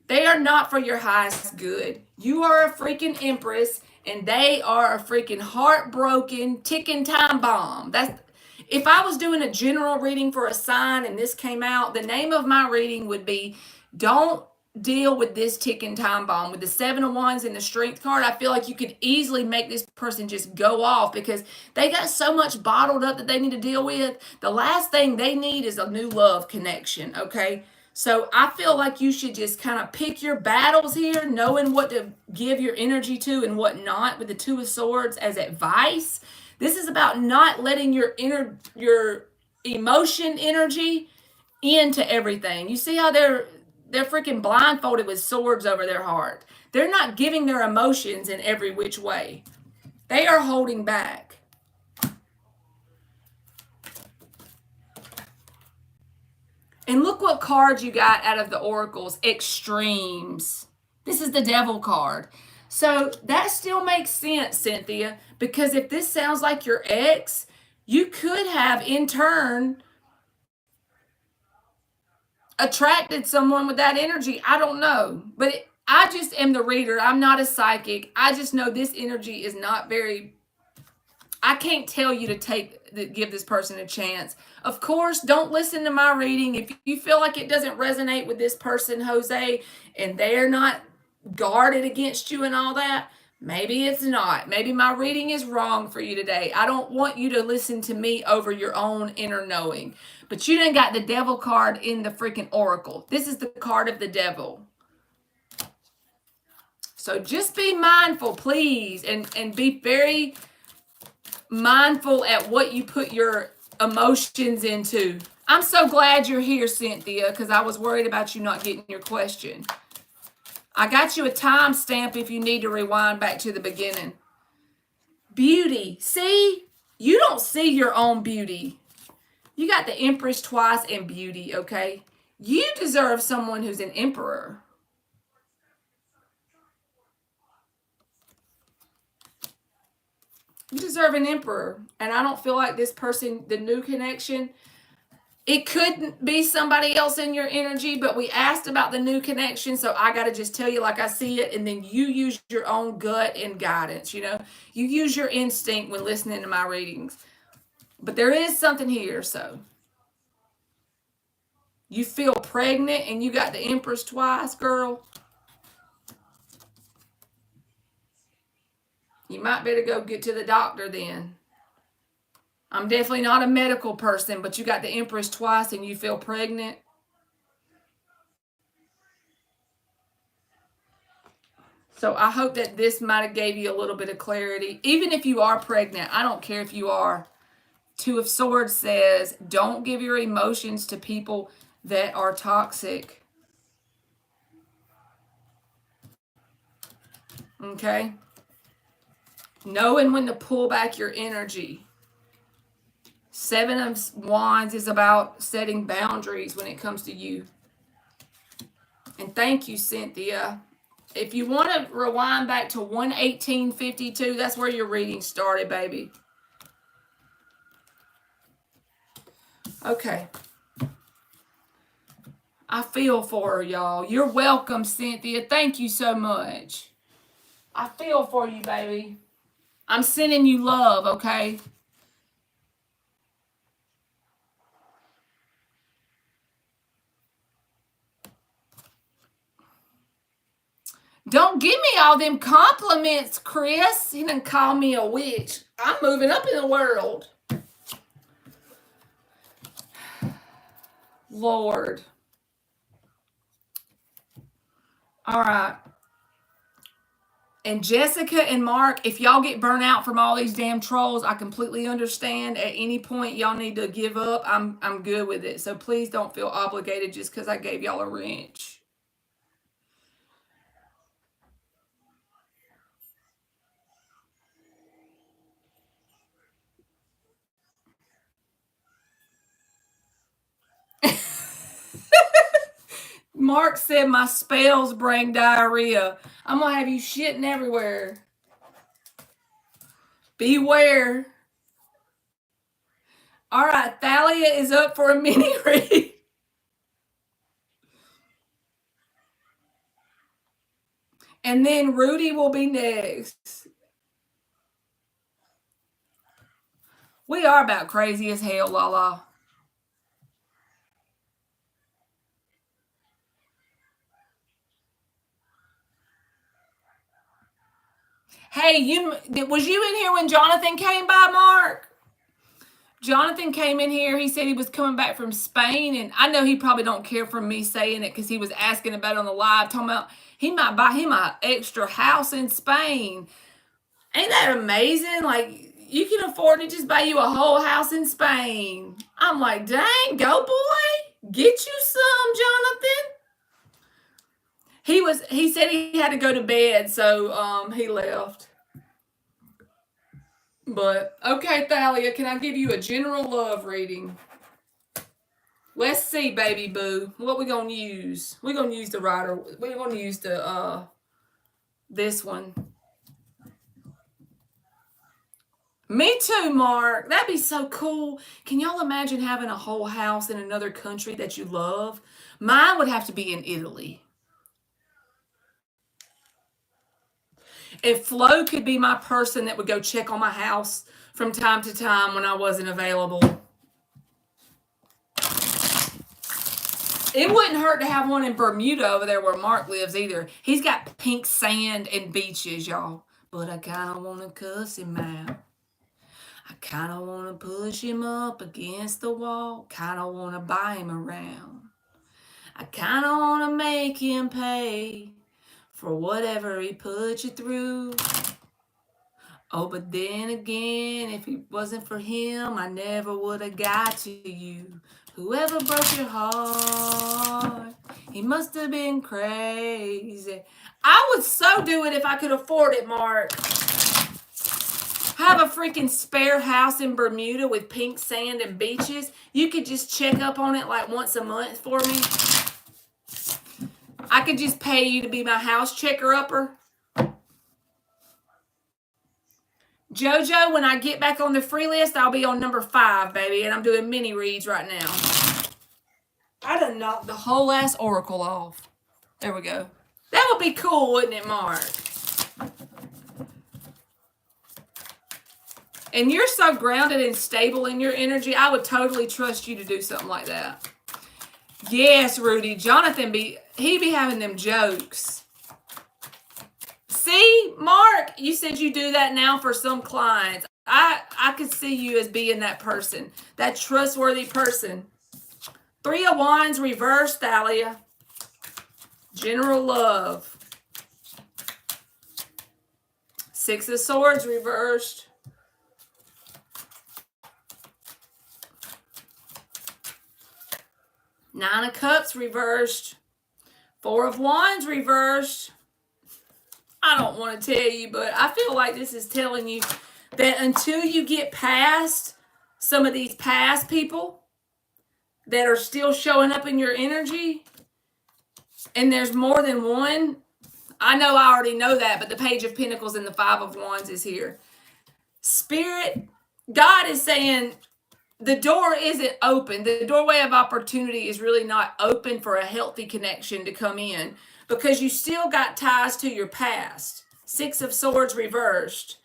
They are not for your highest good. You are a freaking Empress and they are a freaking heartbroken ticking time bomb. That's if I was doing a general reading for a sign and this came out, the name of my reading would be don't deal with this ticking time bomb. With the 7 of Wands and the Strength card, I feel like you could easily make this person just go off because they got so much bottled up that they need to deal with. The last thing they need is a new love connection, okay? So I feel like you should just kind of pick your battles here, knowing what to give your energy to and what not with the 2 of Swords as advice. This is about not letting your emotion energy into everything. You see how they're freaking blindfolded with swords over their heart. They're not giving their emotions in every which way. They are holding back. And look what cards you got out of the oracles. Extremes. This is the devil card. So that still makes sense, Cynthia, because if this sounds like your ex, you could have in turn attracted someone with that energy. I don't know. But I just am the reader. I'm not a psychic. I just know this energy is not very... I can't tell you to give this person a chance. Of course, don't listen to my reading. If you feel like it doesn't resonate with this person, Jose, and they're not guarded against you and all that, maybe it's not. Maybe my reading is wrong for you today. I don't want you to listen to me over your own inner knowing. But you done got the devil card in the freaking oracle. This is the card of the devil. So just be mindful, please, and be very mindful at what you put your emotions into. I'm so glad you're here, Cynthia, because I was worried about you not getting your question. I got you a timestamp if you need to rewind back to the beginning. Beauty. See? You don't see your own beauty. You got the Empress twice and beauty, okay? You deserve someone who's an emperor. You deserve an emperor. And I don't feel like this person, the new connection, it couldn't be somebody else in your energy, but we asked about the new connection, so I got to just tell you like I see it, and then you use your own gut and guidance, you know? You use your instinct when listening to my readings. But there is something here, so. You feel pregnant and you got the Empress twice, girl. You might better go get to the doctor then. I'm definitely not a medical person, but you got the Empress twice and you feel pregnant. So I hope that this might have gave you a little bit of clarity. Even if you are pregnant, I don't care if you are. Two of Swords says, don't give your emotions to people that are toxic. Okay? Knowing when to pull back your energy. Seven of Wands is about setting boundaries when it comes to you. And thank you, Cynthia. If you want to rewind back to 11852, that's where your reading started, baby. Okay. I feel for her, y'all. You're welcome, Cynthia. Thank you so much. I feel for you, baby. I'm sending you love, okay? Don't give me all them compliments, Chris. He done call me a witch. I'm moving up in the world. Lord. All right. And Jessica and Mark, if y'all get burnt out from all these damn trolls, I completely understand. At any point y'all need to give up, I'm good with it. So please don't feel obligated just because I gave y'all a wrench. Mark said my spells bring diarrhea. I'm going to have you shitting everywhere. Beware. All right, Thalia is up for a mini read. And then Rudy will be next. We are about crazy as hell, Lala. Hey, was you in here when Jonathan came by, Mark? Jonathan came in here. He said he was coming back from Spain, and I know he probably don't care for me saying it because he was asking about it on the live, talking about he might buy him an extra house in Spain. Ain't that amazing? Like, you can afford to just buy you a whole house in Spain. I'm like, dang, go boy, get you some, Jonathan. He said he had to go to bed, so he left. But okay, Thalia, can I give you a general love reading? Let's see, baby boo. What we gonna use? We're gonna use the rider. We're gonna use the this one. Me too, Mark. That'd be so cool. Can y'all imagine having a whole house in another country that you love? Mine would have to be in Italy. If Flo could be my person that would go check on my house from time to time when I wasn't available. It wouldn't hurt to have one in Bermuda over there where Mark lives either. He's got pink sand and beaches, y'all. But I kind of want to cuss him out. I kind of want to push him up against the wall. Kind of want to buy him around. I kind of want to make him pay for whatever he put you through. Oh, but then again, if it wasn't for him, I never would have got to you. Whoever broke your heart, he must have been crazy. I would so do it if I could afford it, Mark. Have a freaking spare house in Bermuda with pink sand and beaches. You could just check up on it like once a month for me. I could just pay you to be my house checker-upper. JoJo, when I get back on the free list, I'll be on number 5, baby, and I'm doing mini reads right now. I done knocked the whole ass oracle off. There we go. That would be cool, wouldn't it, Mark? And you're so grounded and stable in your energy, I would totally trust you to do something like that. Yes, Rudy. Jonathan he be having them jokes. See, Mark, you said you do that now for some clients. I could see you as being that person, that trustworthy person. 3 of Wands reversed, Thalia. General love. 6 of Swords reversed. Nine of Cups reversed. 4 of Wands reversed. I don't want to tell you, but I feel like this is telling you that until you get past some of these past people that are still showing up in your energy, and there's more than one. I know I already know that, but the Page of Pentacles and the 5 of Wands is here. Spirit, God is saying the door isn't open. The doorway of opportunity is really not open for a healthy connection to come in because you still got ties to your past. 6 of Swords reversed.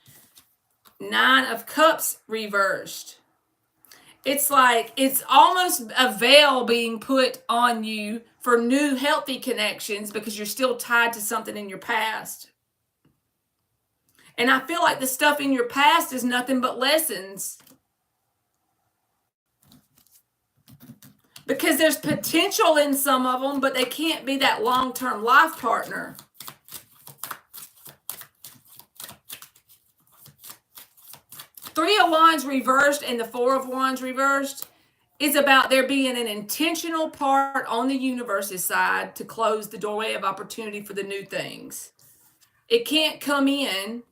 9 of Cups reversed. It's like it's almost a veil being put on you for new healthy connections because you're still tied to something in your past. And I feel like the stuff in your past is nothing but lessons. Because there's potential in some of them, but they can't be that long-term life partner. Three of Wands reversed and the 4 of Wands reversed is about there being an intentional part on the universe's side to close the doorway of opportunity for the new things. It can't come in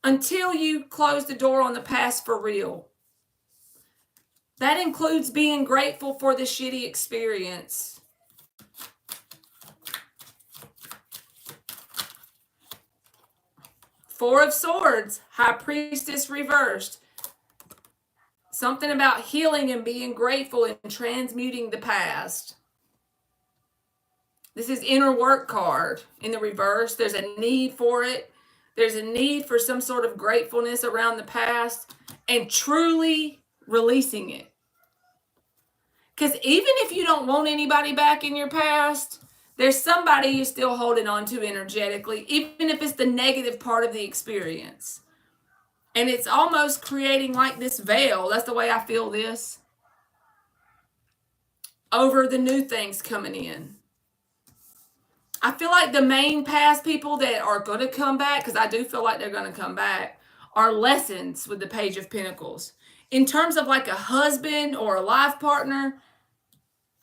until you close the door on the past for real. That includes being grateful for the shitty experience. Four of Swords, High Priestess reversed. Something about healing and being grateful and transmuting the past. This is inner work card in the reverse. There's a need for it. There's a need for some sort of gratefulness around the past and truly releasing it. Because even if you don't want anybody back in your past, there's somebody you're still holding on to energetically, even if it's the negative part of the experience. And it's almost creating like this veil. That's the way I feel this. Over the new things coming in. I feel like the main past people that are going to come back, because I do feel like they're going to come back, are lessons with the Page of Pentacles. In terms of like a husband or a life partner,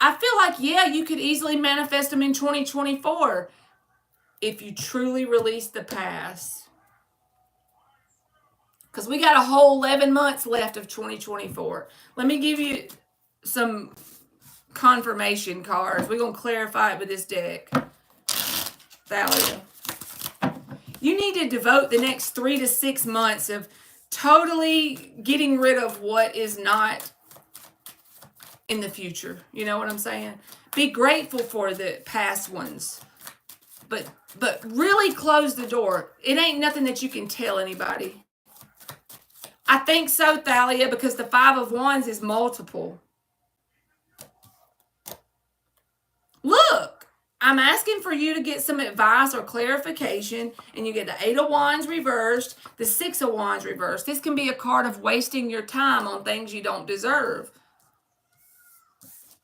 I feel like, yeah, you could easily manifest them in 2024 if you truly release the past. Because we got a whole 11 months left of 2024. Let me give you some confirmation cards. We're going to clarify it with this deck. Thalia. You need to devote the next 3 to 6 months of totally getting rid of what is not in the future. You know what I'm saying? Be grateful for the past ones. But really close the door. It ain't nothing that you can tell anybody. I think so, Thalia, because the 5 of Wands is multiple. Look, I'm asking for you to get some advice or clarification, and you get the 8 of Wands reversed, the 6 of Wands reversed. This can be a card of wasting your time on things you don't deserve.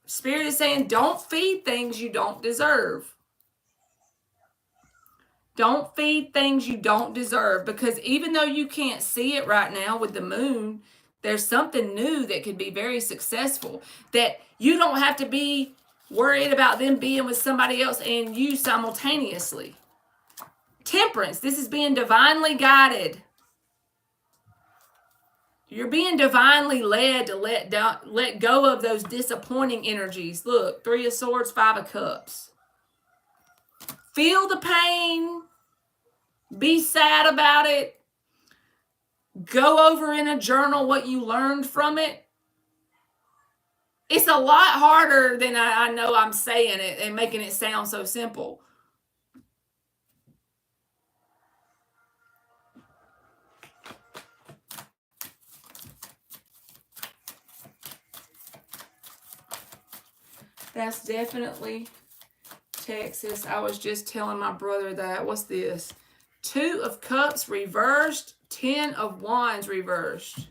Spirit is saying, don't feed things you don't deserve. Don't feed things you don't deserve, because even though you can't see it right now with the moon, there's something new that could be very successful, that you don't have to be worried about them being with somebody else and you simultaneously. Temperance, this is being divinely guided. You're being divinely led to let go of those disappointing energies. Look, 3 of Swords, 5 of Cups. Feel the pain. Be sad about it. Go over in a journal what you learned from it. It's a lot harder than I know I'm saying it and making it sound so simple. That's definitely Texas. I was just telling my brother that. What's this? 2 of Cups reversed, 10 of Wands reversed.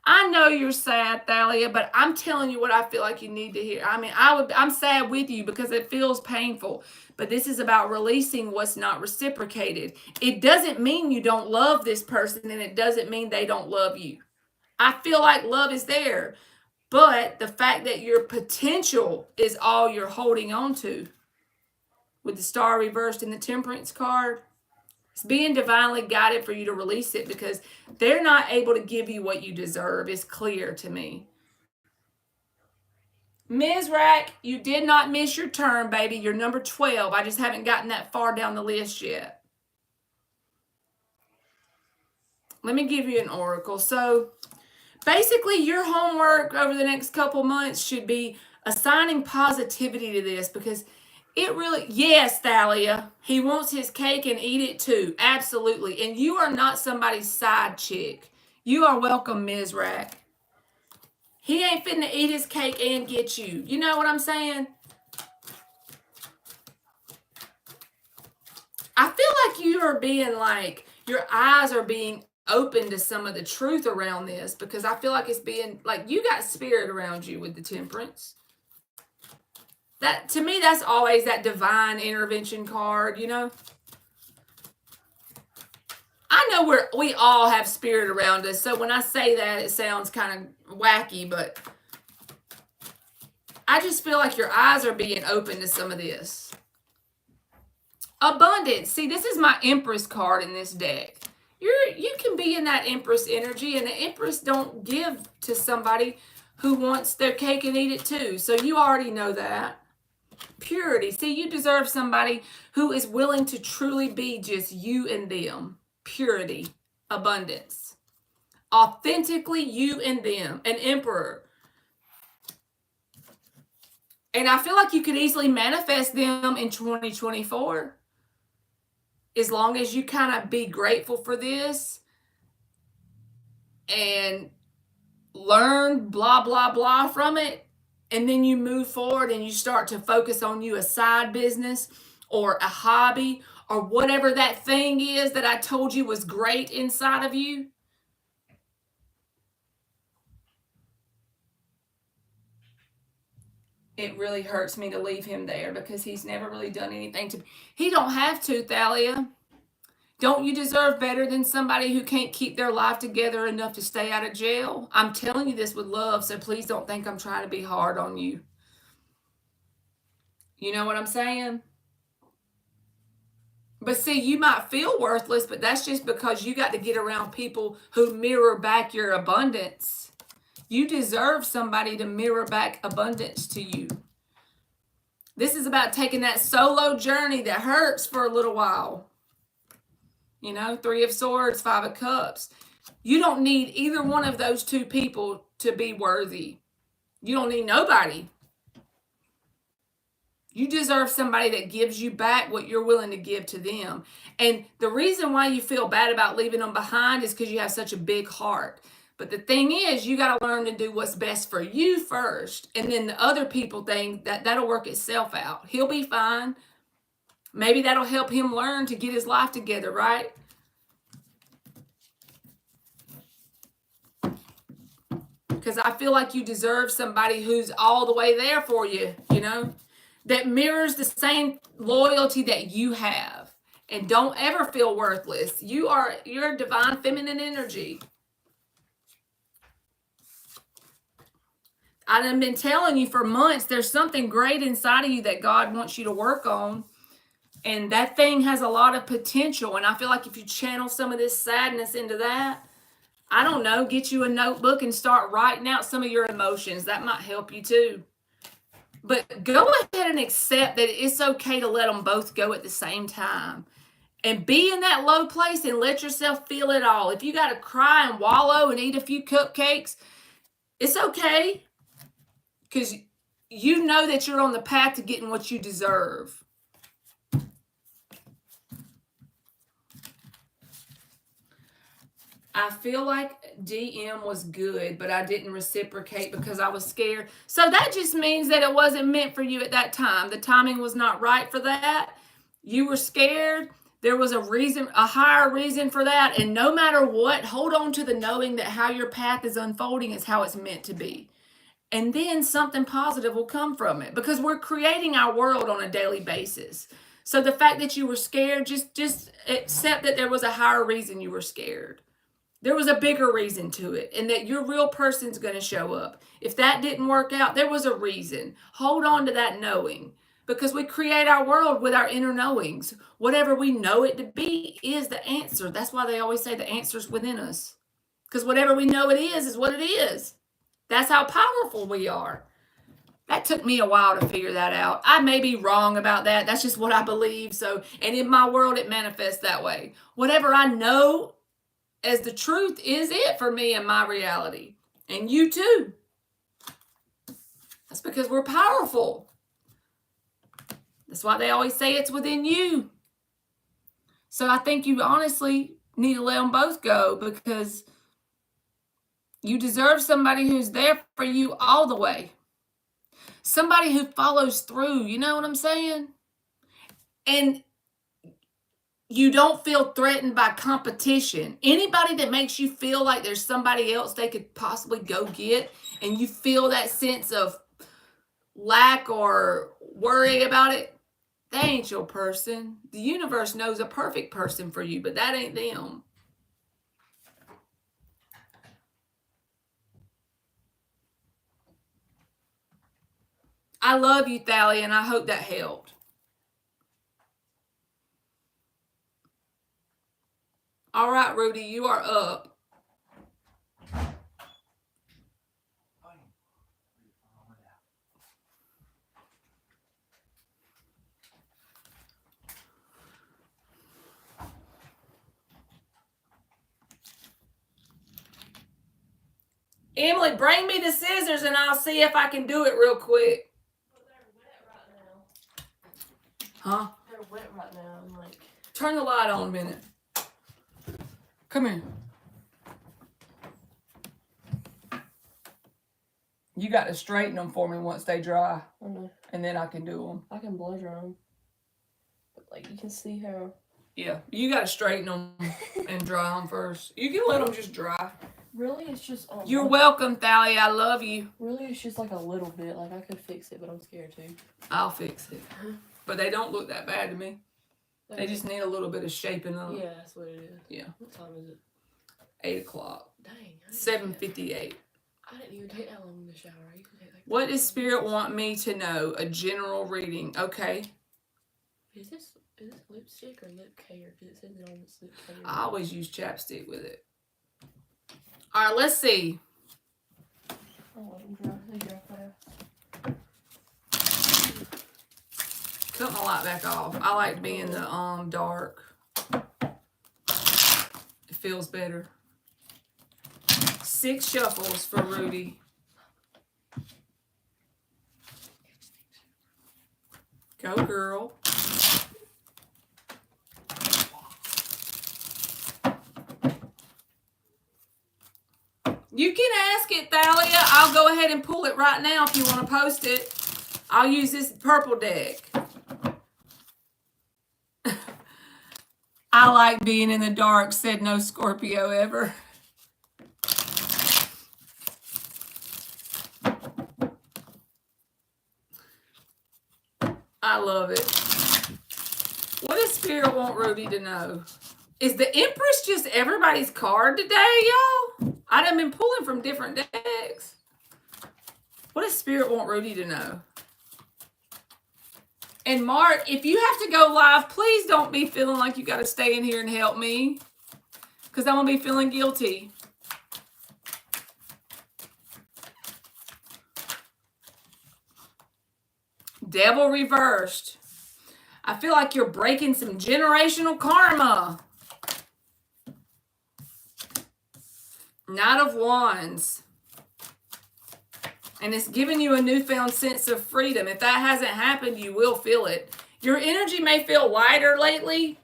I know you're sad, Thalia, but I'm telling you what I feel like you need to hear. I mean, I'm sad with you because it feels painful, but this is about releasing what's not reciprocated. It doesn't mean you don't love this person, and it doesn't mean they don't love you. I feel like love is there, but the fact that your potential is all you're holding on to. With the Star reversed in the Temperance card, it's being divinely guided for you to release it because they're not able to give you what you deserve. It's clear to me. Mizrak, you did not miss your turn, baby. You're number 12. I just haven't gotten that far down the list yet. Let me give you an oracle. So basically, your homework over the next couple months should be assigning positivity to this because it really, yes, Thalia, he wants his cake and eat it too. Absolutely. And you are not somebody's side chick. You are welcome, Mizrak. He ain't finna eat his cake and get you. You know what I'm saying? I feel like you are being like, your eyes are being open to some of the truth around this because I feel like it's being like you got spirit around you with the Temperance. That to me, that's always that divine intervention card, you know. I know we all have spirit around us, so when I say that, it sounds kind of wacky, but I just feel like your eyes are being open to some of this. Abundance. See, this is my Empress card in this deck. You can be in that Empress energy, and the Empress don't give to somebody who wants their cake and eat it too. So you already know that. Purity. See, you deserve somebody who is willing to truly be just you and them. Purity. Abundance. Authentically you and them. An Emperor. And I feel like you could easily manifest them in 2024. As long as you kind of be grateful for this and learn blah, blah, blah from it. And then you move forward and you start to focus on you a side business or a hobby or whatever that thing is that I told you was great inside of you. It really hurts me to leave him there because he's never really done anything to me. He don't have to, Thalia. Don't you deserve better than somebody who can't keep their life together enough to stay out of jail? I'm telling you this with love, so please don't think I'm trying to be hard on you. You know what I'm saying? But see, you might feel worthless, but that's just because you got to get around people who mirror back your abundance. You deserve somebody to mirror back abundance to you. This is about taking that solo journey that hurts for a little while. You know, 3 of Swords, 5 of Cups. You don't need either one of those two people to be worthy. You don't need nobody. You deserve somebody that gives you back what you're willing to give to them. And the reason why you feel bad about leaving them behind is because you have such a big heart. But the thing is, you got to learn to do what's best for you first. And then the other people think that'll work itself out. He'll be fine. Maybe that'll help him learn to get his life together, right? Because I feel like you deserve somebody who's all the way there for you, you know, that mirrors the same loyalty that you have. And don't ever feel worthless. You're a divine feminine energy. I've been telling you for months, there's something great inside of you that God wants you to work on. And that thing has a lot of potential. And I feel like if you channel some of this sadness into that, I don't know, get you a notebook and start writing out some of your emotions. That might help you too. But go ahead and accept that it's okay to let them both go at the same time. And be in that low place and let yourself feel it all. If you got to cry and wallow and eat a few cupcakes, it's okay. Because you know that you're on the path to getting what you deserve. I feel like DM was good, but I didn't reciprocate because I was scared. So that just means that it wasn't meant for you at that time. The timing was not right for that. You were scared. There was a reason, a higher reason for that. And no matter what, hold on to the knowing that how your path is unfolding is how it's meant to be. And then something positive will come from it because we're creating our world on a daily basis. So the fact that you were scared, just accept that there was a higher reason you were scared. There was a bigger reason to it, and that your real person's going to show up. If that didn't work out, there was a reason. Hold on to that knowing, because we create our world with our inner knowings. Whatever we know it to be is the answer. That's why they always say the answer's within us, because whatever we know it is what it is. That's how powerful we are. That took me a while to figure that out. I may be wrong about that. That's just what I believe. So, and in my world, it manifests that way. Whatever I know as the truth is it for me and my reality. And you too. That's because we're powerful. That's why they always say it's within you. So I think you honestly need to let them both go, because you deserve somebody who's there for you all the way. Somebody who follows through, you know what I'm saying? And you don't feel threatened by competition. Anybody that makes you feel like there's somebody else they could possibly go get, and you feel that sense of lack or worry about it, they ain't your person. The universe knows a perfect person for you, but that ain't them. I love you, Thalia, and I hope that helped. All right, Rudy, you are up. Emily, bring me the scissors and I'll see if I can do it real quick. Huh? They're wet right now. I'm like, Turn the light on a minute. Come here. You got to straighten them for me once they dry, I don't know. and then I can do them. I can blow dry them. But like, you can see how. Yeah, you got to straighten them and dry them first. You can let them just dry. Really, it's just. You're welcome, Thalia. I love you. Really, it's just like a little bit. Like, I could fix it, but I'm scared too. I'll fix it. But they don't look that bad to me. They just need a little bit of shaping up. Yeah, that's what it is. Yeah. What time is it? 8 o'clock. Dang. 7:58. I didn't even take that long in the shower. I used to take like. What does Spirit want me to know? A general reading. Okay. Is this lipstick or lip care? Because it says it on this lip care. I always use chapstick with it. All right, let's see. Oh, let them dry. They dry fast. Cut my light back off. I like to be in the dark. It feels better. 6 shuffles for Rudy. Go, girl. You can ask it, Thalia. I'll go ahead and pull it right now if you want to post it. I'll use this purple deck. I like being in the dark, said no Scorpio ever. I love it. What does Spirit want Rudy to know? Is the Empress just everybody's card today, y'all? I done been pulling from different decks. What does Spirit want Rudy to know? And Mark, if you have to go live, please don't be feeling like you got to stay in here and help me, because I'm going to be feeling guilty. Devil reversed. I feel like you're breaking some generational karma. Knight of Wands. And it's giving you a newfound sense of freedom. If that hasn't happened, you will feel it. Your energy may feel lighter lately.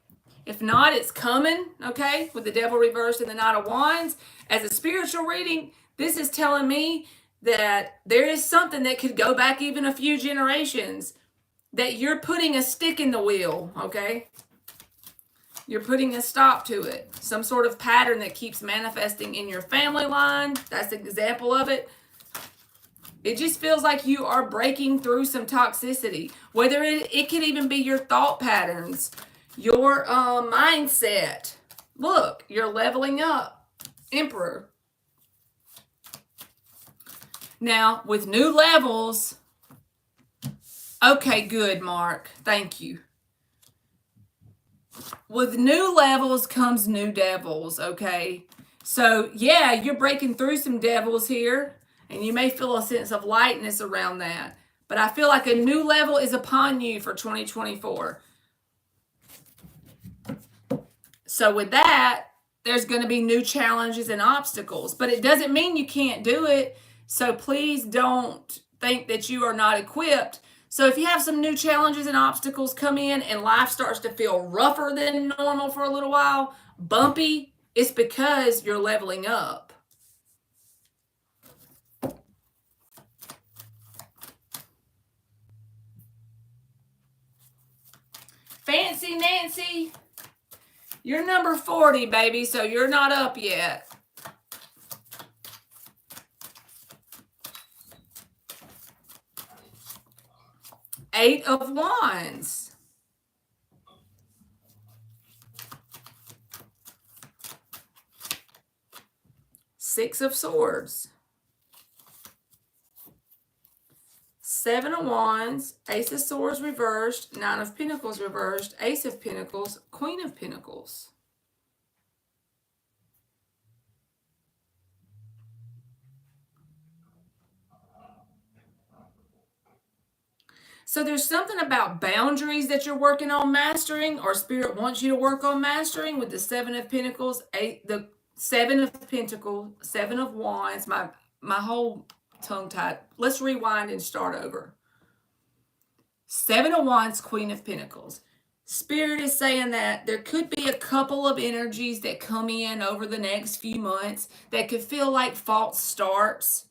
If not, it's coming, okay, with the Devil reversed and the Knight of Wands. As a spiritual reading, this is telling me that there is something that could go back even a few generations, that you're putting a stick in the wheel, okay? You're putting a stop to it. Some sort of pattern that keeps manifesting in your family line. That's an example of it. It just feels like you are breaking through some toxicity. Whether it could even be your thought patterns, your mindset. Look, you're leveling up. Emperor. Now, with new levels, okay, good, Mark. Thank you. With new levels comes new devils, okay? So, yeah, you're breaking through some devils here, and you may feel a sense of lightness around that. But I feel like a new level is upon you for 2024. So with that, there's going to be new challenges and obstacles, but it doesn't mean you can't do it. So please don't think that you are not equipped. So if you have some new challenges and obstacles come in and life starts to feel rougher than normal for a little while, bumpy, it's because you're leveling up. Fancy Nancy, you're number 40, baby, so you're not up yet. Eight of Wands. Six of Swords. Seven of Wands, Ace of Swords reversed, Nine of Pentacles reversed, Ace of Pentacles, Queen of Pentacles. So there's something about boundaries that you're working on mastering, or Spirit wants you to work on mastering with the Seven of Pentacles, the Seven of Pentacles, Seven of Wands. My whole tongue tied. Let's rewind and start over. Seven of Wands, Queen of Pentacles. Spirit is saying that there could be a couple of energies that come in over the next few months that could feel like false starts.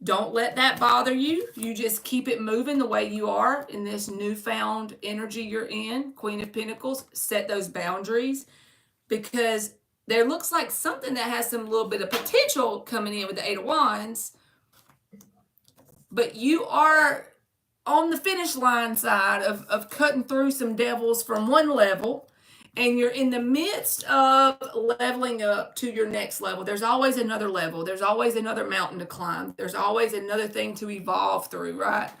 Don't let that bother you. You just keep it moving the way you are in this newfound energy you're in. Queen of Pentacles, set those boundaries, because there looks like something that has some little bit of potential coming in with the Eight of Wands, but you are on the finish line side of cutting through some devils from one level, and you're in the midst of leveling up to your next level. There's always another level. There's always another mountain to climb. There's always another thing to evolve through, right?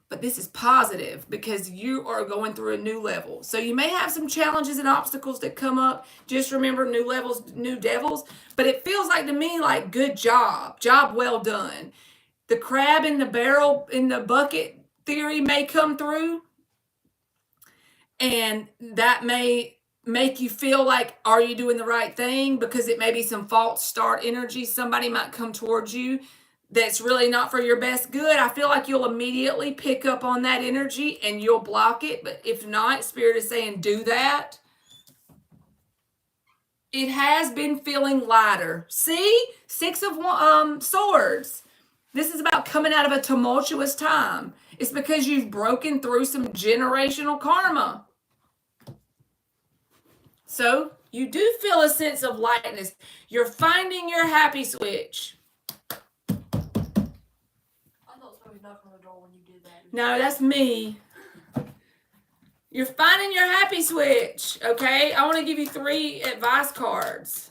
But this is positive because you are going through a new level. So you may have some challenges and obstacles that come up. Just remember, new levels, new devils. But it feels like to me like good job. Job well done. The crab in the barrel, in the bucket theory may come through. And that may make you feel like, are you doing the right thing? Because it may be some false start energy. Somebody might come towards you that's really not for your best good. I feel like you'll immediately pick up on that energy and you'll block it. But if not, Spirit is saying do that. It has been feeling lighter. See? Six of Swords. This is about coming out of a tumultuous time. It's because you've broken through some generational karma. So you do feel a sense of lightness. You're finding your happy switch. I thought somebody knocked on the door when you did that. No, that's me. You're finding your happy switch, okay? I want to give you 3 advice cards.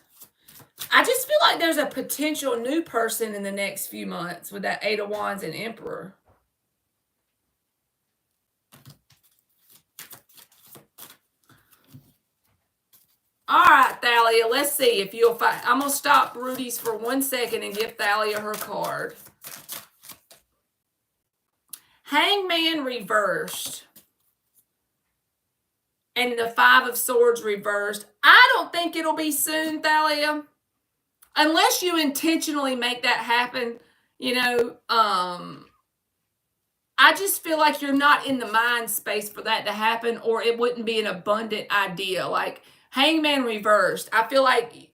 I just feel like there's a potential new person in the next few months with that Eight of Wands and Emperor. All right, Thalia, let's see if you'll find. I'm going to stop Rudy's for 1 second and give Thalia her card. Hangman reversed. And the Five of Swords reversed. I don't think it'll be soon, Thalia. Unless you intentionally make that happen, you know, I I just feel like you're not in the mind space for that to happen, or it wouldn't be an abundant idea. Like Hangman reversed, I feel like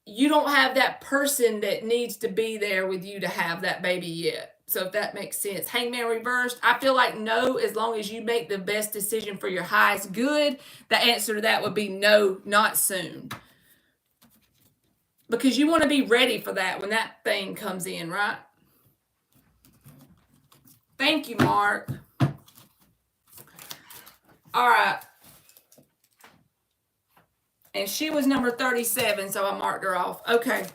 you don't have that person that needs to be there with you to have that baby yet. So if that makes sense. Hangman reversed, I feel like no, as long as you make the best decision for your highest good. The answer to that would be no, not soon. Because you want to be ready for that when that thing comes in, right? Thank you, Mark. All right. And she was number 37, so I marked her off. Okay.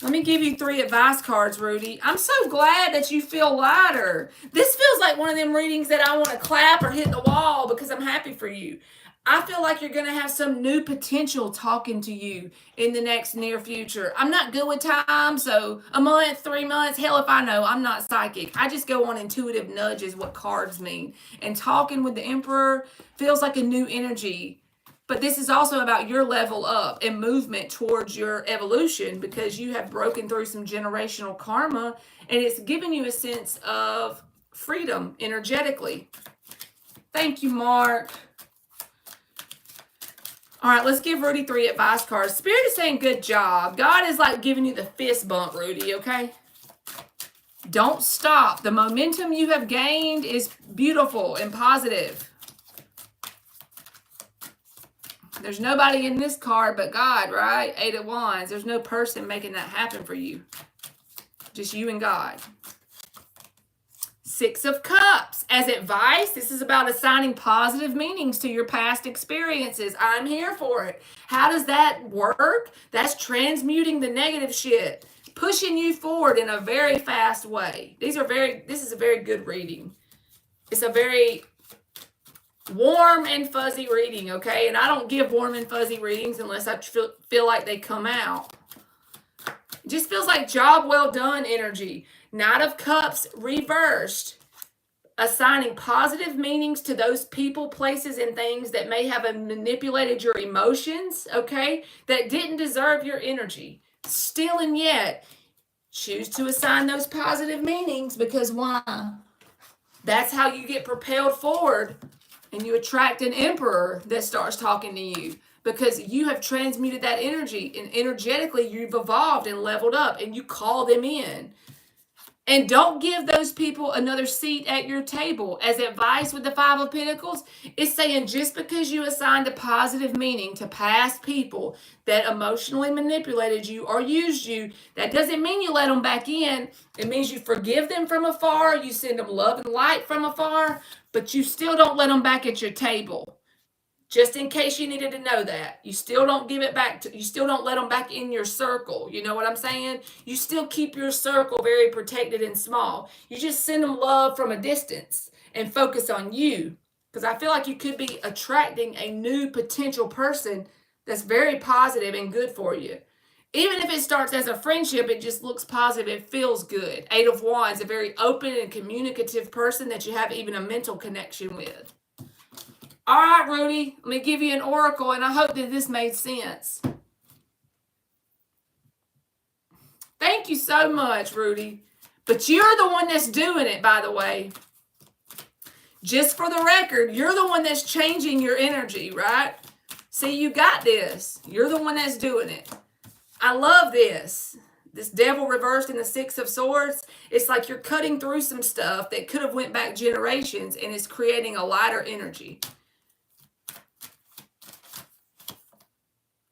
Let me give you 3 advice cards, Rudy. I'm so glad that you feel lighter. This feels like one of them readings that I want to clap or hit the wall because I'm happy for you. I feel like you're going to have some new potential talking to you in the next near future. I'm not good with time, so a month, 3 months, hell if I know. I'm not psychic. I just go on intuitive nudges, what cards mean. And talking with the Emperor feels like a new energy. But this is also about your level up and movement towards your evolution because you have broken through some generational karma and it's given you a sense of freedom energetically. Thank you, Mark. All right, let's give Rudy 3 advice cards. Spirit is saying good job. God is like giving you the fist bump, Rudy, okay? Don't stop. The momentum you have gained is beautiful and positive. There's nobody in this card but God, right? 8 of Wands. There's no person making that happen for you. Just you and God. 6 of Cups. As advice, this is about assigning positive meanings to your past experiences. I'm here for it. How does that work? That's transmuting the negative shit. Pushing you forward in a very fast way. This is a very good reading. It's a very warm and fuzzy reading, okay? And I don't give warm and fuzzy readings unless I feel like they come out. It just feels like job well done energy. Knight of Cups reversed. Assigning positive meanings to those people, places, and things that may have manipulated your emotions, okay? That didn't deserve your energy. Still and yet, choose to assign those positive meanings because why? That's how you get propelled forward. And you attract an emperor that starts talking to you because you have transmuted that energy and energetically you've evolved and leveled up and you call them in. And don't give those people another seat at your table. As advice with the 5 of Pentacles, it's saying just because you assigned a positive meaning to past people that emotionally manipulated you or used you, that doesn't mean you let them back in. It means you forgive them from afar, you send them love and light from afar, but you still don't let them back at your table. Just in case you needed to know that. You still don't give it back you still don't let them back in your circle. You know what I'm saying? You still keep your circle very protected and small. You just send them love from a distance and focus on you. Because I feel like you could be attracting a new potential person that's very positive and good for you. Even if it starts as a friendship, it just looks positive. It feels good. 8 of Wands, a very open and communicative person that you have even a mental connection with. All right, Rudy, let me give you an oracle, and I hope that this made sense. Thank you so much, Rudy. But you're the one that's doing it, by the way. Just for the record, you're the one that's changing your energy, right? See, you got this. You're the one that's doing it. I love this. This devil reversed in the 6 of Swords. It's like you're cutting through some stuff that could have went back generations, and it's creating a lighter energy.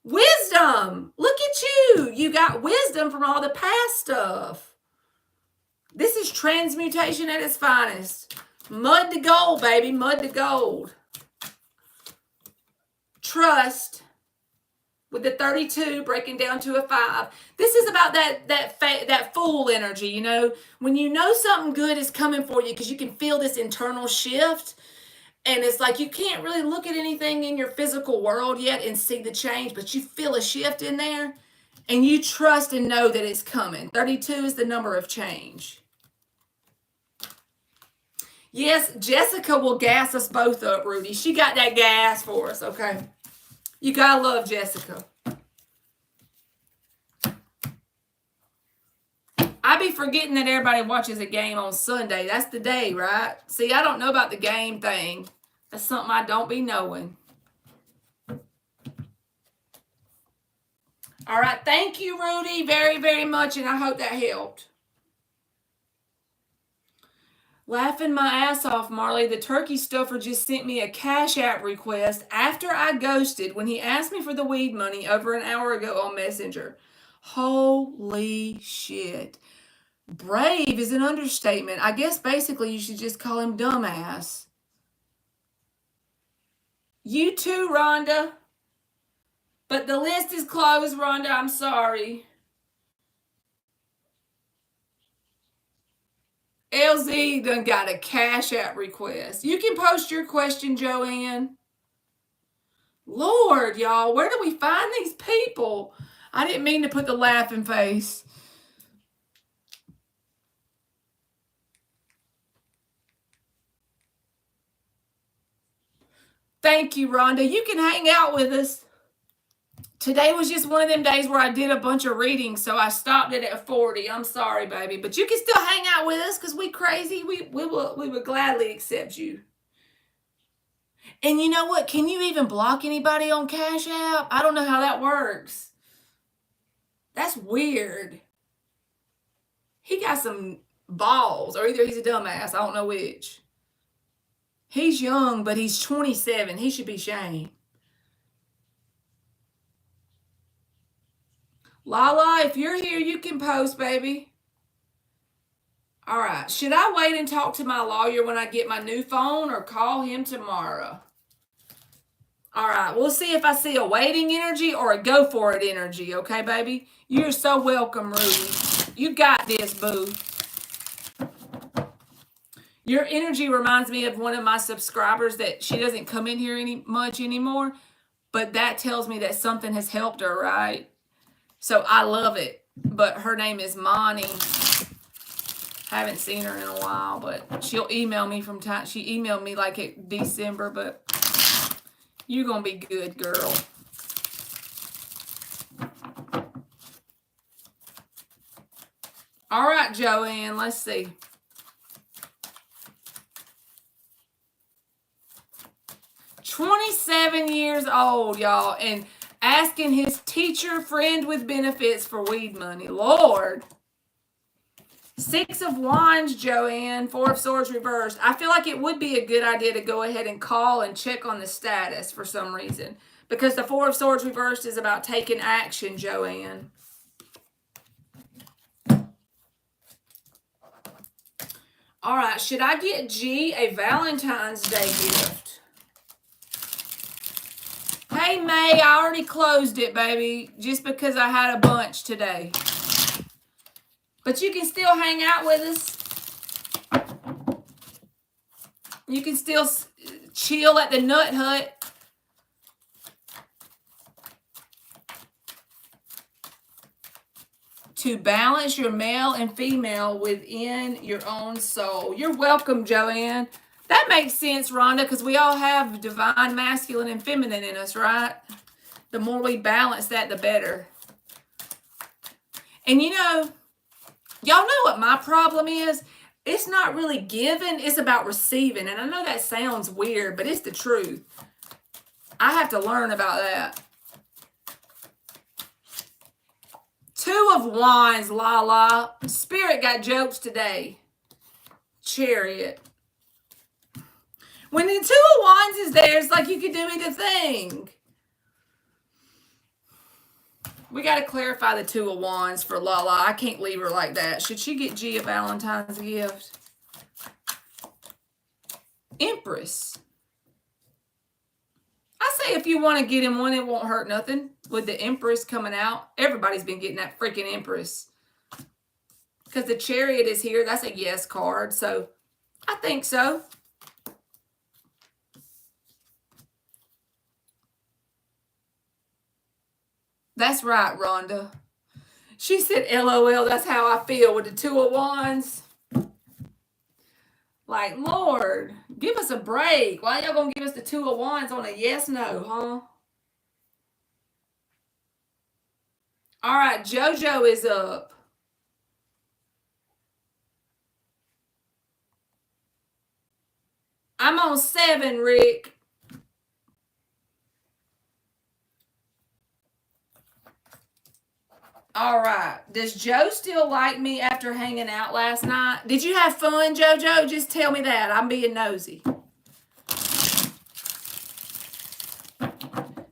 Wisdom. Look at you. You got wisdom from all the past stuff. This is transmutation at its finest. Mud to gold, baby. Mud to gold. Trust. With the 32 breaking down to a 5. This is about that fool energy, you know. When you know something good is coming for you because you can feel this internal shift. And it's like you can't really look at anything in your physical world yet and see the change, but you feel a shift in there and you trust and know that it's coming. 32 is the number of change. Yes, Jessica will gas us both up, Rudy. She got that gas for us, okay? You gotta love Jessica. I be forgetting that everybody watches a game on Sunday. That's the day, right? See, I don't know about the game thing. That's something I don't be knowing. All right. Thank you, Rudy, very, very much, and I hope that helped. Laughing my ass off, Marley. The turkey stuffer just sent me a Cash App request after I ghosted when he asked me for the weed money over an hour ago on Messenger. Holy shit. Brave is an understatement. I guess basically you should just call him dumbass. You too, Rhonda. But the list is closed, Rhonda. I'm sorry. LZ done got a Cash App request. You can post your question, Joanne. Lord, y'all, where do we find these people? I didn't mean to put the laughing face. Thank you, Rhonda. You can hang out with us. Today was just one of them days where I did a bunch of reading, so I stopped it at 40. I'm sorry, baby. But you can still hang out with us because we crazy. We would gladly accept you. And you know what? Can you even block anybody on Cash App? I don't know how that works. That's weird. He got some balls, or either he's a dumbass. I don't know which. He's young, but he's 27. He should be shamed. Lala, if you're here, you can post, baby. All right. Should I wait and talk to my lawyer when I get my new phone or call him tomorrow? All right. We'll see if I see a waiting energy or a go for it energy. Okay, baby? You're so welcome, Rudy. You got this, boo. Your energy reminds me of one of my subscribers that she doesn't come in here much anymore, but that tells me that something has helped her, right? So I love it. But her name is Monty. Haven't seen her in a while, but she'll email me from time. She emailed me like in December, but you're going to be good, girl. All right, Joanne, let's see. $27 years old, y'all, and asking his teacher friend with benefits for weed money. Lord. 6 of Wands, Joanne. 4 of Swords reversed. I feel like it would be a good idea to go ahead and call and check on the status for some reason. Because the 4 of Swords reversed is about taking action, Joanne. All right, should I get G a Valentine's Day gift? Hey, May, I already closed it, baby, just because I had a bunch today. But you can still hang out with us. You can still chill at the Nut Hut. To balance your male and female within your own soul. You're welcome, Joanne. That makes sense, Rhonda, because we all have divine masculine and feminine in us, right? The more we balance that, the better. And you know, y'all know what my problem is? It's not really giving, it's about receiving. And I know that sounds weird, but it's the truth. I have to learn about that. 2 of Wands, Lala. Spirit got jokes today. Chariot. When the 2 of Wands is there, it's like you could do anything. We got to clarify the 2 of Wands for Lala. I can't leave her like that. Should she get G a Valentine's gift? Empress. I say if you want to get him one, it won't hurt nothing. With the Empress coming out, everybody's been getting that freaking Empress. Because the Chariot is here. That's a yes card. So, I think so. That's right, Rhonda. She said, LOL, that's how I feel with the 2 of Wands. Like, Lord, give us a break. Why y'all gonna give us the 2 of Wands on a yes, no, huh? All right, JoJo is up. I'm on 7, Rick. All right. Does Joe still like me after hanging out last night? Did you have fun, JoJo? Just tell me that. I'm being nosy.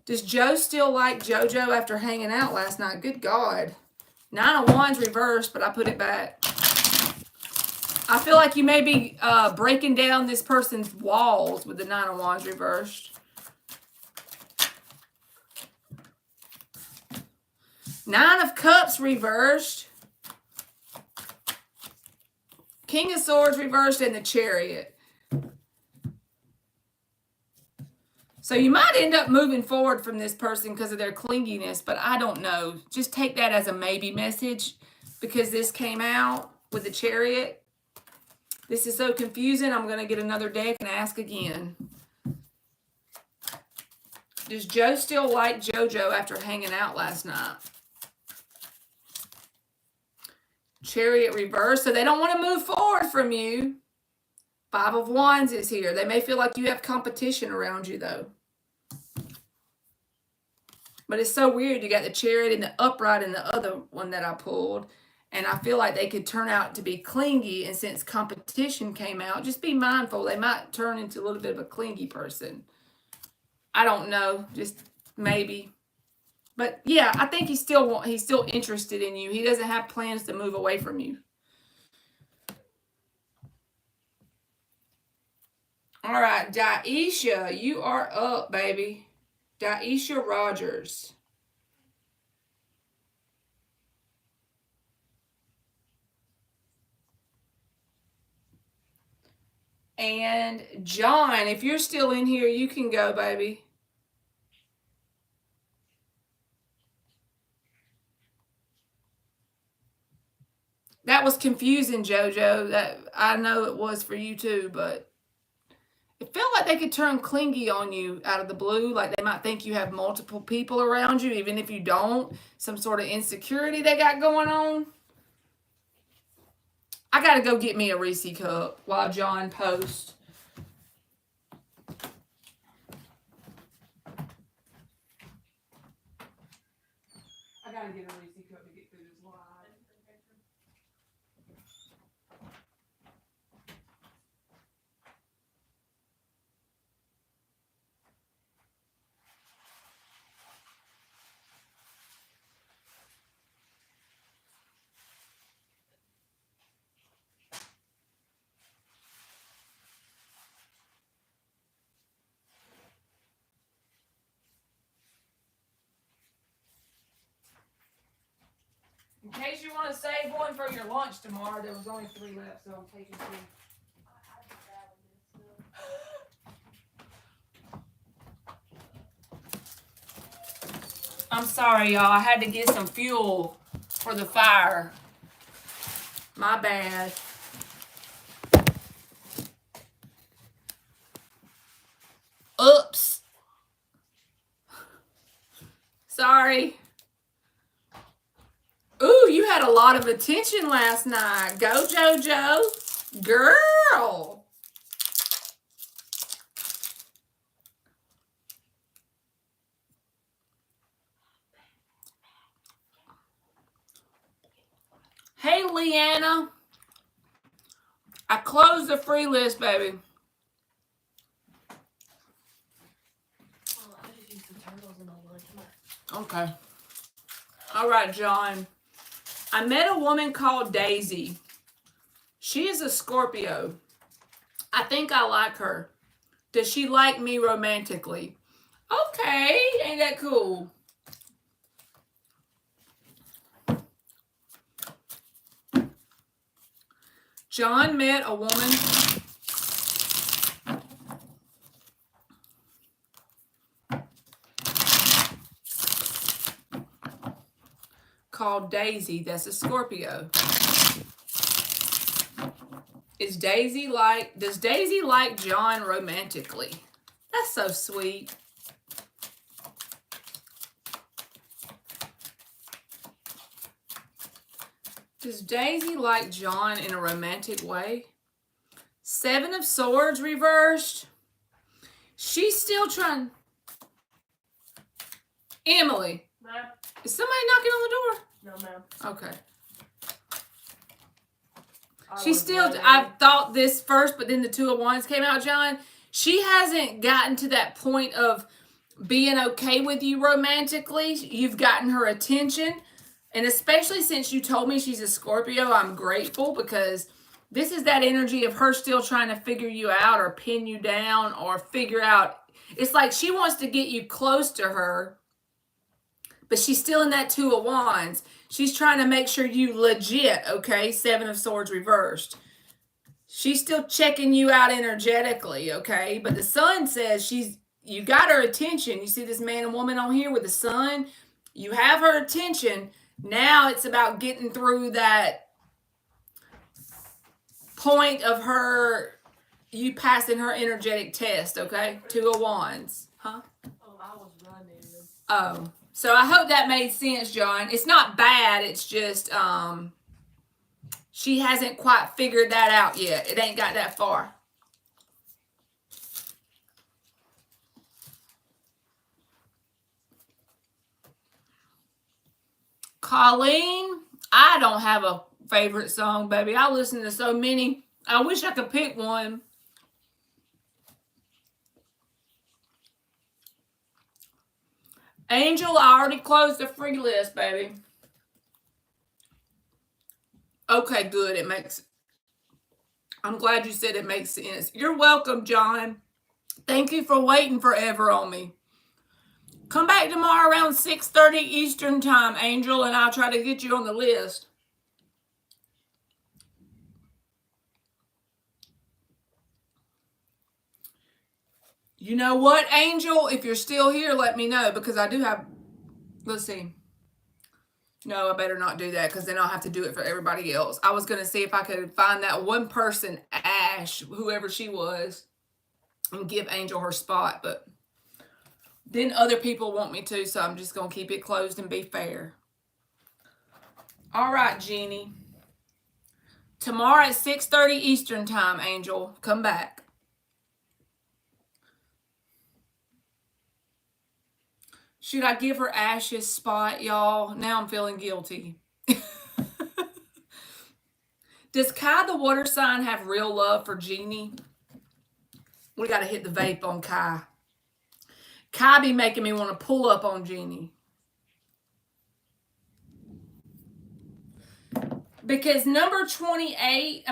Does Joe still like JoJo after hanging out last night? Good God. 9 of Wands reversed, but I put it back. I feel like you may be breaking down this person's walls with the 9 of Wands reversed. 9 of Cups reversed. King of Swords reversed and the Chariot. So you might end up moving forward from this person because of their clinginess, but I don't know. Just take that as a maybe message because this came out with the Chariot. This is so confusing. I'm going to get another deck and ask again. Does Joe still like JoJo after hanging out last night? Chariot reverse. So they don't want to move forward from you. 5 of Wands is here. They may feel like you have competition around you, though. But it's so weird. You got the Chariot and the upright and the other one that I pulled. And I feel like they could turn out to be clingy. And since competition came out, just be mindful. They might turn into a little bit of a clingy person. I don't know. Just maybe. But yeah, I think he's still interested in you. He doesn't have plans to move away from you. All right, Daisha, you are up, baby. Daisha Rogers. And John, if you're still in here, you can go, baby. That was confusing, JoJo. That I know it was for you too, but it felt like they could turn clingy on you out of the blue. Like they might think you have multiple people around you, even if you don't. Some sort of insecurity they got going on. I got to go get me a Reese cup while John posts. I got to get a Reese cup to get through this live. In case you want to save one for your lunch tomorrow, there was only 3 left, so I'm taking 2. I'm sorry, y'all. I had to get some fuel for the fire. My bad. Oops. Sorry. Ooh, you had a lot of attention last night. Go, JoJo. Girl. Hey, Leanna. I closed the free list, baby. I just used some turtles in my lunch. Okay. All right, John. I met a woman called Daisy. She is a Scorpio. I think I like her. Does she like me romantically? Okay, ain't that cool? John met a woman called Daisy. That's a Scorpio. Does Daisy like John romantically? That's so sweet. Does Daisy like John in a romantic way? Seven of Swords reversed. She's still trying. Emily. Ma'am? Is somebody knocking on the door? No, ma'am. Okay. I She's was still, ready. I thought this first, but then the Two of Wands came out, John. She hasn't gotten to that point of being okay with you romantically. You've gotten her attention. And especially since you told me she's a Scorpio, I'm grateful, because this is that energy of her still trying to figure you out or pin you down or figure out. It's like she wants to get you close to her, but she's still in that Two of Wands. She's trying to make sure you legit, okay? Seven of Swords reversed. She's still checking you out energetically, okay? But the Sun says you got her attention. You see this man and woman on here with the Sun? You have her attention. Now it's about getting through that point of you passing her energetic test, okay? Two of Wands. Huh? Oh, I was running. Oh. So I hope that made sense, John. It's not bad. It's just she hasn't quite figured that out yet. It ain't got that far. Colleen, I don't have a favorite song, baby. I listen to so many. I wish I could pick one. Angel, I already closed the free list, baby. Okay, good. I'm glad you said it makes sense. You're welcome, John. Thank you for waiting forever on me. Come back tomorrow around 6:30 Eastern time, Angel, and I'll try to get you on the list. You know what, Angel? If you're still here, let me know, because I do have... Let's see. No, I better not do that, because then I'll have to do it for everybody else. I was going to see if I could find that one person, Ash, whoever she was, and give Angel her spot, but then other people want me to, so I'm just going to keep it closed and be fair. All right, Jeannie. Tomorrow at 6:30 Eastern time, Angel, come back. Should I give her Ash's spot, y'all? Now I'm feeling guilty. Does Kai the water sign have real love for Jeannie? We got to hit the vape on Kai. Kai be making me want to pull up on Jeannie. Because number 38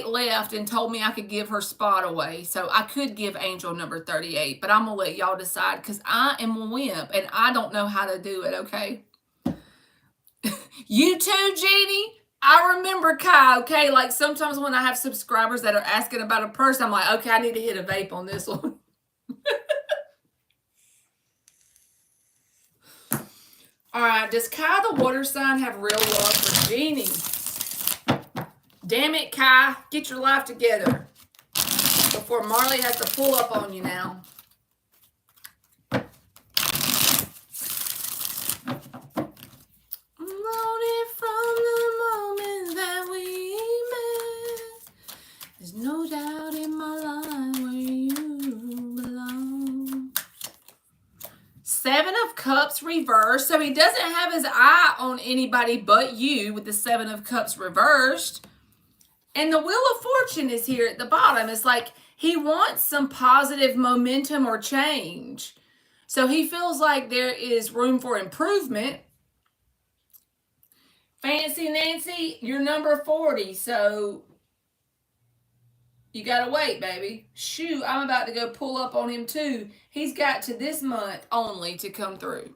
left and told me I could give her spot away. So I could give Angel number 38, but I'm going to let y'all decide, because I am a wimp and I don't know how to do it, okay? You too, Jeannie? I remember Kai, okay? Like sometimes when I have subscribers that are asking about a person, I'm like, okay, I need to hit a vape on this one. All right, does Kai the water sign have real love for Jeannie? Damn it, Kai. Get your life together before Marley has to pull up on you now. Loaded from the moment that we met. There's no doubt in my life where you belong. Seven of Cups reversed. So he doesn't have his eye on anybody but you with the Seven of Cups reversed. And the Wheel of Fortune is here at the bottom. It's like he wants some positive momentum or change. So he feels like there is room for improvement. Fancy Nancy, you're number 40. So you got to wait, baby. Shoot, I'm about to go pull up on him too. He's got to this month only to come through.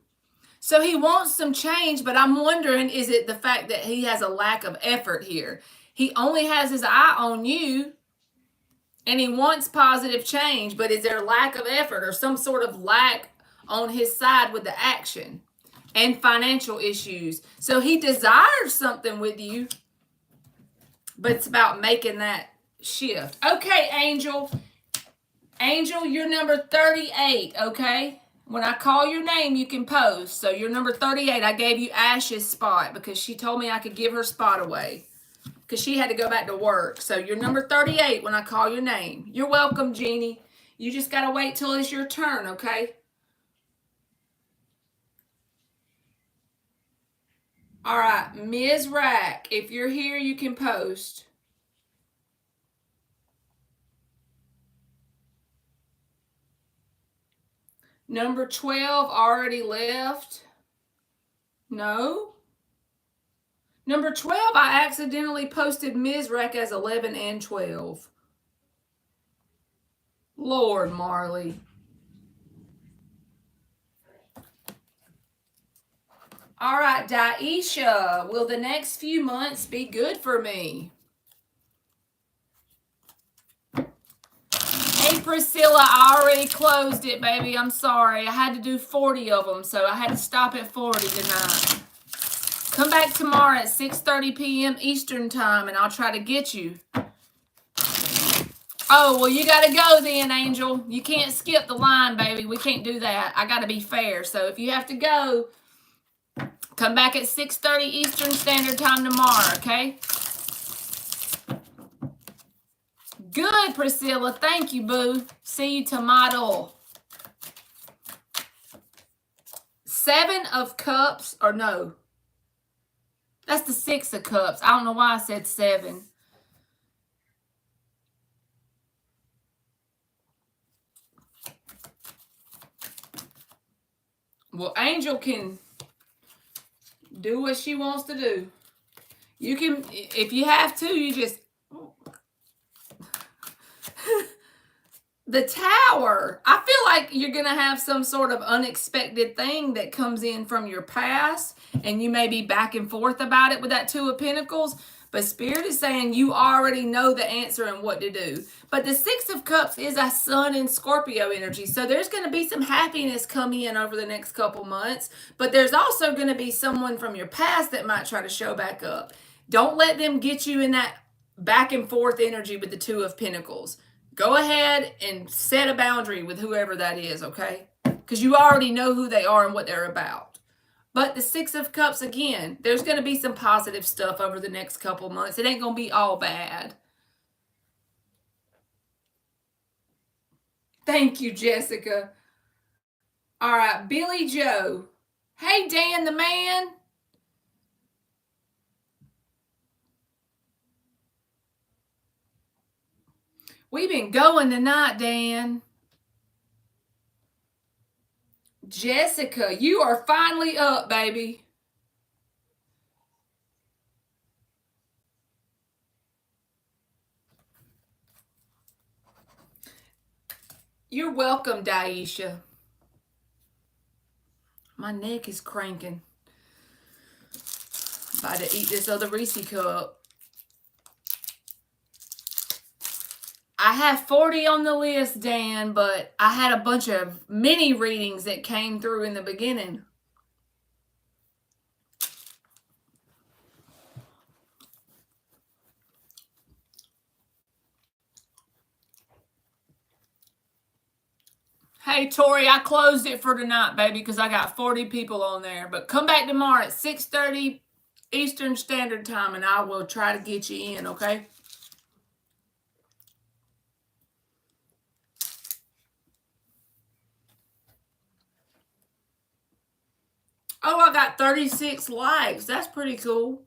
So he wants some change, but I'm wondering, is it the fact that he has a lack of effort here? He only has his eye on you, and he wants positive change, but is there a lack of effort or some sort of lack on his side with the action and financial issues? So he desires something with you, but it's about making that shift. Okay, Angel. Angel, you're number 38, okay? When I call your name, you can post. So you're number 38. I gave you Ash's spot because she told me I could give her spot away. because she had to go back to work. So you're number 38 when I call your name. You're welcome, Jeannie. You just got to wait till it's your turn, okay? All right, Ms. Rack, if you're here, you can post. Number 12 already left. No. Number 12, I accidentally posted Ms. Rack as 11 and 12. Lord, Marley. All right, Daisha, will the next few months be good for me? Hey, Priscilla, I already closed it, baby. I'm sorry. I had to do 40 of them, so I had to stop at 40 tonight. Come back tomorrow at 6:30 p.m. Eastern time, and I'll try to get you. Oh, well, you got to go then, Angel. You can't skip the line, baby. We can't do that. I got to be fair. So if you have to go, come back at 6:30 Eastern Standard Time tomorrow, okay? Good, Priscilla. Thank you, boo. See you tomorrow. 7 of Cups, or no. That's the 6 of Cups. I don't know why I said 7. Well, Angel can do what she wants to do. You can, if you have to, you just... The Tower. I feel like you're going to have some sort of unexpected thing that comes in from your past, and you may be back and forth about it with that 2 of Pentacles, but Spirit is saying you already know the answer and what to do. But the 6 of Cups is a Sun and Scorpio energy, so there's going to be some happiness come in over the next couple months, but there's also going to be someone from your past that might try to show back up. Don't let them get you in that back and forth energy with the 2 of Pentacles. Go ahead and set a boundary with whoever that is, okay? Because you already know who they are and what they're about. But the 6 of Cups, again, there's going to be some positive stuff over the next couple months. It ain't going to be all bad. Thank you, Jessica. All right, Billy Joe. Hey, Dan the man. We've been going tonight, Dan. Jessica, you are finally up, baby. You're welcome, Daisha. My neck is cranking. About to eat this other Reese cup. I have 40 on the list, Dan, but I had a bunch of mini readings that came through in the beginning. Hey, Tori, I closed it for tonight, baby, because I got 40 people on there. But come back tomorrow at 6:30 Eastern Standard Time, and I will try to get you in, okay? Oh, I got 36 likes. That's pretty cool.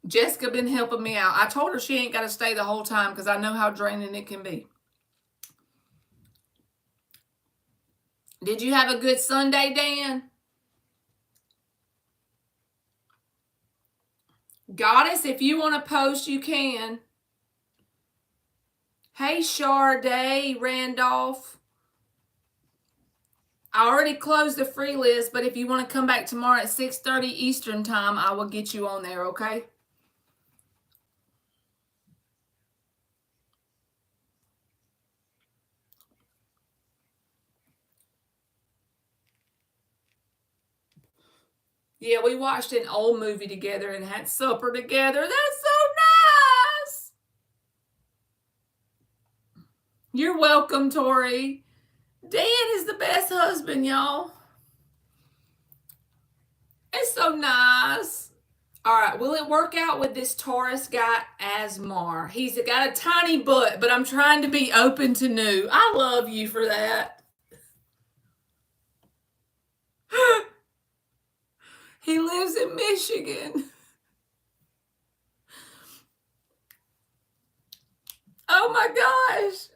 Jessica been helping me out. I told her she ain't got to stay the whole time because I know how draining it can be. Did you have a good Sunday, Dan? Goddess, if you want to post, you can. Hey, Sade, Randolph. I already closed the free list, but if you want to come back tomorrow at 6:30 Eastern Time, I will get you on there, okay? Yeah, we watched an old movie together and had supper together. That's so nice. You're welcome, Tori. Dan is the best husband, y'all. It's so nice. All right, will it work out with this Taurus guy, Asmar? He's got a tiny butt, but I'm trying to be open to new. I love you for that. He lives in Michigan. Oh my gosh.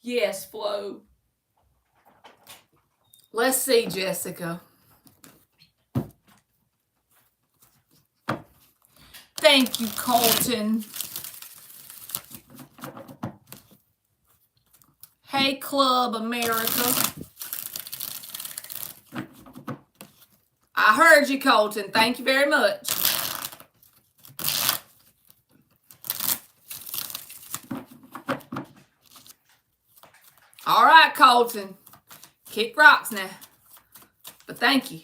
Yes, Flo. Let's see, Jessica. Thank you, Colton. Hey, Club America. I heard you, Colton. Thank you very much. All right, Colton. Kick rocks now. But thank you.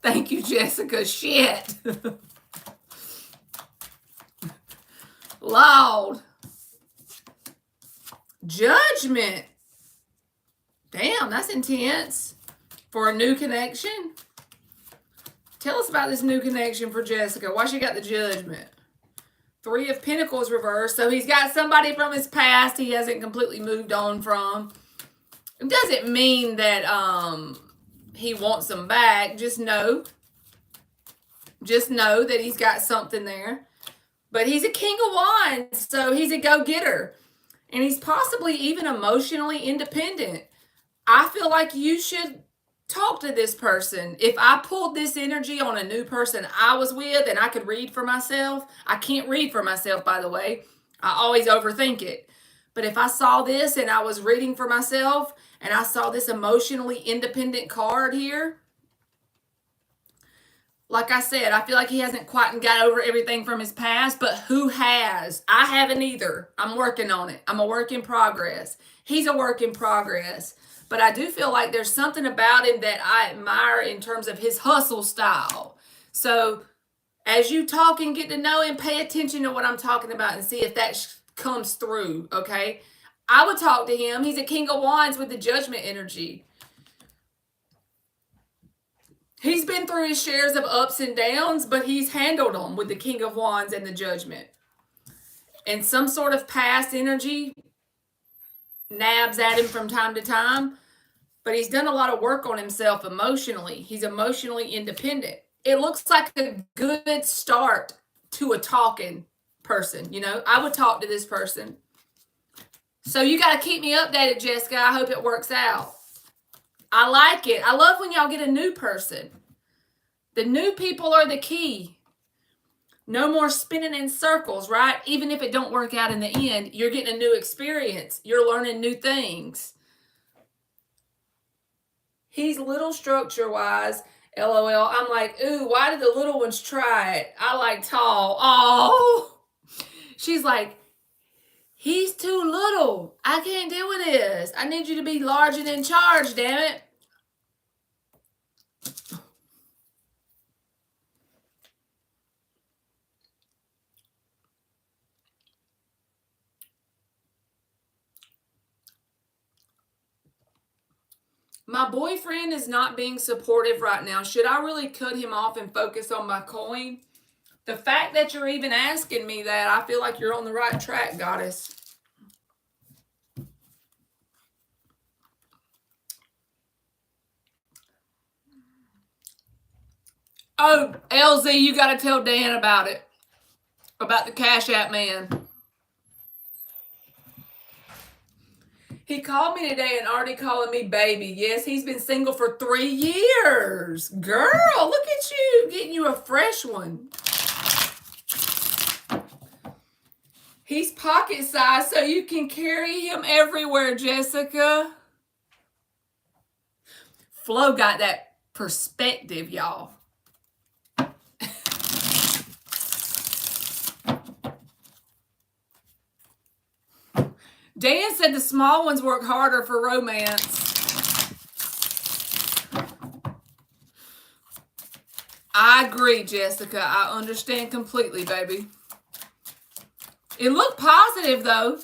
Thank you, Jessica. Shit. Lord. Judgment. Damn, that's intense. For a new connection? Tell us about this new connection for Jessica. Why she got the Judgment? 3 of Pentacles reversed. So he's got somebody from his past he hasn't completely moved on from. It doesn't mean that he wants them back. Just know that he's got something there. But he's a King of Wands, so he's a go-getter. And he's possibly even emotionally independent. I feel like you should talk to this person. If I pulled this energy on a new person I was with and I could read for myself, I can't read for myself, by the way. I always overthink it. But if I saw this and I was reading for myself and I saw this emotionally independent card here, like I said, I feel like he hasn't quite got over everything from his past, but who has? I haven't either. I'm working on it. I'm a work in progress. He's a work in progress. But I do feel like there's something about him that I admire in terms of his hustle style. So as you talk and get to know him, pay attention to what I'm talking about and see if that comes through, okay? I would talk to him. He's a King of Wands with the Judgment energy. He's been through his shares of ups and downs, but he's handled them with the King of Wands and the Judgment. And some sort of past energy nabs at him from time to time, but he's done a lot of work on himself emotionally. He's emotionally independent. It looks like a good start to a talking person. You know, I would talk to this person. So you got to keep me updated, Jessica. I hope it works out. I like it. I love when y'all get a new person. The new people are the key. No more spinning in circles, right? Even if it don't work out in the end, you're getting a new experience. You're learning new things. He's little structure-wise, LOL. I'm like, ooh, why did the little ones try it? I like tall. Oh, she's like, he's too little. I can't deal with this. I need you to be large and in charge, damn it. My boyfriend is not being supportive right now. Should I really cut him off and focus on my coin? The fact that you're even asking me that, I feel like you're on the right track, Goddess. Oh, LZ, you got to tell Dan about it. About the Cash App man. He called me today and already calling me baby. Yes, he's been single for 3 years. Girl, look at you. Getting you a fresh one. He's pocket size so you can carry him everywhere, Jessica. Flo got that perspective, y'all. Dan said the small ones work harder for romance. I agree, Jessica. I understand completely, baby. It looked positive, though.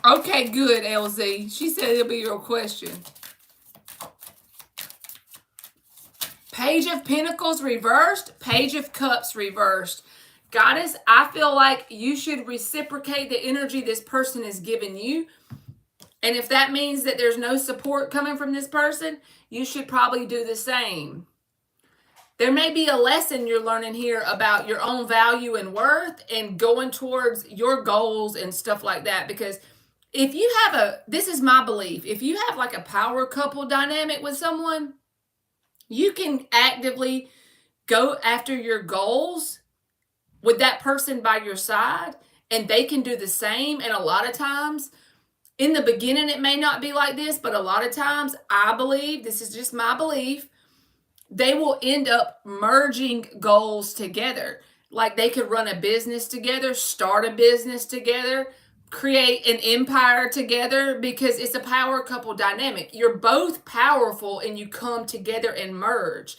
Okay, good, LZ. She said it'll be your question. Page of Pentacles reversed, Page of Cups reversed. Goddess, I feel like you should reciprocate the energy this person is giving you. And if that means that there's no support coming from this person, you should probably do the same. There may be a lesson you're learning here about your own value and worth and going towards your goals and stuff like that. Because if you have this is my belief, if you have like a power couple dynamic with someone, you can actively go after your goals with that person by your side, and they can do the same. And a lot of times, in the beginning, it may not be like this, but a lot of times, I believe, this is just my belief, they will end up merging goals together. Like they could run a business together, start a business together, create an empire together, because it's a power couple dynamic. You're both powerful and you come together and merge.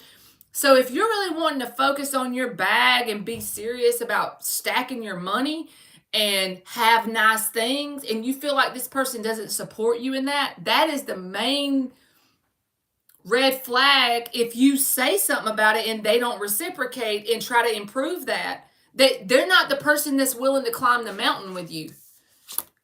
So if you're really wanting to focus on your bag and be serious about stacking your money and have nice things, and you feel like this person doesn't support you in that, that is the main red flag. If you say something about it and they don't reciprocate and try to improve that, they're not the person that's willing to climb the mountain with you.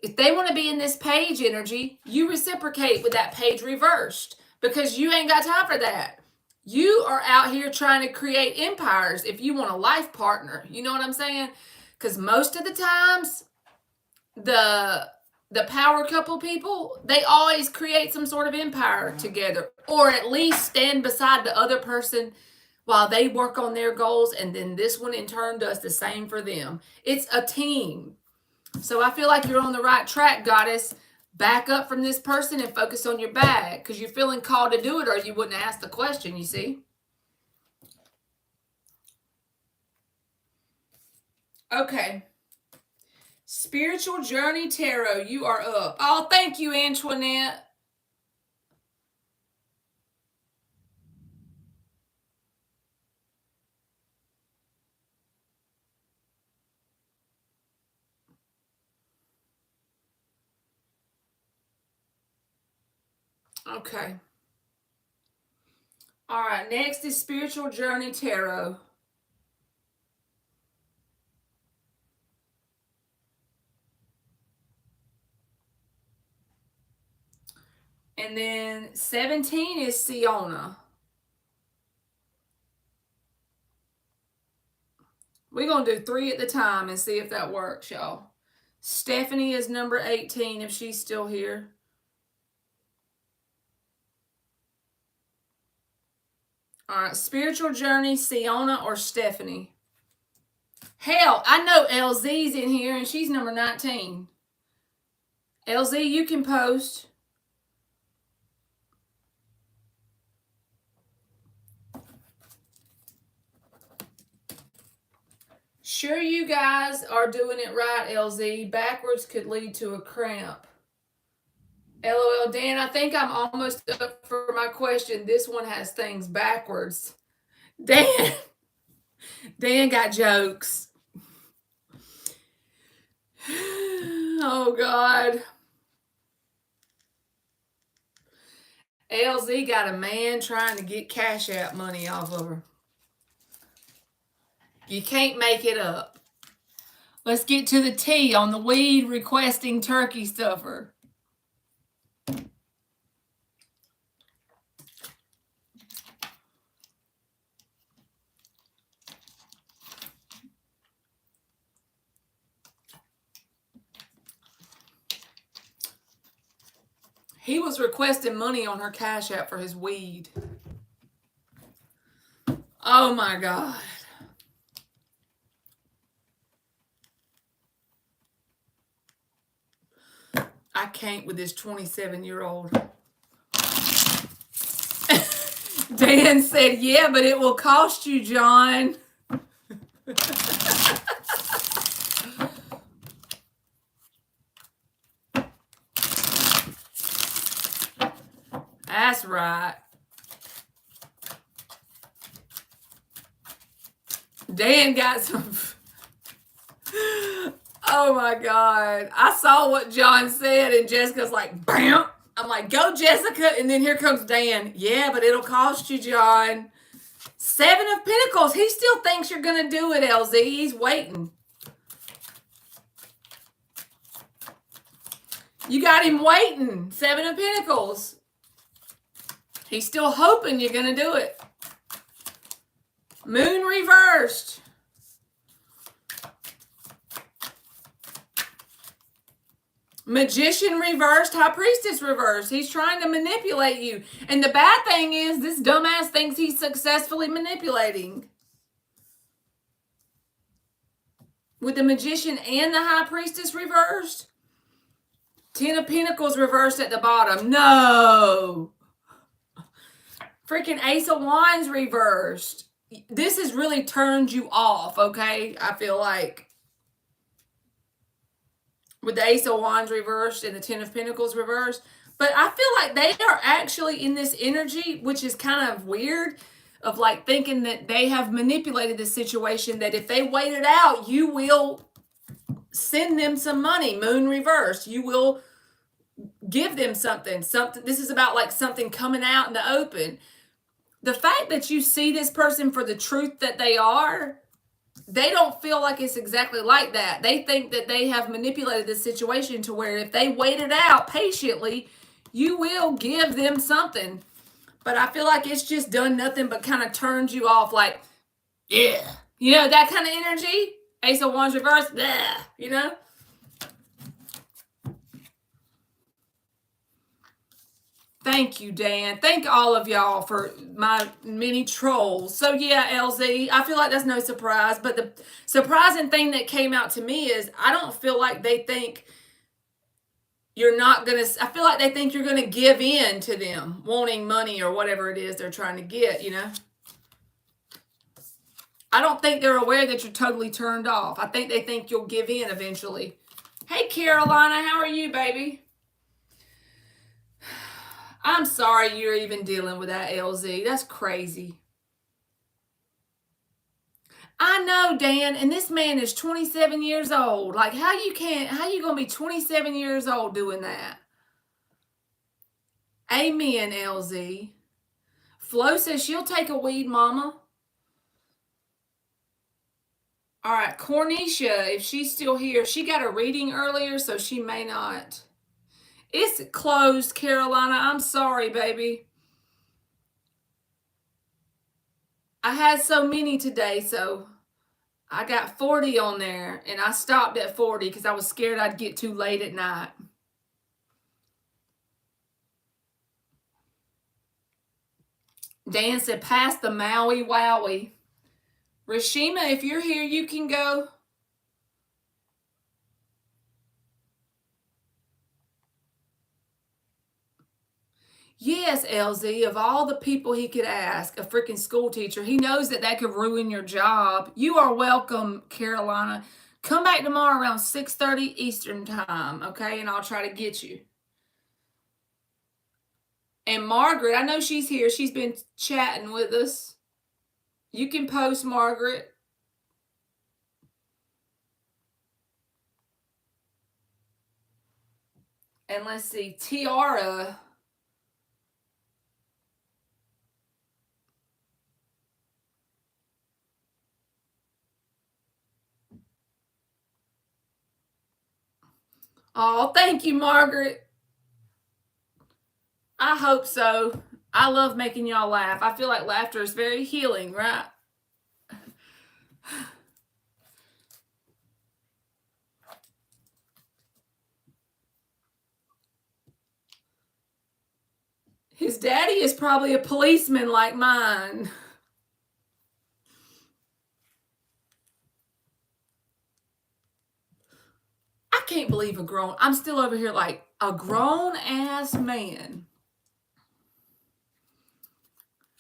If they want to be in this page energy, you reciprocate with that page reversed, because you ain't got time for that. You are out here trying to create empires if you want a life partner. You know what I'm saying? Because most of the times, the power couple people, they always create some sort of empire together, or at least stand beside the other person while they work on their goals, and then this one in turn does the same for them. It's a team. So I feel like you're on the right track, Goddess. Back up from this person and focus on your bag, because you're feeling called to do it, or you wouldn't ask the question, you see? Okay. Spiritual Journey Tarot, you are up. Oh, thank you, Antoinette. Okay. All right, next is Spiritual Journey Tarot. And then 17 is Siona. We're going to do 3 at the time and see if that works, y'all. Stephanie is number 18 if she's still here. All right, Spiritual Journey, Siona, or Stephanie? Hell, I know LZ's in here and she's number 19. LZ, you can post. Sure you guys are doing it right, LZ. Backwards could lead to a cramp. LOL, Dan, I think I'm almost up for my question. This one has things backwards. Dan got jokes. Oh, God. LZ got a man trying to get Cash App money off of her. You can't make it up. Let's get to the tea on the weed requesting turkey stuffer. He was requesting money on her Cash App for his weed. Oh my God. I can't with this 27-year-old. Dan said, yeah, but it will cost you, John. That's right. Dan got some. Oh my God. I saw what John said, and Jessica's like, bam. I'm like, go, Jessica. And then here comes Dan. Yeah, but it'll cost you, John. 7 of Pentacles. He still thinks you're going to do it, LZ. He's waiting. You got him waiting. 7 of Pentacles. He's still hoping you're going to do it. Moon reversed. Magician reversed, High Priestess reversed. He's trying to manipulate you. And the bad thing is, this dumbass thinks he's successfully manipulating. With the Magician and the High Priestess reversed. 10 of Pentacles reversed at the bottom. No. Freaking Ace of Wands reversed. This has really turned you off, okay? I feel like. With the Ace of Wands reversed and the 10 of Pentacles reversed. But I feel like they are actually in this energy, which is kind of weird, of like thinking that they have manipulated the situation, that if they wait it out, you will send them some money. Moon reversed. You will give them something. This is about like something coming out in the open. The fact that you see this person for the truth that they are, they don't feel like it's exactly like that. They think that they have manipulated this situation to where if they wait it out patiently, you will give them something. But I feel like it's just done nothing but kind of turned you off, like, yeah. You know, that kind of energy. Ace of Wands reversed, yeah, you know? Thank you, Dan. Thank all of y'all for my mini trolls. So yeah, LZ, I feel like that's no surprise. But the surprising thing that came out to me is I don't feel like they think you're not going to, I feel like they think you're going to give in to them wanting money or whatever it is they're trying to get, you know? I don't think they're aware that you're totally turned off. I think they think you'll give in eventually. Hey, Carolina, how are you, baby? I'm sorry you're even dealing with that, LZ. That's crazy. I know, Dan, and this man is 27 years old. Like, how you gonna be 27 years old doing that? Amen, LZ. Flo says she'll take a weed, mama. All right, Cornisha, if she's still here, she got a reading earlier, so she may not. It's closed, Carolina. I'm sorry, baby. I had so many today, so I got 40 on there, and I stopped at 40 because I was scared I'd get too late at night. Dan said, pass the Maui Wowie. Rashima, if you're here, you can go. Yes, LZ, of all the people he could ask, a freaking school teacher, he knows that that could ruin your job. You are welcome, Carolina. Come back tomorrow around 6:30 Eastern time, okay? And I'll try to get you. And Margaret, I know she's here. She's been chatting with us. You can post, Margaret. And let's see, Tiara. Oh, thank you, Margaret. I hope so. I love making y'all laugh. I feel like laughter is very healing, right? His daddy is probably a policeman like mine. I can't believe I'm still over here like a grown-ass man.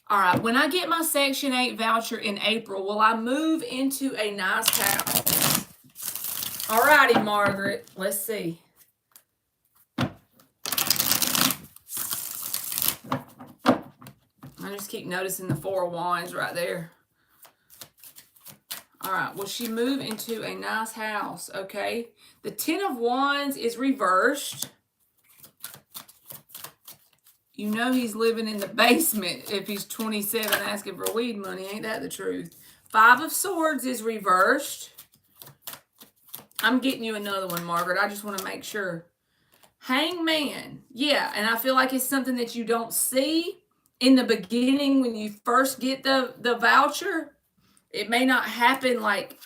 All right, when I get my Section 8 voucher in April, will I move into a nice house? All righty, Margaret, let's see. I just keep noticing the 4 of Wands right there. All right. Will she move into a nice house? Okay. The 10 of Wands is reversed. You know he's living in the basement if he's 27 asking for weed money. Ain't that the truth? 5 of Swords is reversed. I'm getting you another one, Margaret. I just want to make sure. Hangman. Yeah, and I feel like it's something that you don't see in the beginning when you first get the voucher. It may not happen like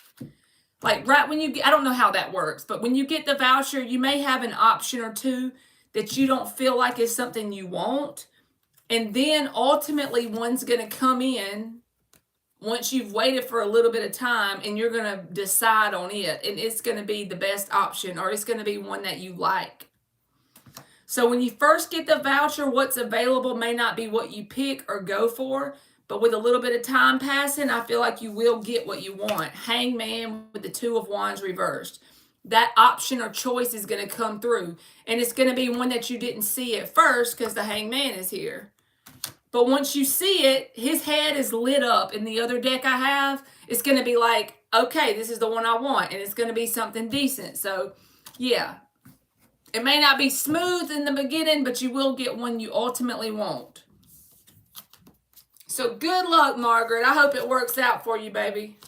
right when you get, I don't know how that works, but when you get the voucher, you may have an option or two that you don't feel like is something you want. And then ultimately one's going to come in once you've waited for a little bit of time and you're going to decide on it. And it's going to be the best option, or it's going to be one that you like. So when you first get the voucher, what's available may not be what you pick or go for. But with a little bit of time passing, I feel like you will get what you want. Hangman with the 2 of Wands reversed. That option or choice is going to come through. And it's going to be one that you didn't see at first because the Hangman is here. But once you see it, his head is lit up. In the other deck I have, it's going to be like, okay, this is the one I want. And it's going to be something decent. So, yeah. It may not be smooth in the beginning, but you will get one you ultimately want. So good luck, Margaret. I hope it works out for you, baby.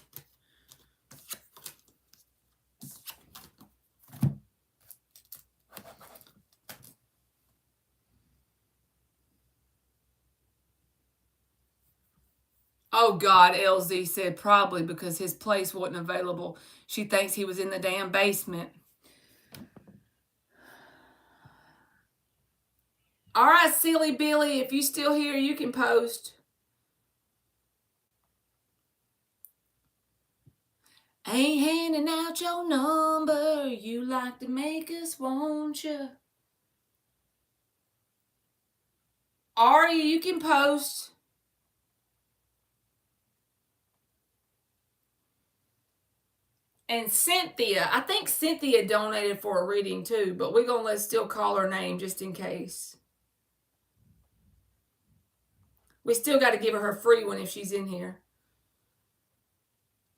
Oh, God, LZ said probably because his place wasn't available. She thinks he was in the damn basement. All right, Silly Billy, if you still here, you can post. Ain't handing out your number. You like to make us, won't you? Ari, you can post. And Cynthia, I think Cynthia donated for a reading too, but we're going to let's still call her name just in case. We still got to give her a free one if she's in here.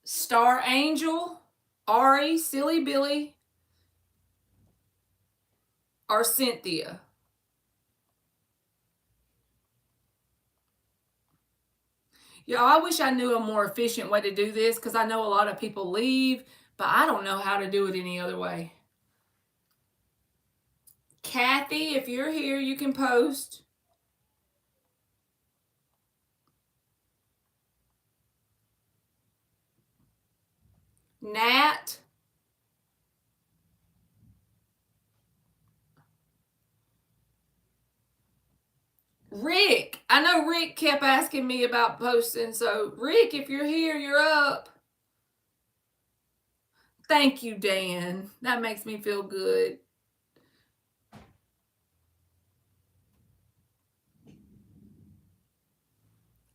Star Angel, Ari, Silly Billy, or Cynthia. Yeah, I wish I knew a more efficient way to do this because I know a lot of people leave, but I don't know how to do it any other way. Kathy, if you're here, you can post. Nat. Rick. I know Rick kept asking me about posting, so Rick, if you're here, you're up. Thank you, Dan. That makes me feel good.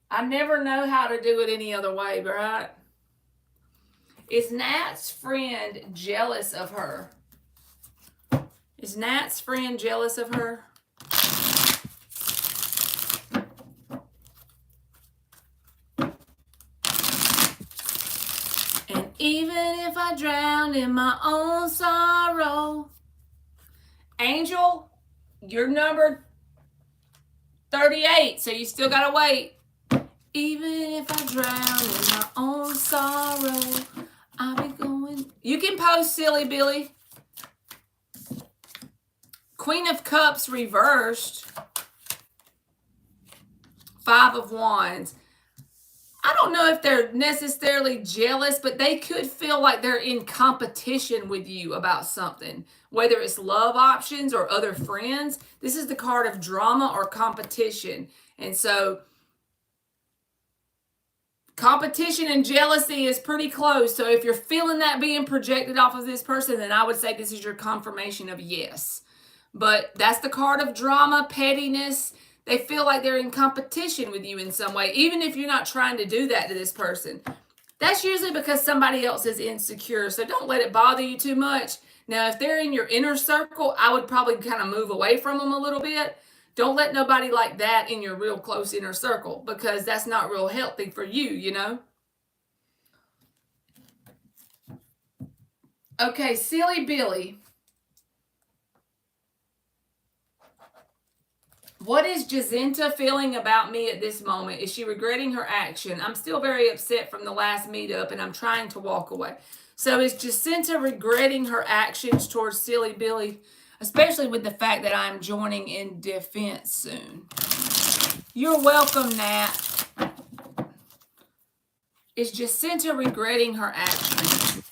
I never know how to do it any other way, right? Is Nat's friend jealous of her? Is Nat's friend jealous of her? And even if I drown in my own sorrow. Angel, you're number 38, so you still gotta wait. Even if I drown in my own sorrow, I'll be going. You can post, Silly Billy. Queen of Cups reversed. 5 of Wands. I don't know if they're necessarily jealous, but they could feel like they're in competition with you about something, whether it's love options or other friends. This is the card of drama or competition. And so competition and jealousy is pretty close. So if you're feeling that being projected off of this person, then I would say this is your confirmation of yes. But that's the card of drama, pettiness. They feel like they're in competition with you in some way, even if you're not trying to do that to this person. That's usually because somebody else is insecure, so don't let it bother you too much. Now, if they're in your inner circle, I would probably kind of move away from them a little bit. Don't let nobody like that in your real close inner circle because that's not real healthy for you, you know? Okay, Silly Billy. What is Jacinta feeling about me at this moment? Is she regretting her action? I'm still very upset from the last meetup and I'm trying to walk away. So is Jacinta regretting her actions towards Silly Billy, especially with the fact that I'm joining in defense soon? You're welcome, Nat. Is Jacinta regretting her action?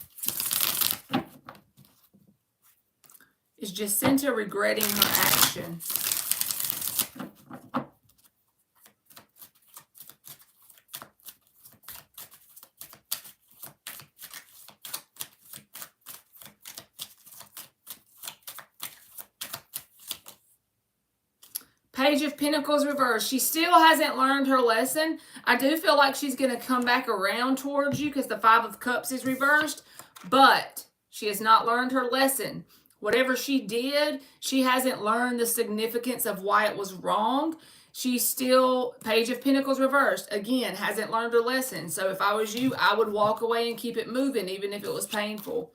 Is Jacinta regretting her action? Page of Pentacles reversed. She still hasn't learned her lesson. I do feel like she's going to come back around towards you because the Five of Cups is reversed, but she has not learned her lesson. Whatever she did, she hasn't learned the significance of why it was wrong. She's still, Page of Pentacles reversed, again, hasn't learned her lesson. So if I was you, I would walk away and keep it moving, even if it was painful.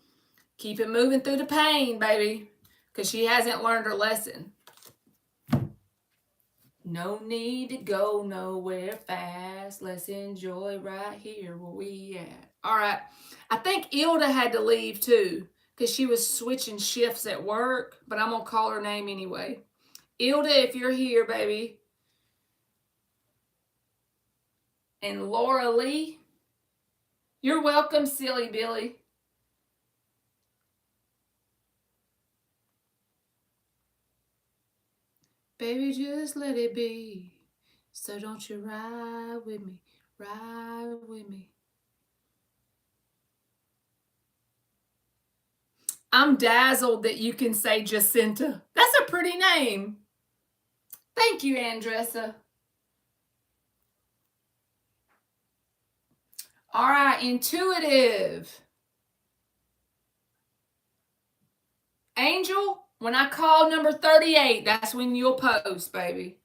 Keep it moving through the pain, baby, because she hasn't learned her lesson. No need to go nowhere fast. Let's enjoy right here where we at. All right. I think Ilda had to leave too because she was switching shifts at work, but I'm going to call her name anyway. Ilda, if you're here, baby. And Laura Lee. You're welcome, Silly Billy. Baby, just let it be. So don't you ride with me, ride with me. I'm dazzled that you can say Jacinta. That's a pretty name. Thank you, Andressa. All right, intuitive. Angel, when I call number 38, that's when you'll post, baby.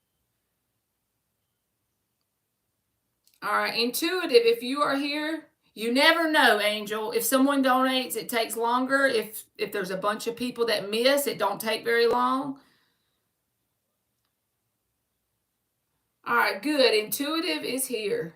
All right, intuitive, if you are here, you never know, Angel. If someone donates, it takes longer. If there's a bunch of people that miss, it don't take very long. All right, good. Intuitive is here.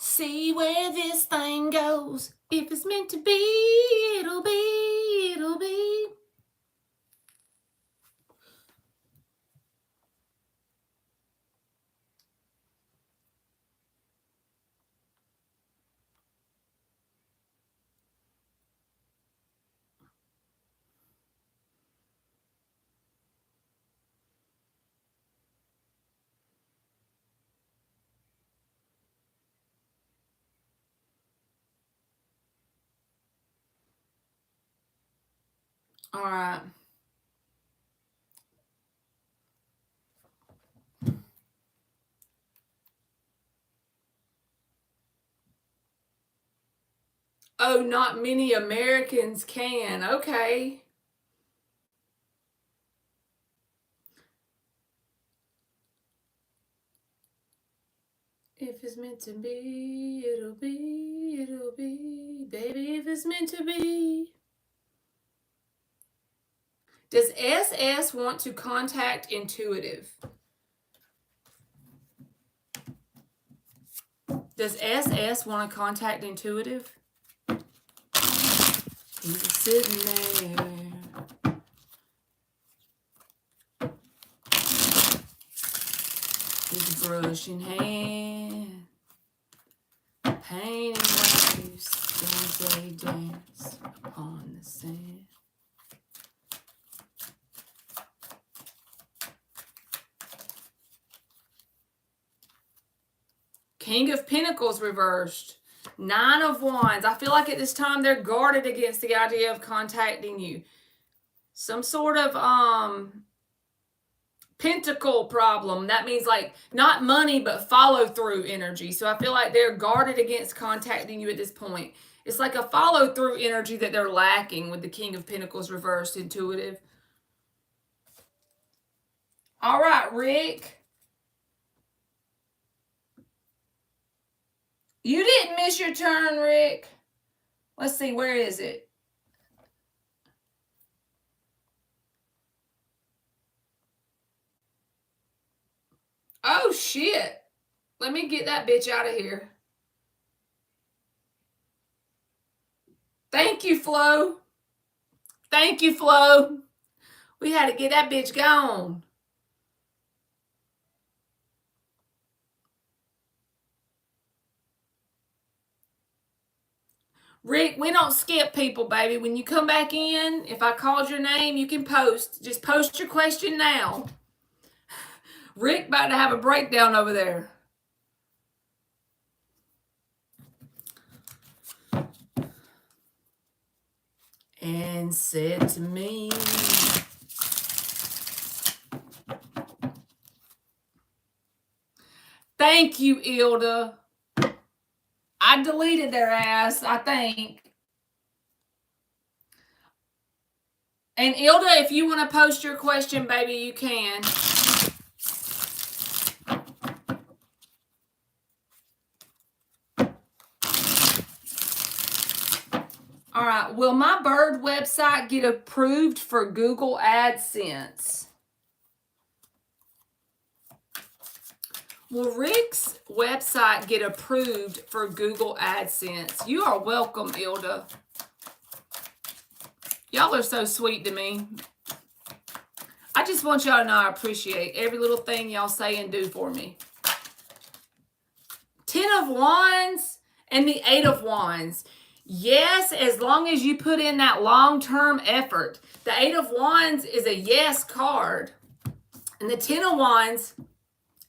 See where this thing goes. If it's meant to be, it'll be, it'll be. All right. Oh, not many Americans can. Okay. If it's meant to be, it'll be, it'll be. Baby, if it's meant to be. Does SS want to contact Intuitive? Does SS want to contact Intuitive? He's sitting there. With a brush in hand. Painting waves as they dance upon the sand. King of Pentacles reversed. 9 of Wands. I feel like at this time they're guarded against the idea of contacting you. Some sort of pentacle problem. That means like not money, but follow through energy. So I feel like they're guarded against contacting you at this point. It's like a follow through energy that they're lacking with the King of Pentacles reversed, Intuitive. All right, Rick. You didn't miss your turn, Rick. Let's see, where is it? Oh, shit. Let me get that bitch out of here. Thank you, Flo. Thank you, Flo. We had to get that bitch gone. Rick, we don't skip people, baby. When you come back in, if I called your name, you can post. Just post your question now. Rick about to have a breakdown over there. And said to me, thank you, Ilda. I deleted their ass, I think. And Ilda, if you want to post your question, baby, you can. All right. Will my bird website get approved for Google AdSense? Will Rick's website get approved for Google AdSense? You are welcome, Ilda. Y'all are so sweet to me. I just want y'all to know I appreciate every little thing y'all say and do for me. 10 of Wands and the 8 of Wands. Yes, as long as you put in that long-term effort. The 8 of Wands is a yes card. And the 10 of Wands,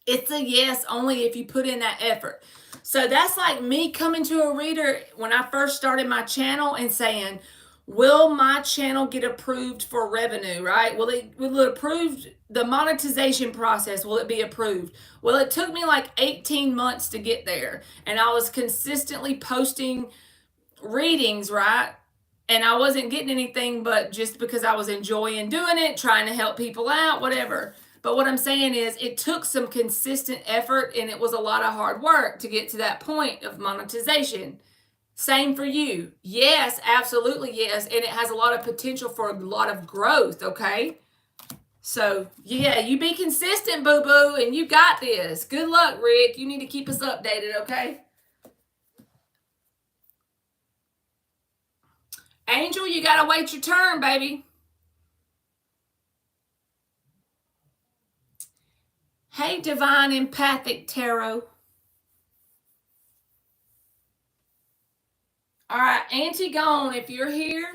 it's a yes only if you put in that effort. So that's like me coming to a reader when I first started my channel and saying, will my channel get approved for revenue, right? Will it approve the monetization process? Will it be approved? Well, it took me like 18 months to get there. And I was consistently posting readings, right? And I wasn't getting anything but just because I was enjoying doing it, trying to help people out, whatever. But what I'm saying is it took some consistent effort and it was a lot of hard work to get to that point of monetization. Same for you. Yes, absolutely yes. And it has a lot of potential for a lot of growth, okay? So, yeah, you be consistent, boo-boo, and you got this. Good luck, Rick. You need to keep us updated, okay? Angel, you got to wait your turn, baby. Hey, Divine Empathic Tarot. All right, Auntie Gone, if you're here,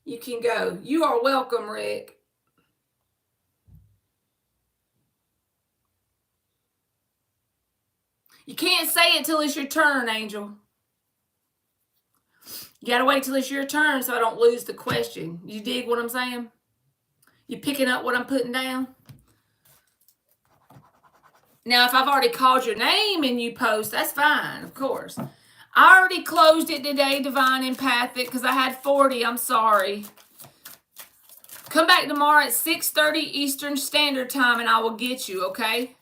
you can go. You are welcome, Rick. You can't say it till it's your turn, Angel. You got to wait till it's your turn so I don't lose the question. You dig what I'm saying? You picking up what I'm putting down? Now, if I've already called your name and you post, that's fine, of course. I already closed it today, Divine Empathic, because I had 40. I'm sorry. Come back tomorrow at 6:30 Eastern Standard Time and I will get you, okay?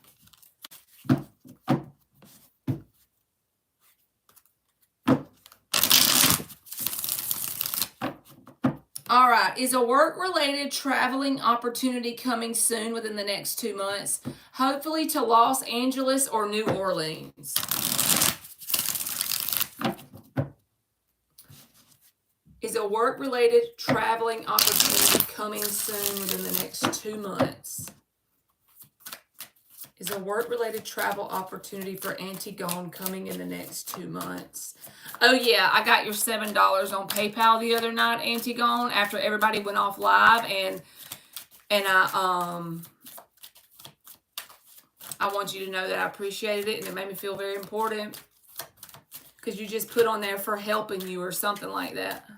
All right. Is a work-related traveling opportunity coming soon within the next 2 months? Hopefully to Los Angeles or New Orleans. Is a work-related traveling opportunity coming soon within the next 2 months? Is a work-related travel opportunity for Auntie Gone coming in the next 2 months? Oh, yeah, I got your $7 on PayPal the other night, Auntie Gone, after everybody went off live, and I want you to know that I appreciated it, and it made me feel very important, because you just put on there for helping you or something like that.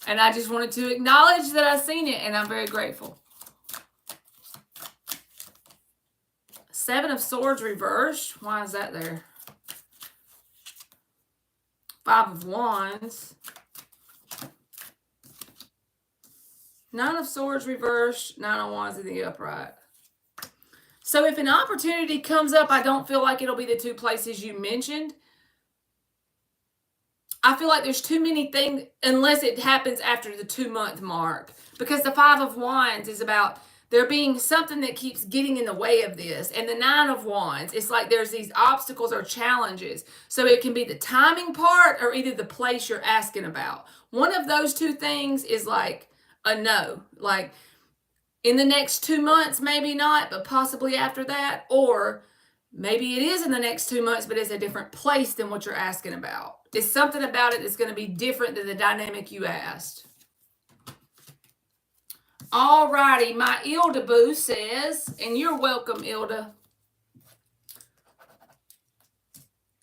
And I just wanted to acknowledge that I seen it, and I'm very grateful. 7 of Swords reversed. Why is that there? 5 of Wands. 9 of Swords reversed. 9 of Wands in the upright. So if an opportunity comes up, I don't feel like it'll be the two places you mentioned. I feel like there's too many things, unless it happens after the 2-month mark. Because the Five of Wands is about there being something that keeps getting in the way of this. And the Nine of Wands, it's like there's these obstacles or challenges. So it can be the timing part or either the place you're asking about. One of those two things is like a no. Like in the next 2 months, maybe not, but possibly after that. Or maybe it is in the next 2 months, but it's a different place than what you're asking about. It's something about it that's going to be different than the dynamic you asked. All righty, my Ilda Boo says, and you're welcome, Ilda.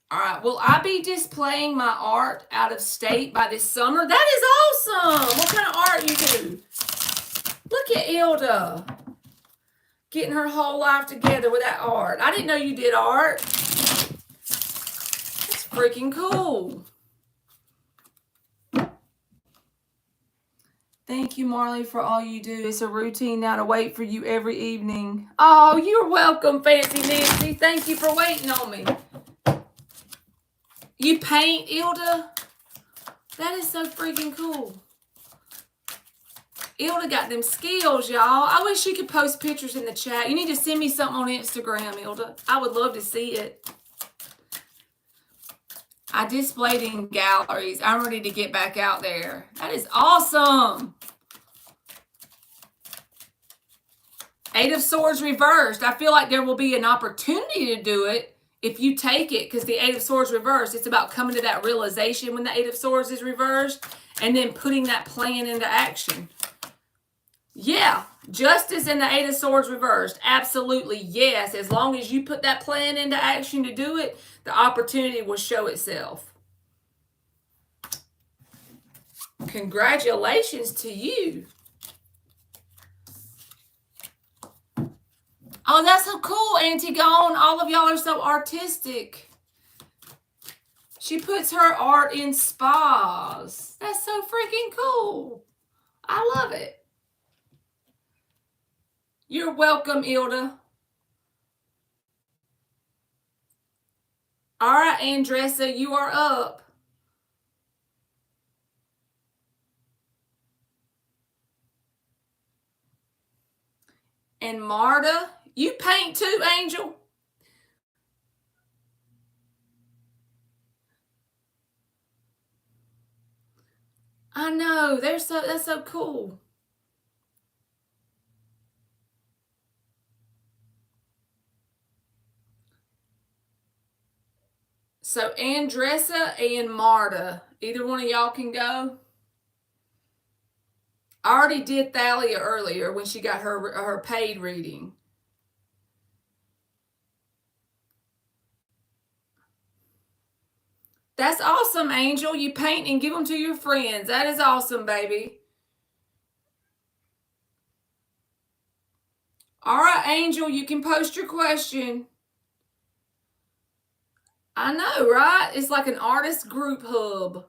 All right, will I be displaying my art out of state by this summer? That is awesome. What kind of art you do? Look at Ilda getting her whole life together with that art. I didn't know you did art. That's freaking cool. Thank you, Marley, for all you do. It's a routine now to wait for you every evening. Oh, you're welcome, Fancy Nancy. Thank you for waiting on me. You paint, Ilda? That is so freaking cool. Ilda got them skills, y'all. I wish she could post pictures in the chat. You need to send me something on Instagram, Ilda. I would love to see it. I displayed in galleries. I'm ready to get back out there. That is awesome. Eight of Swords reversed. I feel like there will be an opportunity to do it if you take it, because the Eight of Swords reversed, it's about coming to that realization when the Eight of Swords is reversed and then putting that plan into action. Yeah, justice and the Eight of Swords reversed. Absolutely, yes. As long as you put that plan into action to do it, the opportunity will show itself. Congratulations to you. Oh, that's so cool, Auntie Gone. All of y'all are so artistic. She puts her art in spas. That's so freaking cool. I love it. You're welcome, Ilda. All right, Andressa, you are up. And Marta, you paint too, Angel? I know, that's so cool. So Andressa and Marta, either one of y'all can go. I already did Thalia earlier when she got her paid reading. That's awesome, Angel. You paint and give them to your friends. That is awesome, baby. All right, Angel, you can post your question. I know, right? It's like an artist group hub.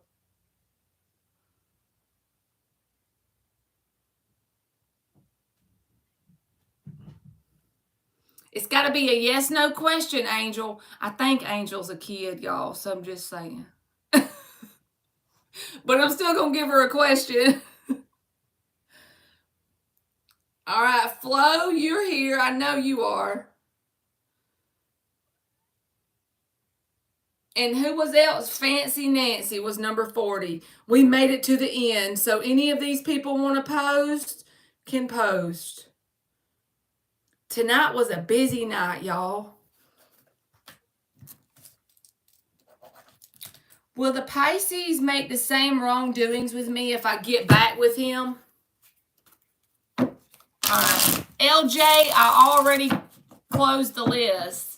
It's got to be a yes-no question, Angel. I think Angel's a kid, y'all, so I'm just saying. But I'm still going to give her a question. All right, Flo, you're here. I know you are. And who was else? Fancy Nancy was number 40. We made it to the end. So any of these people want to post can post. Tonight was a busy night, y'all. Will the Pisces make the same wrongdoings with me if I get back with him? All right. LJ, I already closed the list.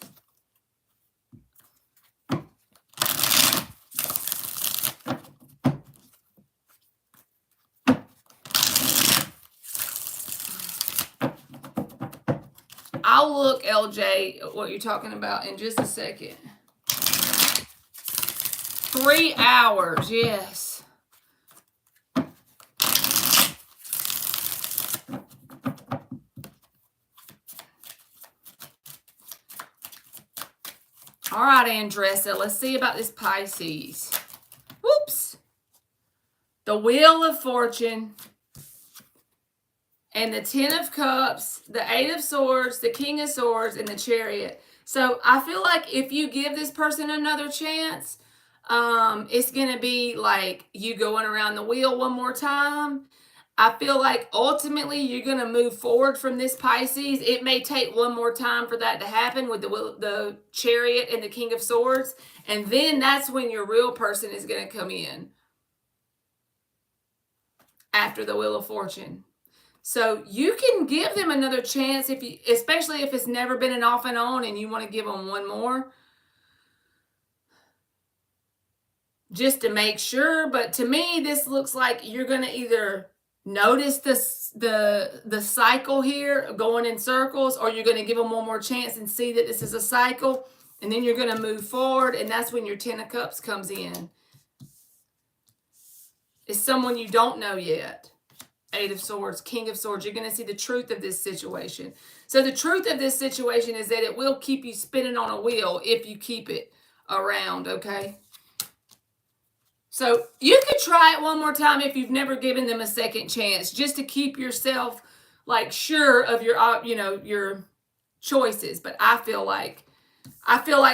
I'll look, LJ, what you're talking about in just a second. 3 hours, yes. All right, Andressa, let's see about this Pisces. Whoops. The Wheel of Fortune and the Ten of Cups, the Eight of Swords, the King of Swords, and the Chariot. So I feel like if you give this person another chance, it's going to be like you going around the wheel one more time. I feel like ultimately you're going to move forward from this Pisces. It may take one more time for that to happen with the Chariot and the King of Swords. And then that's when your real person is going to come in after the Wheel of Fortune. So you can give them another chance, if you, especially if it's never been an off and on and you want to give them one more, just to make sure. But to me, this looks like you're going to either notice the cycle here going in circles, or you're going to give them one more chance and see that this is a cycle, and then you're going to move forward, and that's when your Ten of Cups comes in. It's someone you don't know yet. Eight of Swords, King of Swords. You're going to see the truth of this situation. So the truth of this situation is that it will keep you spinning on a wheel if you keep it around, okay? So you could try it one more time if you've never given them a second chance, just to keep yourself like sure of your, your choices. But I feel like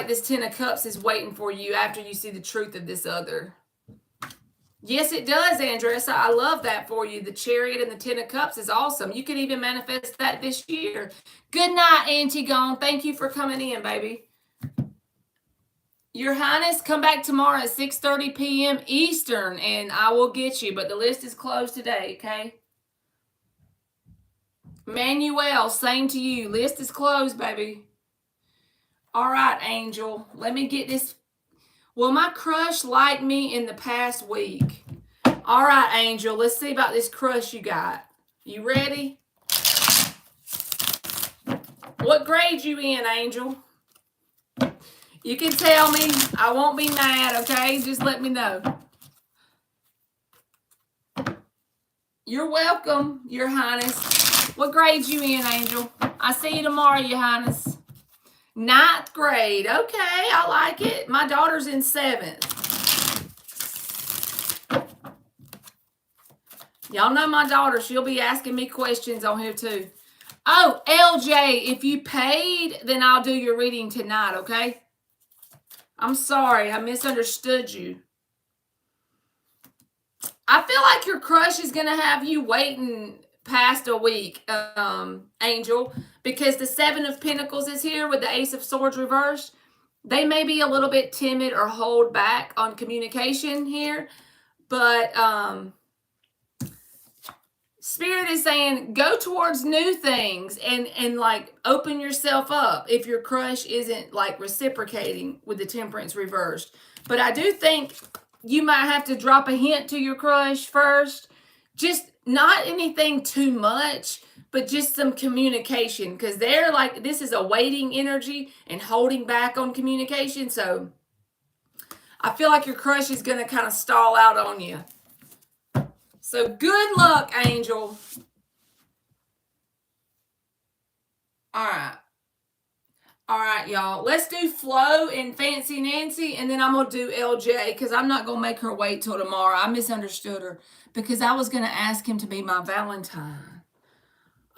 this Ten of Cups is waiting for you after you see the truth of this other. Yes, it does, Andressa. I love that for you. The Chariot and the Ten of Cups is awesome. You could even manifest that this year. Good night, Auntie Gone. Thank you for coming in, baby. Your Highness, come back tomorrow at 6:30 p.m. Eastern, and I will get you. But the list is closed today, okay? Manuel, same to you. List is closed, baby. All right, Angel. Let me get this. Will my crush like me in the past week? All right, Angel. Let's see about this crush you got. You ready? What grade you in, Angel? You can tell me. I won't be mad, okay? Just let me know. You're welcome, Your Highness. What grade you in, Angel? I see you tomorrow, Your Highness. 9th grade. Okay, I like it. My daughter's in 7th. Y'all know my daughter. She'll be asking me questions on here too. Oh, LJ, if you paid, then I'll do your reading tonight, okay? I'm sorry. I misunderstood you. I feel like your crush is going to have you waiting past a week, Angel, because the Seven of Pentacles is here with the Ace of Swords reversed. They may be a little bit timid or hold back on communication here, but Spirit is saying go towards new things and like open yourself up if your crush isn't like reciprocating with the Temperance reversed. But I do think you might have to drop a hint to your crush first. Just not anything too much, but just some communication, because they're like, this is a waiting energy and holding back on communication. So I feel like your crush is going to kind of stall out on you. So good luck, Angel. All right. All right, y'all. Let's do Flo and Fancy Nancy, and then I'm going to do LJ, because I'm not going to make her wait till tomorrow. I misunderstood her, because I was going to ask him to be my Valentine.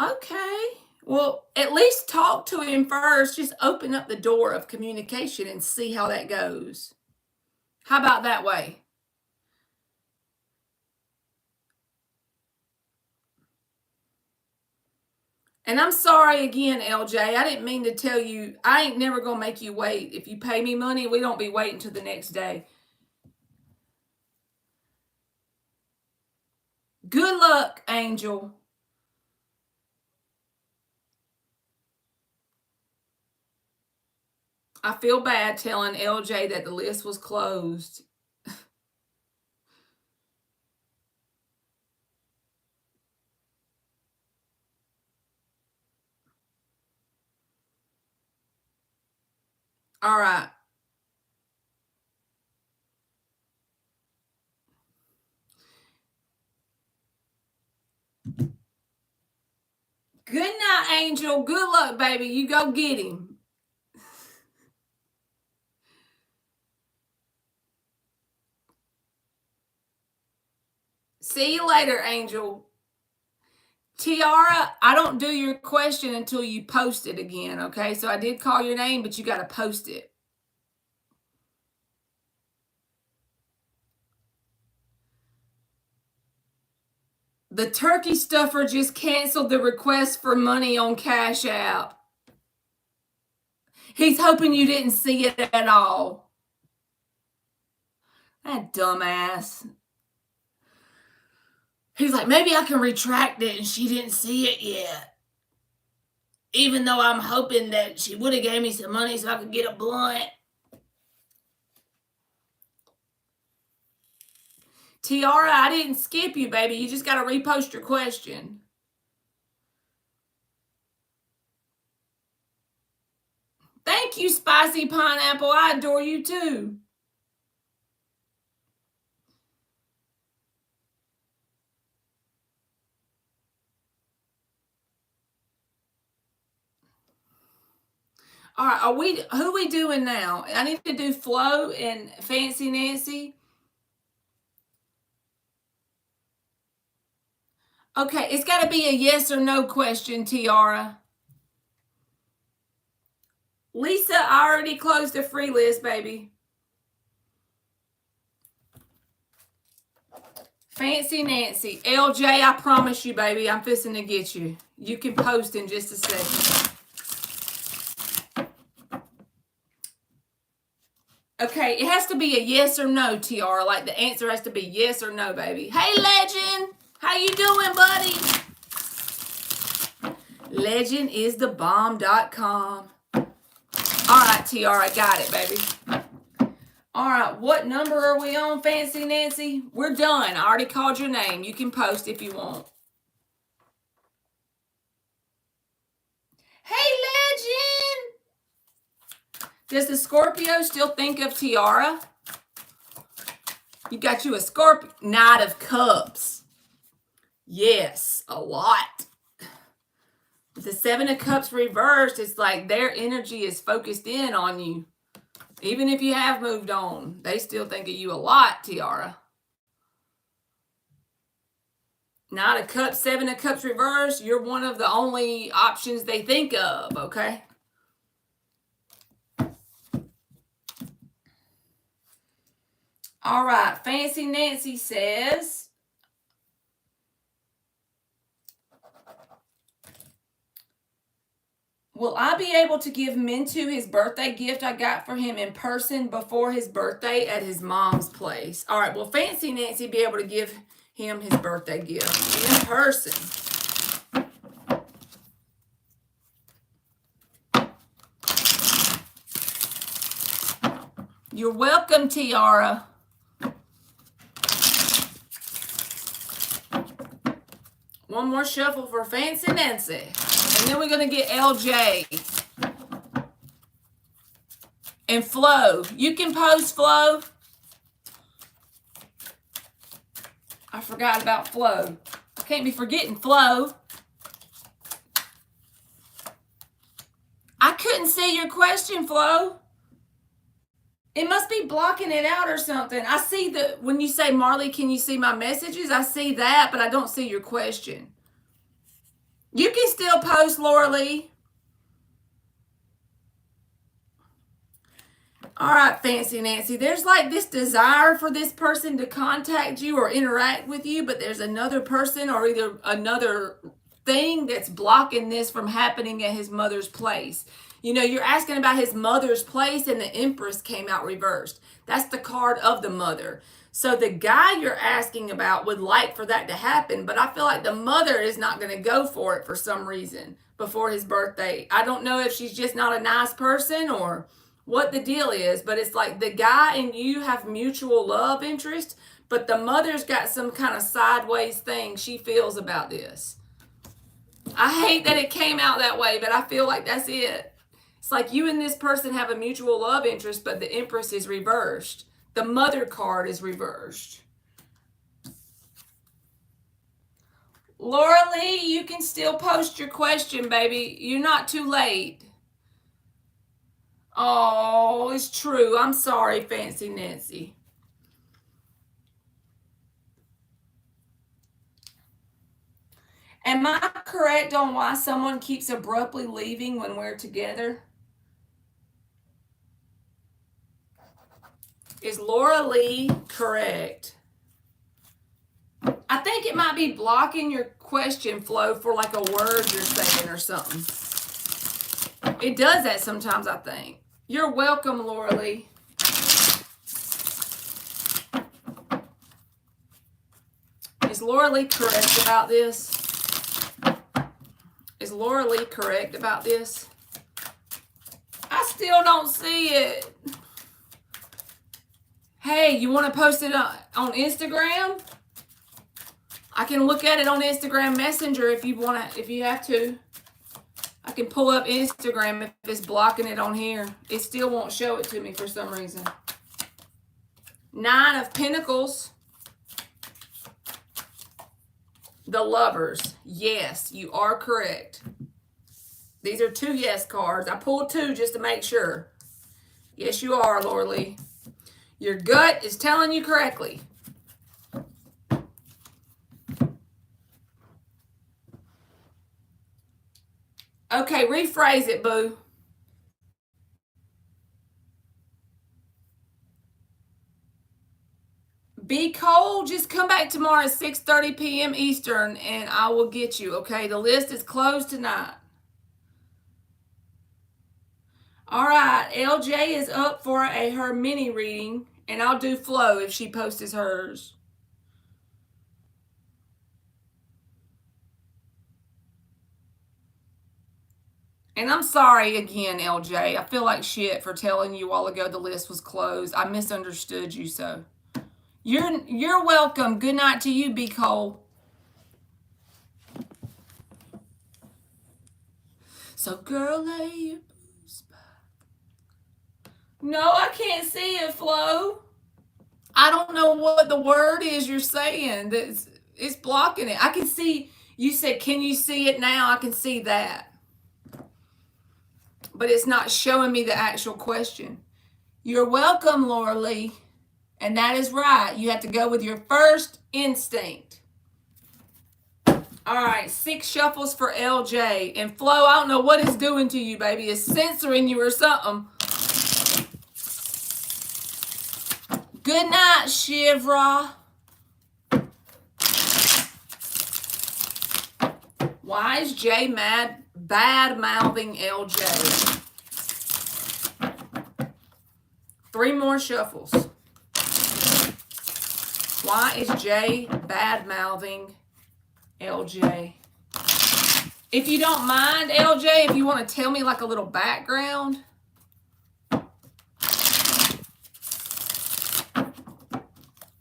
Okay. Well, at least talk to him first. Just open up the door of communication and see how that goes. How about that way? And I'm sorry again, LJ. I didn't mean to tell you. I ain't never going to make you wait. If you pay me money, we don't be waiting till the next day. Good luck, Angel. I feel bad telling LJ that the list was closed. All right. Good night, Angel. Good luck, baby. You go get him. See you later, Angel. Tiara, I don't do your question until you post it again, okay? So I did call your name, but you got to post it. The turkey stuffer just canceled the request for money on Cash App. He's hoping you didn't see it at all. That dumbass. He's like, maybe I can retract it and she didn't see it yet. Even though I'm hoping that she would have gave me some money so I could get a blunt. Tiara, I didn't skip you, baby. You just got to repost your question. Thank you, Spicy Pineapple. I adore you too. All right, who we doing now? I need to do Flo and Fancy Nancy. Okay, it's got to be a yes or no question, Tiara. Lisa, I already closed the free list, baby. Fancy Nancy. LJ, I promise you, baby, I'm fixing to get you. You can post in just a second. Okay, it has to be a yes or no, Tiara. Like the answer has to be yes or no, baby. Hey, Legend. How you doing, buddy? Legendisthebomb.com. All right, Tiara, got it, baby. All right, what number are we on, Fancy Nancy? We're done. I already called your name. You can post if you want. Hey, Legend! Does the Scorpio still think of Tiara? You got you a Scorpio. Knight of Cups. Yes, a lot. The Seven of Cups reversed, it's like their energy is focused in on you. Even if you have moved on, they still think of you a lot, Tiara. Knight of Cups, Seven of Cups reversed. You're one of the only options they think of, okay? All right, Fancy Nancy says, will I be able to give Mintu his birthday gift I got for him in person before his birthday at his mom's place? All right, will Fancy Nancy be able to give him his birthday gift in person? You're welcome, Tiara. One more shuffle for Fancy Nancy. And then we're going to get LJ. And Flo. You can post, Flo. I forgot about Flo. I can't be forgetting Flo. I couldn't see your question, Flo. It must be blocking it out or something. I see the, when you say, Marley, can you see my messages? I see that, but I don't see your question. You can still post, Laura Lee. All right, Fancy Nancy. There's like this desire for this person to contact you or interact with you, but there's another person or either another thing that's blocking this from happening at his mother's place. You know, you're asking about his mother's place and the Empress came out reversed. That's the card of the mother. So the guy you're asking about would like for that to happen, but I feel like the mother is not going to go for it for some reason before his birthday. I don't know if she's just not a nice person or what the deal is, but it's like the guy and you have mutual love interest, but the mother's got some kind of sideways thing she feels about this. I hate that it came out that way, but I feel like that's it. It's like you and this person have a mutual love interest, but the Empress is reversed. The mother card is reversed. Laura Lee, you can still post your question, baby. You're not too late. Oh, it's true. I'm sorry, Fancy Nancy. Am I correct on why someone keeps abruptly leaving when we're together? Is Laura Lee correct? I think it might be blocking your question flow for like a word you're saying or something. It does that sometimes, I think. You're welcome, Laura Lee. Is Laura Lee correct about this? Is Laura Lee correct about this? I still don't see it. Hey, you want to post it on Instagram? I can look at it on Instagram Messenger if you want to, if you have to. I can pull up Instagram if it's blocking it on here. It still won't show it to me for some reason. 9 of Pentacles. The Lovers. Yes, you are correct. These are 2 yes cards. I pulled 2 just to make sure. Yes, you are, Laura Lee. Your gut is telling you correctly. Okay, rephrase it, boo. Be cold. Just come back tomorrow at 6:30 p.m. Eastern and I will get you, okay? The list is closed tonight. All right, LJ is up for her mini reading, and I'll do Flo if she posts hers. And I'm sorry again, LJ. I feel like shit for telling you a while ago the list was closed. I misunderstood you, so. You're welcome. Good night to you, B. Cole. So, girl, lay your boots back. No, I can't see it, Flo. I don't know what the word is you're saying. It's blocking it. I can see, you said, can you see it now? I can see that. But it's not showing me the actual question. You're welcome, Laura Lee. And that is right. You have to go with your first instinct. All right, 6 shuffles for LJ. And Flo, I don't know what it's doing to you, baby. It's censoring you or something. Good night, Shivra. Why is Jay bad-mouthing LJ? 3 more shuffles. Why is Jay bad-mouthing LJ? If you don't mind, LJ, if you want to tell me like a little background.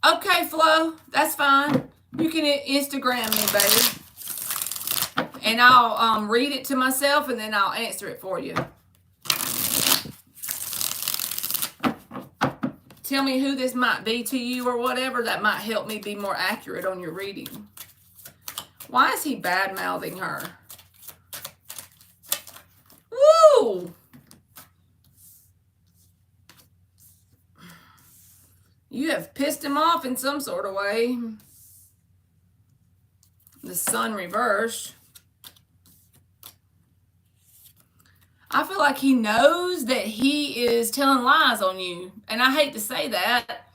Okay, Flo, that's fine. You can Instagram me, baby. And I'll read it to myself and then I'll answer it for you. Tell me who this might be to you or whatever. That might help me be more accurate on your reading. Why is he bad-mouthing her? Woo! You have pissed him off in some sort of way. The Sun reversed. I feel like he knows that he is telling lies on you. And I hate to say that.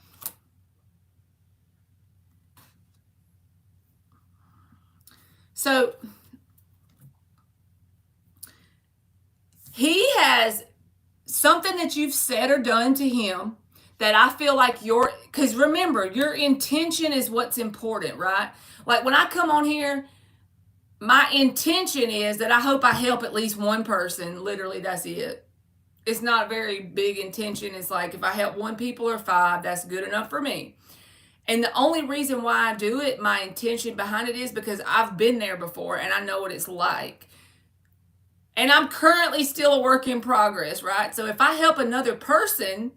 So, he has something that you've said or done to him that I feel like because remember, your intention is what's important, right? Like when I come on here, my intention is that I hope I help at least one person. Literally, that's it. It's not a very big intention. It's like if I help 1 people or 5, that's good enough for me. And the only reason why I do it, my intention behind it is because I've been there before and I know what it's like. And I'm currently still a work in progress, right? So if I help another person,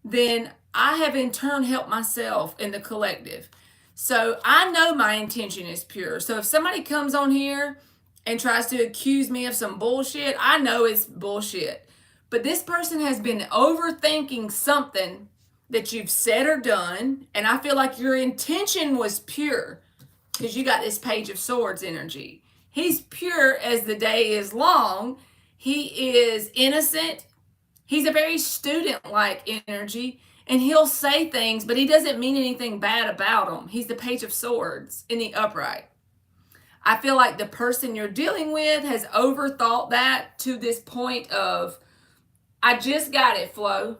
then I have in turn helped myself in the collective. So I know my intention is pure. So if somebody comes on here and tries to accuse me of some bullshit, I know it's bullshit. But this person has been overthinking something that you've said or done, and I feel like your intention was pure because you got this Page of Swords energy. He's pure as the day is long. He is innocent. He's a very student-like energy, and he'll say things, but he doesn't mean anything bad about them. He's the Page of Swords in the upright. I feel like the person you're dealing with has overthought that to this point of, I just got it, Flo.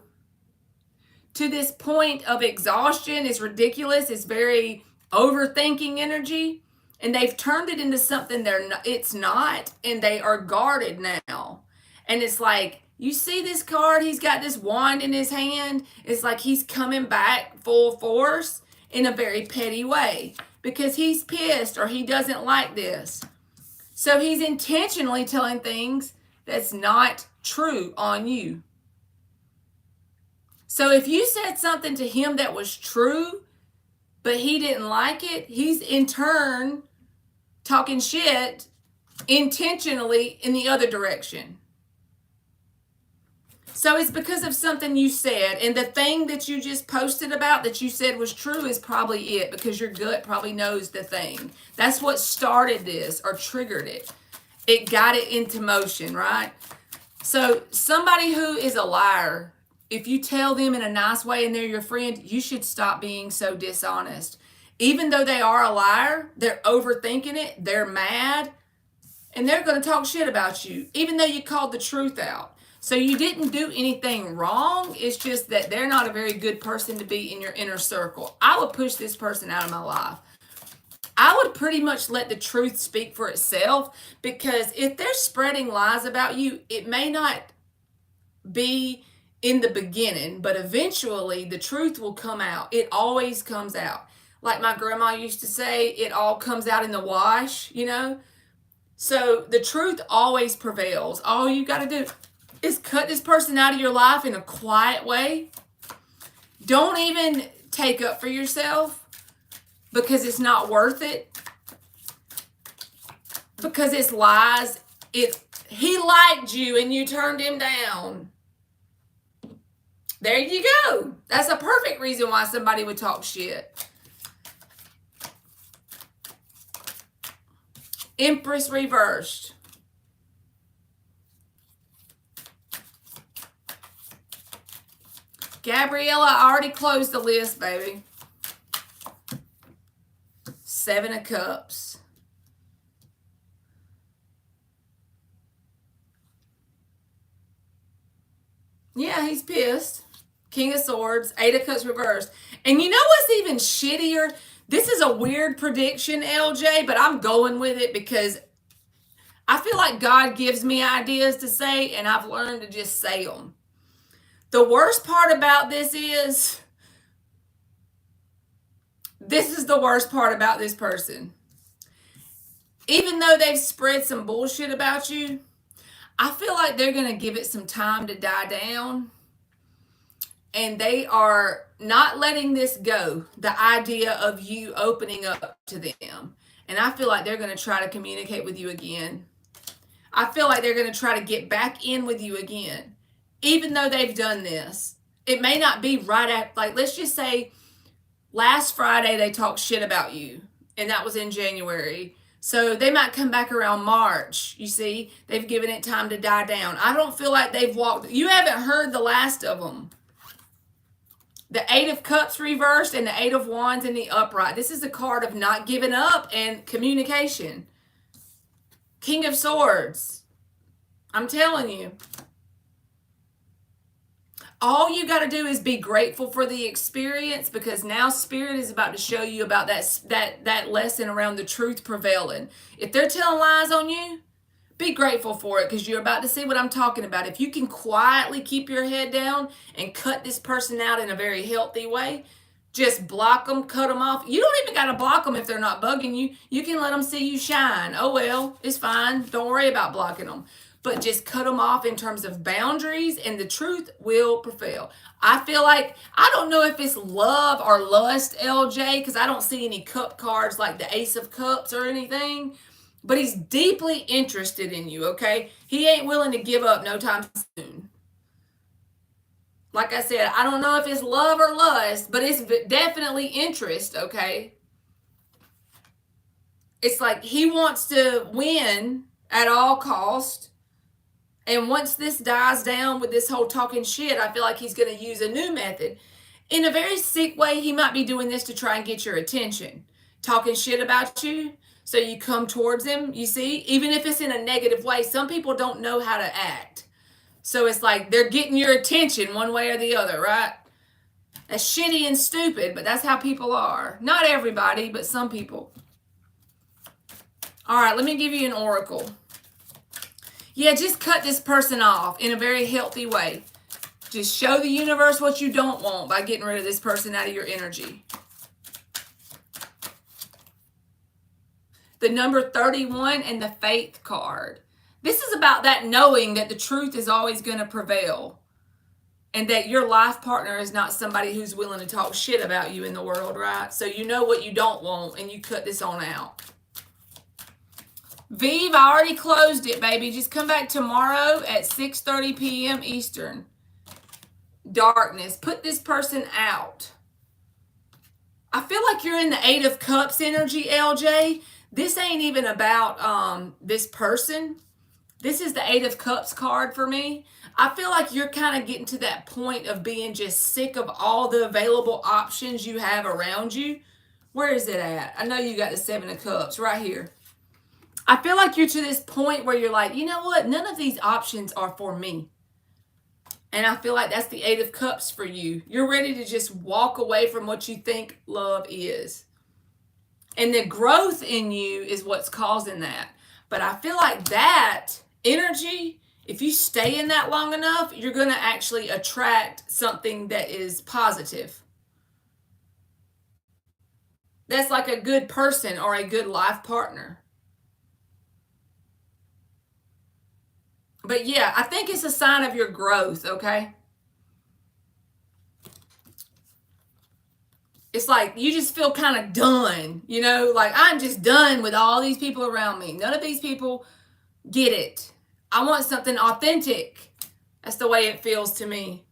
To this point of exhaustion. Is ridiculous. It's very overthinking energy. And they've turned it into something it's not. And they are guarded now. And it's like, you see this card? He's got this wand in his hand. It's like he's coming back full force in a very petty way. Because he's pissed or he doesn't like this. So he's intentionally telling things that's not true on you. So if you said something to him that was true, but he didn't like it, he's in turn talking shit intentionally in the other direction. So it's because of something you said, and the thing that you just posted about that you said was true is probably it, because your gut probably knows the thing. That's what started this or triggered it. It got it into motion, right? So somebody who is a liar, if you tell them in a nice way and they're your friend, you should stop being so dishonest. Even though they are a liar, they're overthinking it, they're mad, and they're going to talk shit about you, even though you called the truth out. So you didn't do anything wrong. It's just that they're not a very good person to be in your inner circle. I would push this person out of my life. I would pretty much let the truth speak for itself, because if they're spreading lies about you, it may not be in the beginning, but eventually the truth will come out. It always comes out. Like my grandma used to say, it all comes out in the wash, you know? So the truth always prevails. All you got to do is cut this person out of your life in a quiet way. Don't even take up for yourself, because it's not worth it. Because it's lies. He liked you and you turned him down. There you go. That's a perfect reason why somebody would talk shit. Empress reversed. Gabriella, I already closed the list, baby. 7 of Cups. Yeah, he's pissed. King of Swords, 8 of Cups reversed. And you know what's even shittier? This is a weird prediction, LJ, but I'm going with it because I feel like God gives me ideas to say, and I've learned to just say them. The worst part about this is the worst part about this person. Even though they've spread some bullshit about you, I feel like they're going to give it some time to die down. And they are not letting this go, the idea of you opening up to them. And I feel like they're going to try to communicate with you again. I feel like they're going to try to get back in with you again. Even though they've done this. It may not be right at, like, let's just say last Friday they talked shit about you. And that was in January. So they might come back around March. You see, they've given it time to die down. I don't feel like they've walked. You haven't heard the last of them. The 8 of Cups reversed and the 8 of Wands in the upright. This is a card of not giving up and communication. King of Swords. I'm telling you. All you got to do is be grateful for the experience, because now Spirit is about to show you about that lesson around the truth prevailing. If they're telling lies on you, be grateful for it, because you're about to see what I'm talking about. If you can quietly keep your head down and cut this person out in a very healthy way, just block them, cut them off. You don't even got to block them if they're not bugging you. You can let them see you shine. Oh, well, it's fine. Don't worry about blocking them. But just cut them off in terms of boundaries, and the truth will prevail. I feel like, I don't know if it's love or lust, LJ, because I don't see any cup cards like the Ace of Cups or anything. But he's deeply interested in you, okay? He ain't willing to give up no time soon. Like I said, I don't know if it's love or lust, but it's definitely interest, okay? it's like he wants to win at all cost. And once this dies down with this whole talking shit, I feel like he's going to use a new method. In a very sick way, he might be doing this to try and get your attention. Talking shit about you so you come towards him, you see? Even if it's in a negative way, some people don't know how to act. So it's like they're getting your attention one way or the other, right? That's shitty and stupid, but that's how people are. Not everybody, but some people. All right, let me give you an oracle. Yeah, just cut this person off in a very healthy way. Just show the universe what you don't want by getting rid of this person out of your energy. The number 31 and the Faith card. This is about that knowing that the truth is always going to prevail. And that your life partner is not somebody who's willing to talk shit about you in the world, right? So you know what you don't want and you cut this on out. Vive, I already closed it, baby. Just come back tomorrow at 6:30 p.m. Eastern. Darkness. Put this person out. I feel like you're in the 8 of Cups energy, LJ. This ain't even about this person. This is the 8 of Cups card for me. I feel like you're kind of getting to that point of being just sick of all the available options you have around you. Where is it at? I know you got the 7 of Cups right here. I feel like you're to this point where you're like, you know what? None of these options are for me. And I feel like that's the 8 of Cups for you. You're ready to just walk away from what you think love is. And the growth in you is what's causing that. But I feel like that energy, if you stay in that long enough, you're going to actually attract something that is positive. That's like a good person or a good life partner. But yeah, I think it's a sign of your growth, okay? It's like you just feel kind of done, you know? Like, I'm just done with all these people around me. None of these people get it. I want something authentic. That's the way it feels to me.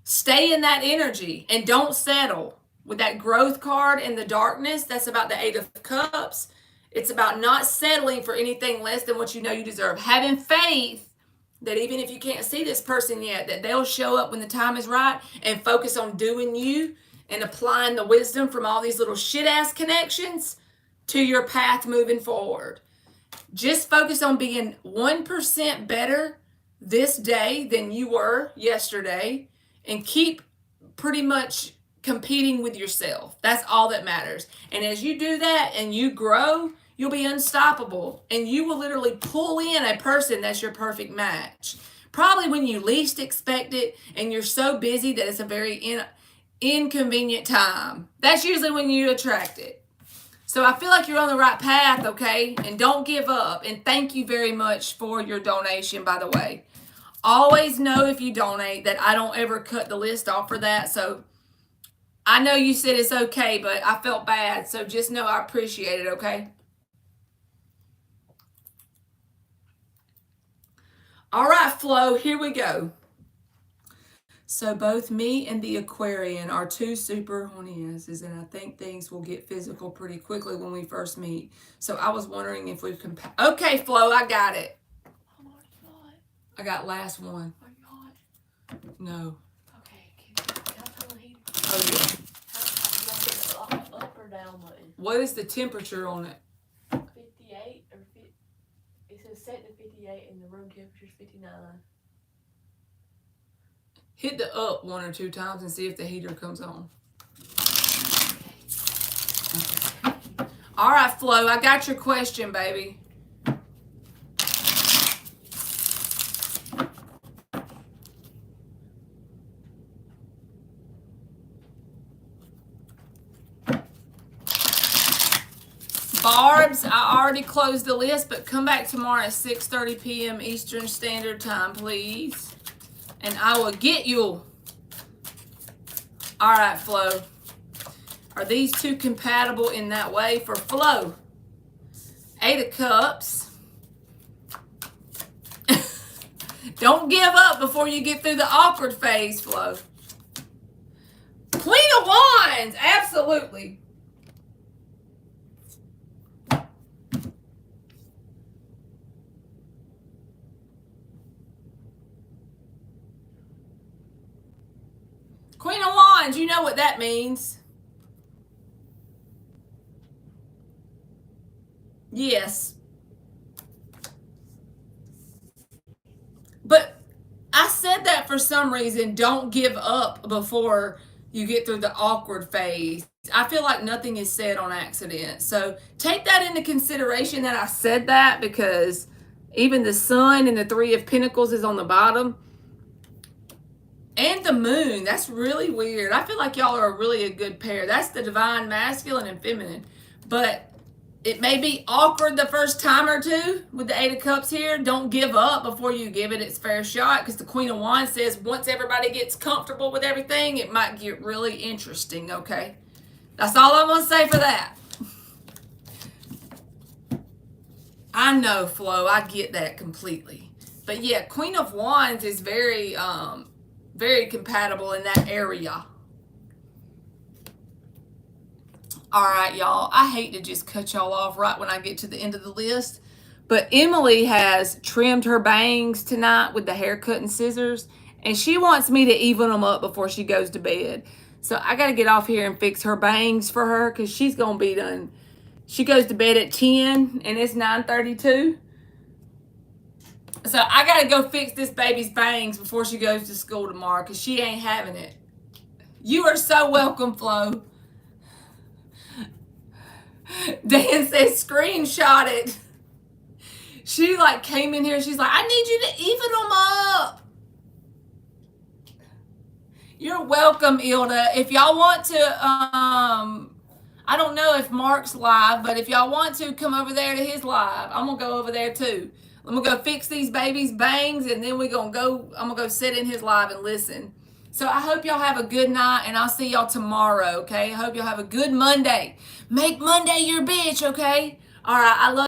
Stay in that energy and don't settle. With that growth card in the darkness, that's about the 8 of Cups. It's about not settling for anything less than what you know you deserve. Having faith that even if you can't see this person yet, that they'll show up when the time is right, and focus on doing you and applying the wisdom from all these little shit-ass connections to your path moving forward. Just focus on being 1% better this day than you were yesterday, and keep pretty much competing with yourself. That's all that matters. And as you do that and you grow, you'll be unstoppable, and you will literally pull in a person that's your perfect match. Probably when you least expect it, and you're so busy that it's a very inconvenient time. That's usually when you attract it. So I feel like you're on the right path, okay? And don't give up. And thank you very much for your donation, by the way. Always know if you donate that I don't ever cut the list off for that. So I know you said it's okay, but I felt bad. So just know I appreciate it, okay? All right, Flo, here we go. So both me and the Aquarian are 2 super horny asses, and I think things will get physical pretty quickly when we first meet. So I was wondering if we can... Okay, Flo, I got it. I'm already hot. I got last one. Are you hot? No. Okay, can I turn the heater? Oh, yeah. How do I hit the up or down button? What is the temperature on it? 58 or 50? It says set to 58 and the room temperature's 59. Hit the up 1 or 2 times and see if the heater comes on. Okay. All right, Flo, I got your question, baby. Barbs, I already closed the list, but come back tomorrow at 6:30 p.m. Eastern Standard Time, please. And I will get you. All right, Flo. Are these 2 compatible in that way for Flo? 8 of Cups. Don't give up before you get through the awkward phase, Flo. Queen of Wands, absolutely. Queen of Wands, you know what that means. Yes. But I said that for some reason. Don't give up before you get through the awkward phase. I feel like nothing is said on accident. So take that into consideration that I said that, because even the sun and the Three of Pentacles is on the bottom. And the moon. That's really weird. I feel like y'all are really a good pair. That's the divine masculine and feminine. But it may be awkward the first time or two with the Eight of Cups here. Don't give up before you give it its fair shot, because the Queen of Wands says once everybody gets comfortable with everything, it might get really interesting, okay? That's all I'm going to say for that. I know, Flo. I get that completely. But yeah, Queen of Wands is very, very compatible in that area. All right, y'all. I hate to just cut y'all off right when I get to the end of the list, but Emily has trimmed her bangs tonight with the haircut and scissors, and she wants me to even them up before she goes to bed. So I got to get off here and fix her bangs for her, because she's going to be done. She goes to bed at 10, and it's 9:32. So I got to go fix this baby's bangs before she goes to school tomorrow, because she ain't having it. You are so welcome, Flo. Dan says screenshot it. She like came in here. She's like, I need you to even them up. You're welcome, Ilda. If y'all want to, I don't know if Mark's live, but if y'all want to, come over there to his live. I'm going to go over there too. I'm going to go fix these babies' bangs, and then I'm going to go sit in his live and listen. So I hope y'all have a good night, and I'll see y'all tomorrow, okay? I hope y'all have a good Monday. Make Monday your bitch, okay? All right, I love